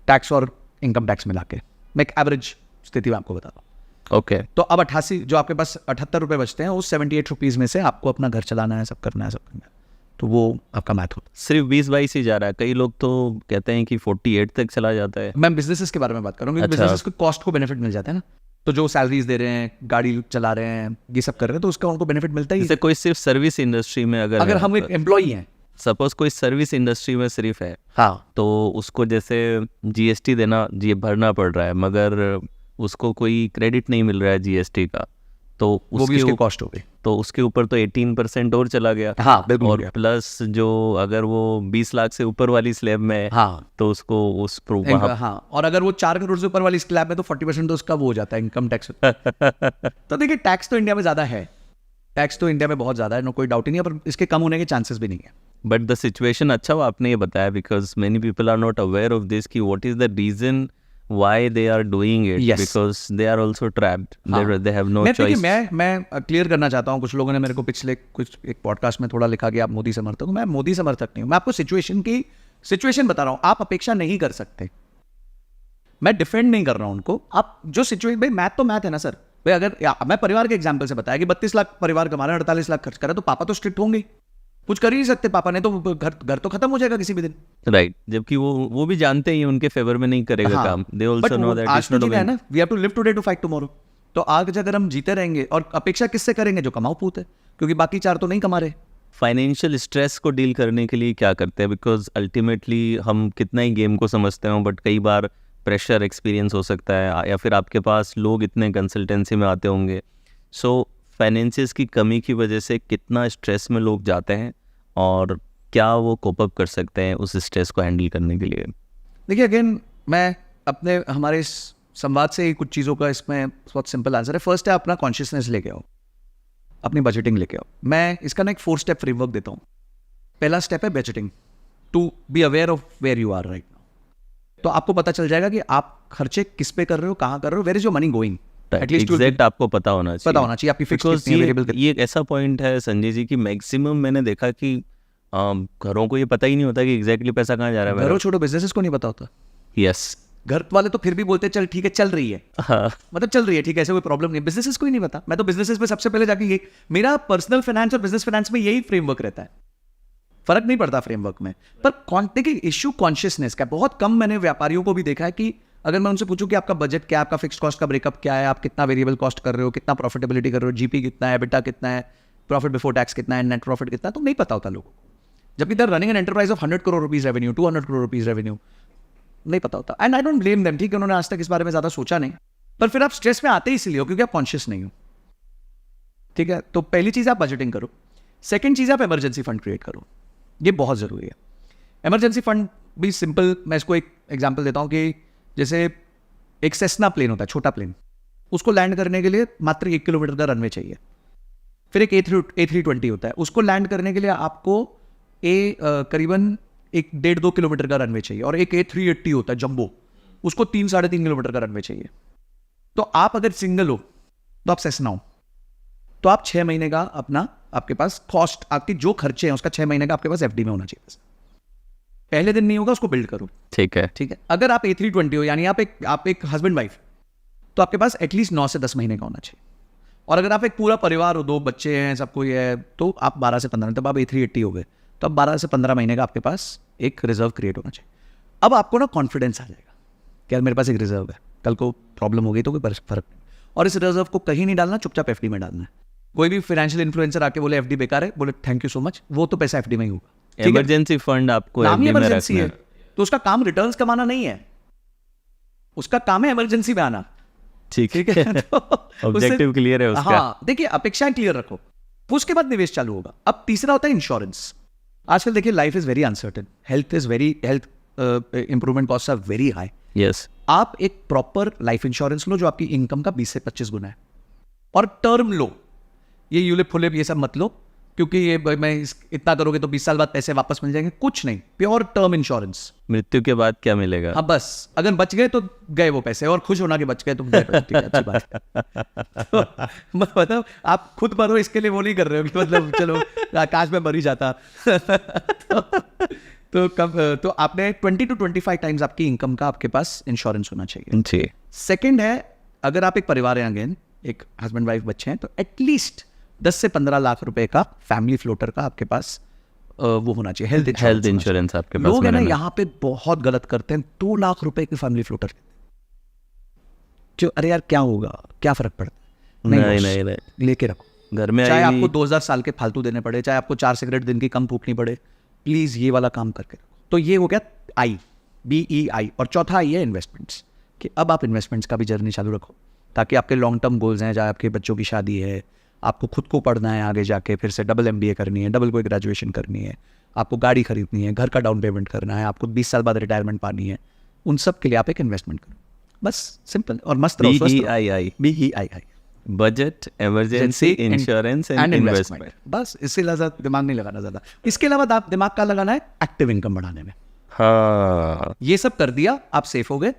टैक्स और इनकम टैक्स मिला के। मैं एक एवरेज स्थिति में आपको बताता हूँ। ओके। तो अब 88 जो आपके पास 78 रुपये बचते हैं, उस 78 रुपीज़ में से आपको अपना घर चलाना है, सब करना है, तो वो आपका मैथ होता है। सिर्फ 20-22 ही जा रहा है, कई लोग तो कहते हैं कि 48 तक चला जाता है। मैं बिजनेसेस के बारे में बात कर रहा हूँ, अच्छा। बिजनेसेस को कॉस्ट को बेनिफिट मिल जाता है ना, तो जो सैलरीज दे रहे हैं, गाड़ी चला रहे हैं, ये सब कर रहे हैं, तो उसका उनको बेनिफिट मिलता ही है। जैसे कोई सिर्फ सर्विस इंडस्ट्री में अगर हम एक एम्प्लॉई हैं, सपोज कोई सर्विस इंडस्ट्री में सिर्फ है, हाँ, तो उसको जैसे GST भरना पड़ रहा है, मगर उसको कोई क्रेडिट नहीं मिल रहा है GST का, तो वो भी उसकी कॉस्ट हो गई, तो उसके ऊपर तो 18% और चला गया। हाँ, बिल्कुल। और प्लस जो अगर वो 20 लाख से ऊपर वाली स्लैब में है, हाँ, तो उसको उस हाँ, और अगर वो 4 करोड़ से ऊपर वाली स्लैब में तो 40% तो उसका वो हो जाता है इनकम टैक्स। तो देखिए, टैक्स तो इंडिया में ज़्यादा है, टैक्स तो इंडिया में बहुत ज़्यादा है, नो कोई डाउट ही नहीं है, पर इसके कम होने के चांसेस भी नहीं है। बट द सिचुएशन अच्छा हुआ आपने ये बताया, because many people are not aware of this कि what is the reason why they are doing it, Yes. Because they are also trapped, they have no मैं देखिए, चॉइस। मैं क्लियर करना चाहता हूँ, कुछ लोगों ने मेरे को पिछले कुछ एक पॉडकास्ट में थोड़ा लिखा कि आप मोदी समर्थक हो। मैं मोदी समर्थक नहीं हूँ, मैं आपको सिचुएशन बता रहा हूँ। आप अपेक्षा नहीं कर सकते, मैं डिफेंड नहीं कर रहा हूँ उनको। आप जो सिचुएशन, भाई मैथ तो मैथ है ना सर। भाई अगर मैं परिवार के एग्जाम्पल से बताया कि 32 लाख परिवार कमा रहे हैं, 48 लाख खर्च कर रहे हैं, तो पापा तो स्ट्रिक्ट होंगे, कुछ कर ही नहीं सकते पापा ने, तो घर तो खत्म हो जाएगा किसी भी दिन। राइट, जबकि वो भी जानते हैं उनके फेवर में नहीं करेगा काम। दे आल्सो नो दैट आज इट्स तो नॉट जीना है ना, we have to live today to fight tomorrow. तो आज अगर हम जीते रहेंगे, और अपेक्षा किससे करेंगे, जो कमाऊ पूत है, क्योंकि बाकी चार तो नहीं कमा रहे। फाइनेंशियल स्ट्रेस को डील करने के लिए क्या करते हैं? बिकॉज अल्टीमेटली हम कितना ही गेम को समझते हो, बट कई बार प्रेशर एक्सपीरियंस हो सकता है, या फिर आपके पास लोग इतने कंसल्टेंसी में आते होंगे। सो फाइनेंसिस की कमी की वजह से कितना स्ट्रेस में लोग जाते हैं, और क्या वो कोप अप कर सकते हैं उस स्ट्रेस को हैंडल करने के लिए? देखिए, अगेन मैं अपने हमारे इस संवाद से ही कुछ चीज़ों का इसमें बहुत सिंपल आंसर है। फर्स्ट है, अपना कॉन्शियसनेस लेके आओ, अपनी बजटिंग लेके आओ। मैं इसका ना एक 4 स्टेप फ्रेमवर्क देता हूँ। पहला स्टेप है budgeting, to be aware of where you are right now. तो आपको पता चल जाएगा कि आप खर्चे किस पे कर रहे हो, कहाँ कर रहे हो, where is your money going. At least exact आपको पता होना चाहिए आपकी फिक्स Because कितनी है, वेरिएबल कितनी ये एक ऐसा पॉइंट है संजय जी कि मैक्सिमम मैंने देखा कि घरों को ये पता ही नहीं होता कि एग्जैक्टली पैसा कहाँ जा रहा है। घरों छोड़ो, बिजनेसेस को नहीं पता होता। यस, घर वाले तो फिर भी बोलते हैं चल ठीक है, चल रही है, हाँ, मतलब चल रही है, ठीक है, ऐसे कोई प्रॉब्लम नहीं। बिजनेसेस को ही नहीं पता। मैं तो बिजनेसेस में सबसे पहले जाके ये, मेरा पर्सनल फाइनेंस और बिजनेस फाइनेंस में यही फ्रेमवर्क रहता है, फर्क नहीं पड़ता फ्रेमवर्क में। पर देखिए, इश्यू कॉन्शियसनेस का। बहुत कम मैंने व्यापारियों को भी देखा है कि अगर मैं उनसे पूछूं कि आपका बजट क्या है, आपका फिक्स कॉस्ट का ब्रेकअप क्या है, आप कितना वेरिएबल कॉस्ट कर रहे हो, कितना प्रॉफिटेबिलिटी कर रहे हो, जीपी कितना है, एबिटा कितना है, प्रॉफिट बिफोर टैक्स कितना है, नेट प्रॉफिट कितना है, तो नहीं पता होता लोगों को। जबकि they're running an enterprise of 100 crore rupees revenue, 200 crore rupees revenue, नहीं पता होता। And I don't blame them, ठीक है, उन्होंने आज तक इस बारे में ज्यादा सोचा नहीं। पर फिर आप स्ट्रेस में आते ही इसलिए हो क्योंकि आप कॉन्शियस नहीं हो, ठीक है। तो पहली चीज आप बजटिंग करो। सेकंड चीज आप इमरजेंसी फंड क्रिएट करो, ये बहुत जरूरी है। इमरजेंसी फंड भी सिंपल, मैं इसको एक एग्जांपल देता हूं कि जैसे एक सेस्ना प्लेन होता है, छोटा प्लेन, उसको लैंड करने के लिए मात्र 1 किलोमीटर का रनवे चाहिए। फिर एक A320 होता है, उसको लैंड करने के लिए आपको करीबन 1.5-2 किलोमीटर का रनवे चाहिए। और एक A380 होता है जंबो, उसको 3-3.5 किलोमीटर का रनवे चाहिए। तो आप अगर सिंगल हो तो आप सेस्ना हो, तो आप 6 महीने का अपना, आपके पास कॉस्ट, आपके जो खर्चे हैं उसका 6 महीने का आपके पास FD में होना चाहिए। पहले दिन नहीं होगा, उसको बिल्ड करो, ठीक है। ठीक है। अगर आप A320 हो, यानी आप एक हस्बैंड वाइफ, तो आपके पास एटलीस्ट 9 से 10 महीने का होना चाहिए। और अगर आप एक पूरा परिवार हो, 2 बच्चे हैं, सब कोई है, तो आप 12 से 15, तब आप A380 हो गए, तो अब 12 से 15 महीने का आपके पास एक रिजर्व क्रिएट होना चाहिए। अब आपको ना कॉन्फिडेंस आ जाएगा कि यार मेरे पास एक रिजर्व है, कल को प्रॉब्लम हो गई तो कोई फर्क नहीं। और इस रिजर्व को कहीं नहीं डालना, चुपचाप FD में डालना है। कोई भी फाइनेंशियल इन्फ्लुएंसर आके बोले FD बेकार है, बोले थैंक यू सो मच, वो तो पैसा FD में ही होगा, ठीक है? इमरजेंसी फंड आपको नाम ही FD में इमरजेंसी रखना है, है। तो उसका काम रिटर्न्स कमाना नहीं है, उसका काम है इमरजेंसी में आना, ठीक ठीक है। तो ऑब्जेक्टिव क्लियर है उसका। हाँ, देखिए, अपेक्षाएं क्लियर रखो, उसके बाद निवेश चालू होगा। अब तीसरा होता है इंश्योरेंस। आजकल देखिए, life is very uncertain, health improvement cost are very high. Yes, आप एक प्रॉपर लाइफ इंश्योरेंस लो जो आपकी इनकम का 20 से 25 गुना है, और टर्म लो। ये यूलिप फुलिप ये सब मत लो, क्योंकि ये इतना करोगे तो 20 साल बाद पैसे वापस मिल जाएंगे, कुछ नहीं। Pure term insurance. मृत्यु के बाद क्या मिलेगा? हाँ, बस अगर बच गए तो गए वो पैसे, और खुश होना कि बच गए तो गए पैसे, ठीक है, अच्छी बात है। तो मतलब आप खुद मरो इसके लिए वो नहीं कर रहे हो कि मतलब चलो काश में मर ही जाता। तो आपने 20 to 25 टाइम्स आपकी इनकम का आपके पास इंश्योरेंस होना चाहिए। जी। सेकंड है, अगर आप एक परिवार है, अगेन एक हस्बैंड वाइफ बच्चे हैं, तो एटलीस्ट 10 से 15 लाख रुपए का फैमिली फ्लोटर का आपके पास वो होना चाहिए, हेल्थ इंश्योरेंस आपके पास। लोग है ना यहाँ पे बहुत गलत करते हैं, 2 लाख रुपए की फैमिली फ्लोटर, जो अरे यार क्या होगा, क्या फर्क पड़ता है, नहीं, लेके रखो घर में। चाहे आपको 2000 साल के फालतू देने पड़े, चाहे आपको 4 सिगरेट दिन की कम फूकनी पड़े, प्लीज ये वाला काम करके रखो। तो ये हो गया BEI। और चौथा आई है इन्वेस्टमेंट्स, कि अब आप इन्वेस्टमेंट्स का भी जर्नी चालू रखो, ताकि आपके लॉन्ग टर्म गोल्स हैं, चाहे आपके बच्चों की शादी है, आपको खुद को पढ़ना है आगे जाके, फिर से डबल MBA करनी है, डबल कोई ग्रेजुएशन करनी है, आपको गाड़ी खरीदनी है, घर का डाउन पेमेंट करना है, आपको 20 साल बाद रिटायरमेंट पानी है, उन सब के लिए आप एक इन्वेस्टमेंट करो, बस सिंपल और मस्त रहो। BEI। BEI। Budget, emergency, insurance and investment. बस इससे ज़्यादा दिमाग नहीं लगाना ज़्यादा। इसके अलावा आप दिमाग का लगाना है एक्टिव इनकम बढ़ाने में। हाँ, ये सब कर दिया, आप सेफ हो गए,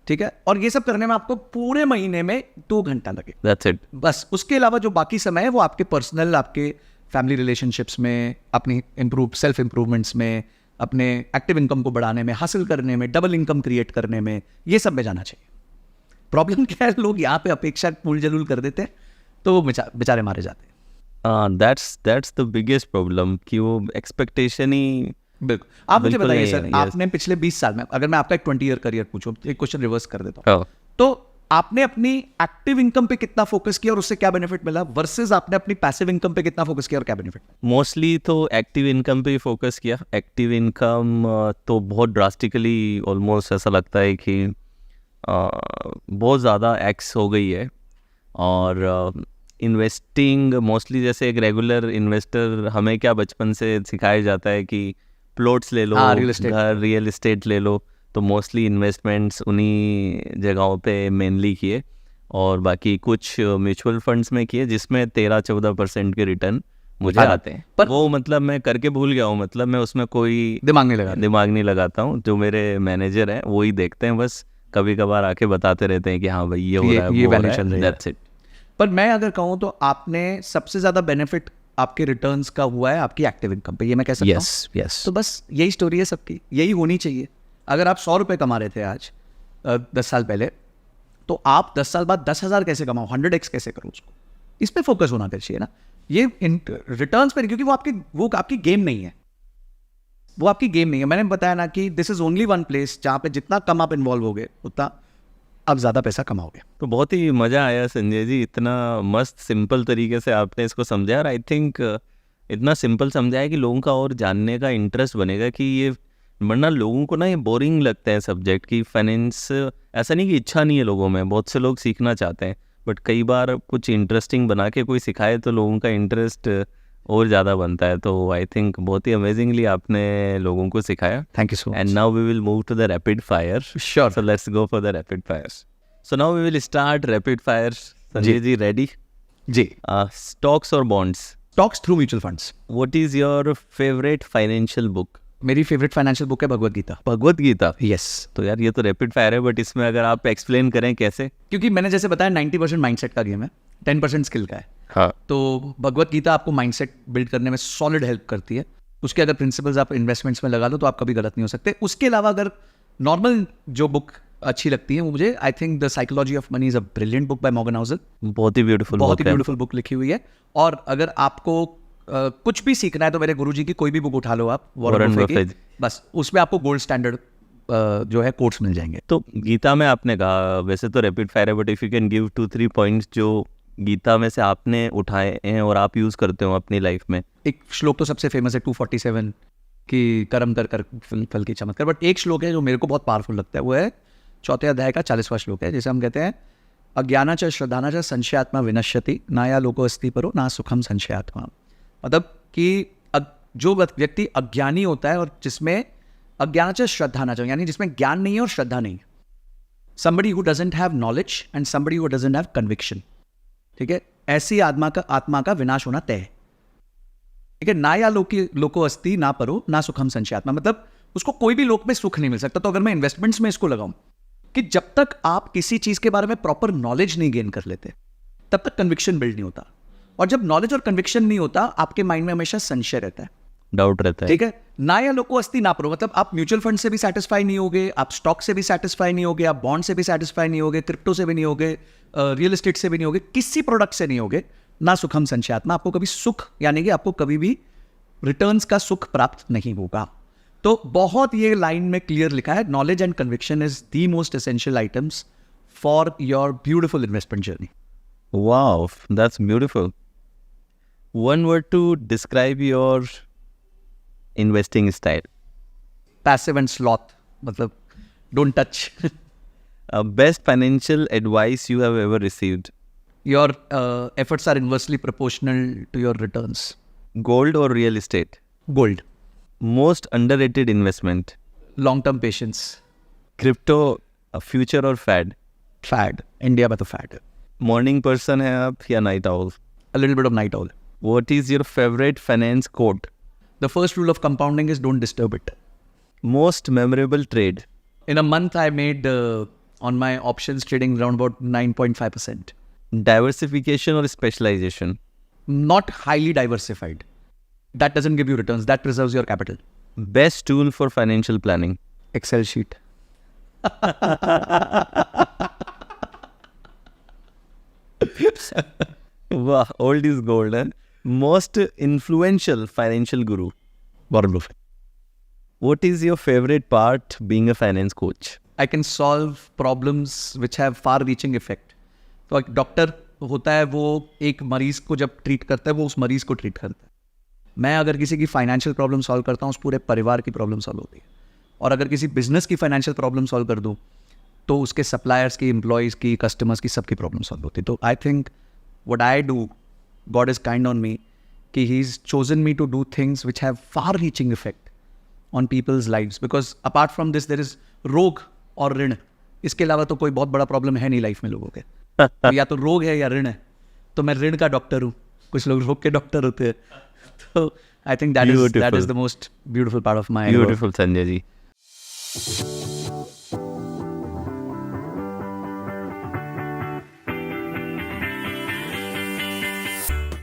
ठीक है। और ये सब करने में आपको पूरे महीने में 2 घंटा लगे, दैट्स इट। बस। उसके अलावा जो बाकी समय है वो आपके पर्सनल, आपके फैमिली रिलेशनशिप्स में, अपनी सेल्फ इम्प्रूवमेंट्स में, अपने एक्टिव इनकम को बढ़ाने में, हासिल करने में, डबल इनकम क्रिएट करने में, ये सब में जाना चाहिए। प्रॉब्लम क्या है, लोग यहाँ पे अपेक्षा फूल जलूल कर देते हैं तो वो बेचारे मारे जाते हैं। दैट्स द बिगेस्ट प्रॉब्लम कि वो एक्सपेक्टेशन ही। बिल्कुल। आप मुझे बिल्कुल बताइए नहीं सर, है, yes. आपने पिछले 20 साल में, अगर मैं आपका एक 20 ईयर करियर पूछूं, एक क्वेश्चन रिवर्स कर देता हूँ, हाँ, तो आपने अपनी एक्टिव इनकम पे कितना फोकस किया और उससे क्या बेनिफिट मिला, वर्सेस आपने अपनी पैसिव इनकम पे कितना फोकस किया और क्या बेनिफिट मिला? मोस्टली तो एक्टिव इनकम पे ही फोकस किया। एक्टिव इनकम तो बहुत ड्रास्टिकली, ऑलमोस्ट ऐसा लगता है कि बहुत ज़्यादा एक्स हो गई है। और इन्वेस्टिंग मोस्टली, जैसे एक रेगुलर इन्वेस्टर, हमें क्या बचपन से सिखाया जाता है कि प्लॉट्स ले लो, हाँ, real estate। घर, रियल एस्टेट ले लो। तो मोस्टली इन्वेस्टमेंट्स उन्हीं जगहों पे मेनली किए, और बाकी कुछ म्यूचुअल फंड्स में किए जिसमें 13-14% के रिटर्न मुझे आते हैं। पर वो मतलब मैं करके भूल गया हूँ, मतलब मैं उसमें कोई दिमाग नहीं लगा। दिमाग नहीं लगाता हूँ। जो मेरे मैनेजर हैं वो ही देखते हैं, बस कभी कभार आके बताते रहते हैं कि हाँ भाई ये हो रहा है, ये वो हो value रहा चल है, रही है। that's it। पर मैं अगर कहूँ तो आपने सबसे ज्यादा बेनिफिट आपके रिटर्न्स का हुआ है आपकी एक्टिव इनकम पे, ये मैं कह सकता हूँ। Yes yes. तो बस यही स्टोरी है सबकी, यही होनी चाहिए। अगर आप 100 रुपये कमा रहे थे आज 10 साल पहले, तो आप 10 साल बाद 10,000 कैसे कमाओ, 100x कैसे करो, उसको इस पे फोकस होना चाहिए ना, ये रिटर्न्स पे, क्योंकि वो आपकी गेम नहीं है, वो आपकी गेम नहीं है। मैंने बताया ना कि this is only one place जहाँ पे जितना कम आप इन्वॉल्व होगे उतना आप ज़्यादा पैसा कमाओगे। तो बहुत ही मज़ा आया संजय जी, इतना मस्त सिंपल तरीके से आपने इसको समझा। और आई थिंक इतना सिंपल समझा है कि लोगों का और जानने का इंटरेस्ट बनेगा कि ये, वरना लोगों को ना ये बोरिंग लगता है सब्जेक्ट की फाइनेंस। ऐसा नहीं कि इच्छा नहीं है लोगों में, बहुत से लोग सीखना चाहते हैं, बट कई बार कुछ इंटरेस्टिंग बना के कोई सिखाए तो लोगों का इंटरेस्ट और ज़्यादा बनता है। तो आई थिंक बहुत ही अमेजिंगली आपने लोगों को सिखाया। Thank you so And now we will move to the rapid fire. Sure. So let's go for the rapid fires. So now we will start rapid fire. Sanjay ji, ready? जी। Stocks or bonds? Stocks through mutual funds. What is your favorite financial book? मेरी फेवरेट फाइनेंशियल बुक है भगवत गीता। भगवत गीता। यस। तो यार ये तो रैपिड फायर है, बट इसमें अगर आप एक्सप्लेन करें कैसे? क्योंकि मैंने जैसे बताया 90% माइंडसेट का गेम है, 10% स्किल का है। हाँ, तो भगवत गीता आपको माइंडसेट बिल्ड करने में सॉलिड हेल्प करती है। उसके अगर प्रिंसिपल्स आप इन्वेस्टमेंट्स में लगा लो तो आप कभी गलत नहीं हो सकते। उसके अलावा अगर नॉर्मल जो बुक अच्छी लगती है वो मुझे, I think the psychology of money is a brilliant book by Morgan Housel. बहुत ही ब्यूटीफुल, बहुत ही ब्यूटीफुल बुक लिखी हुई है। और अगर आपको कुछ भी सीखना है तो मेरे गुरुजी की कोई भी बुक उठा लो आप, वॉरेन बफेट की, बस उसमें आपको गोल्ड स्टैंडर्ड जो है कोट्स मिल जाएंगे। तो गीता में आपने कहा, वैसे तो रैपिड फायर है, but if you can give 2-3 points जो गीता में से आपने उठाए हैं और आप यूज करते हो अपनी लाइफ में। एक श्लोक तो सबसे फेमस है 247 कि कर्म कर कर फल की चमत्कार, बट एक श्लोक है जो मेरे को बहुत पावरफुल लगता है, वो है 4थे अध्याय का 40वां श्लोक है, जिसे हम कहते हैं अज्ञाना च श्रद्धाना च संशयात्मा विनश्यति नाया लोको अस्ति परो ना सुखम संशयात्मा। मतलब कि जो व्यक्ति अज्ञानी होता है और जिसमें अज्ञाना च श्रद्धाना च, यानी जिसमें ज्ञान नहीं है और श्रद्धा नहीं है, somebody who doesn't have knowledge and somebody who doesn't have conviction, ठीक है, ऐसी आत्मा का विनाश होना तय है। ठीक है, ना या लोको अस्ति ना परो ना सुखम संशयात्मा, मतलब उसको कोई भी लोक में सुख नहीं मिल सकता। तो अगर मैं इन्वेस्टमेंट्स में इसको लगाऊं कि जब तक आप किसी चीज के बारे में प्रॉपर नॉलेज नहीं गेन कर लेते तब तक कन्विक्शन बिल्ड नहीं होता, और जब नॉलेज और कन्विक्शन नहीं होता आपके माइंड में हमेशा संशय रहता है, डाउट रहता है। ठीक है। ना या लोको अस्ति ना परो, मतलब आप म्यूचुअल फंड से भी सेटिस्फाई नहीं होगे, आप स्टॉक से भी सेटिस्फाई नहीं होगे, आप बॉन्ड से भी सेटिस्फाई नहीं होगे, क्रिप्टो से भी नहीं होगे, रियल एस्टेट से भी नहीं होगे, किसी प्रोडक्ट से नहीं होगे, ना सुखम संशयात्मा, आपको कभी सुख, यानी कि आपको कभी भी रिटर्न्स का सुख प्राप्त नहीं होगा। तो बहुत ये लाइन में क्लियर लिखा है, knowledge and conviction is the most essential items for your beautiful investment journey. Wow, that's beautiful. One word to describe your investing style. Passive and sloth, मतलब don't touch. Best financial advice you have ever received. Your efforts are inversely proportional to your returns. Gold or real estate? Gold. Most underrated investment. Long term patience. Crypto, a future or fad? Fad, India में तो फैड है। मॉर्निंग पर्सन है आप या night owl? A little bit of night owl. What is your favourite finance quote? The first rule of compounding is don't disturb it. Most memorable trade? In a month, I made on my options trading around about 9.5%. Diversification और specialisation? Not highly diversified. That doesn't give you returns. That preserves your capital. Best tool for financial planning? Excel sheet. वाह, ओल्ड इज गोल्ड है. Most influential financial Guru? Warren Buffett. What is your favourite part being a finance coach? I can solve problems which have far-reaching effect. तो एक डॉक्टर होता है, वो एक मरीज को जब ट्रीट करता है, वो उस मरीज को ट्रीट करता है. मैं अगर किसी की फाइनेंशियल प्रॉब्लम सॉल्व करता हूँ, उस पूरे परिवार की प्रॉब्लम सॉल्व होती है. और अगर किसी बिजनेस की फाइनेंशियल प्रॉब्लम सॉल्व कर दूँ, तो उसके सप्लायर्स की, एम्प्लॉयज़ की, कस्टमर्स की, सबकी प्रॉब्लम सॉल्व होती है. तो I think what I do, God is kind on me कि he is chosen me to do things which have far reaching effect on people's lives. Because apart from this there is रोग और ऋण. इसके अलावा तो कोई बहुत बड़ा प्रॉब्लम है नहीं लाइफ में लोगों के. तो या तो रोग है या ऋण है. तो मैं ऋण का डॉक्टर हूँ, कुछ लोग रोग के डॉक्टर होते हैं. तो I think that is the most beautiful part of my. Beautiful Sanjay ji.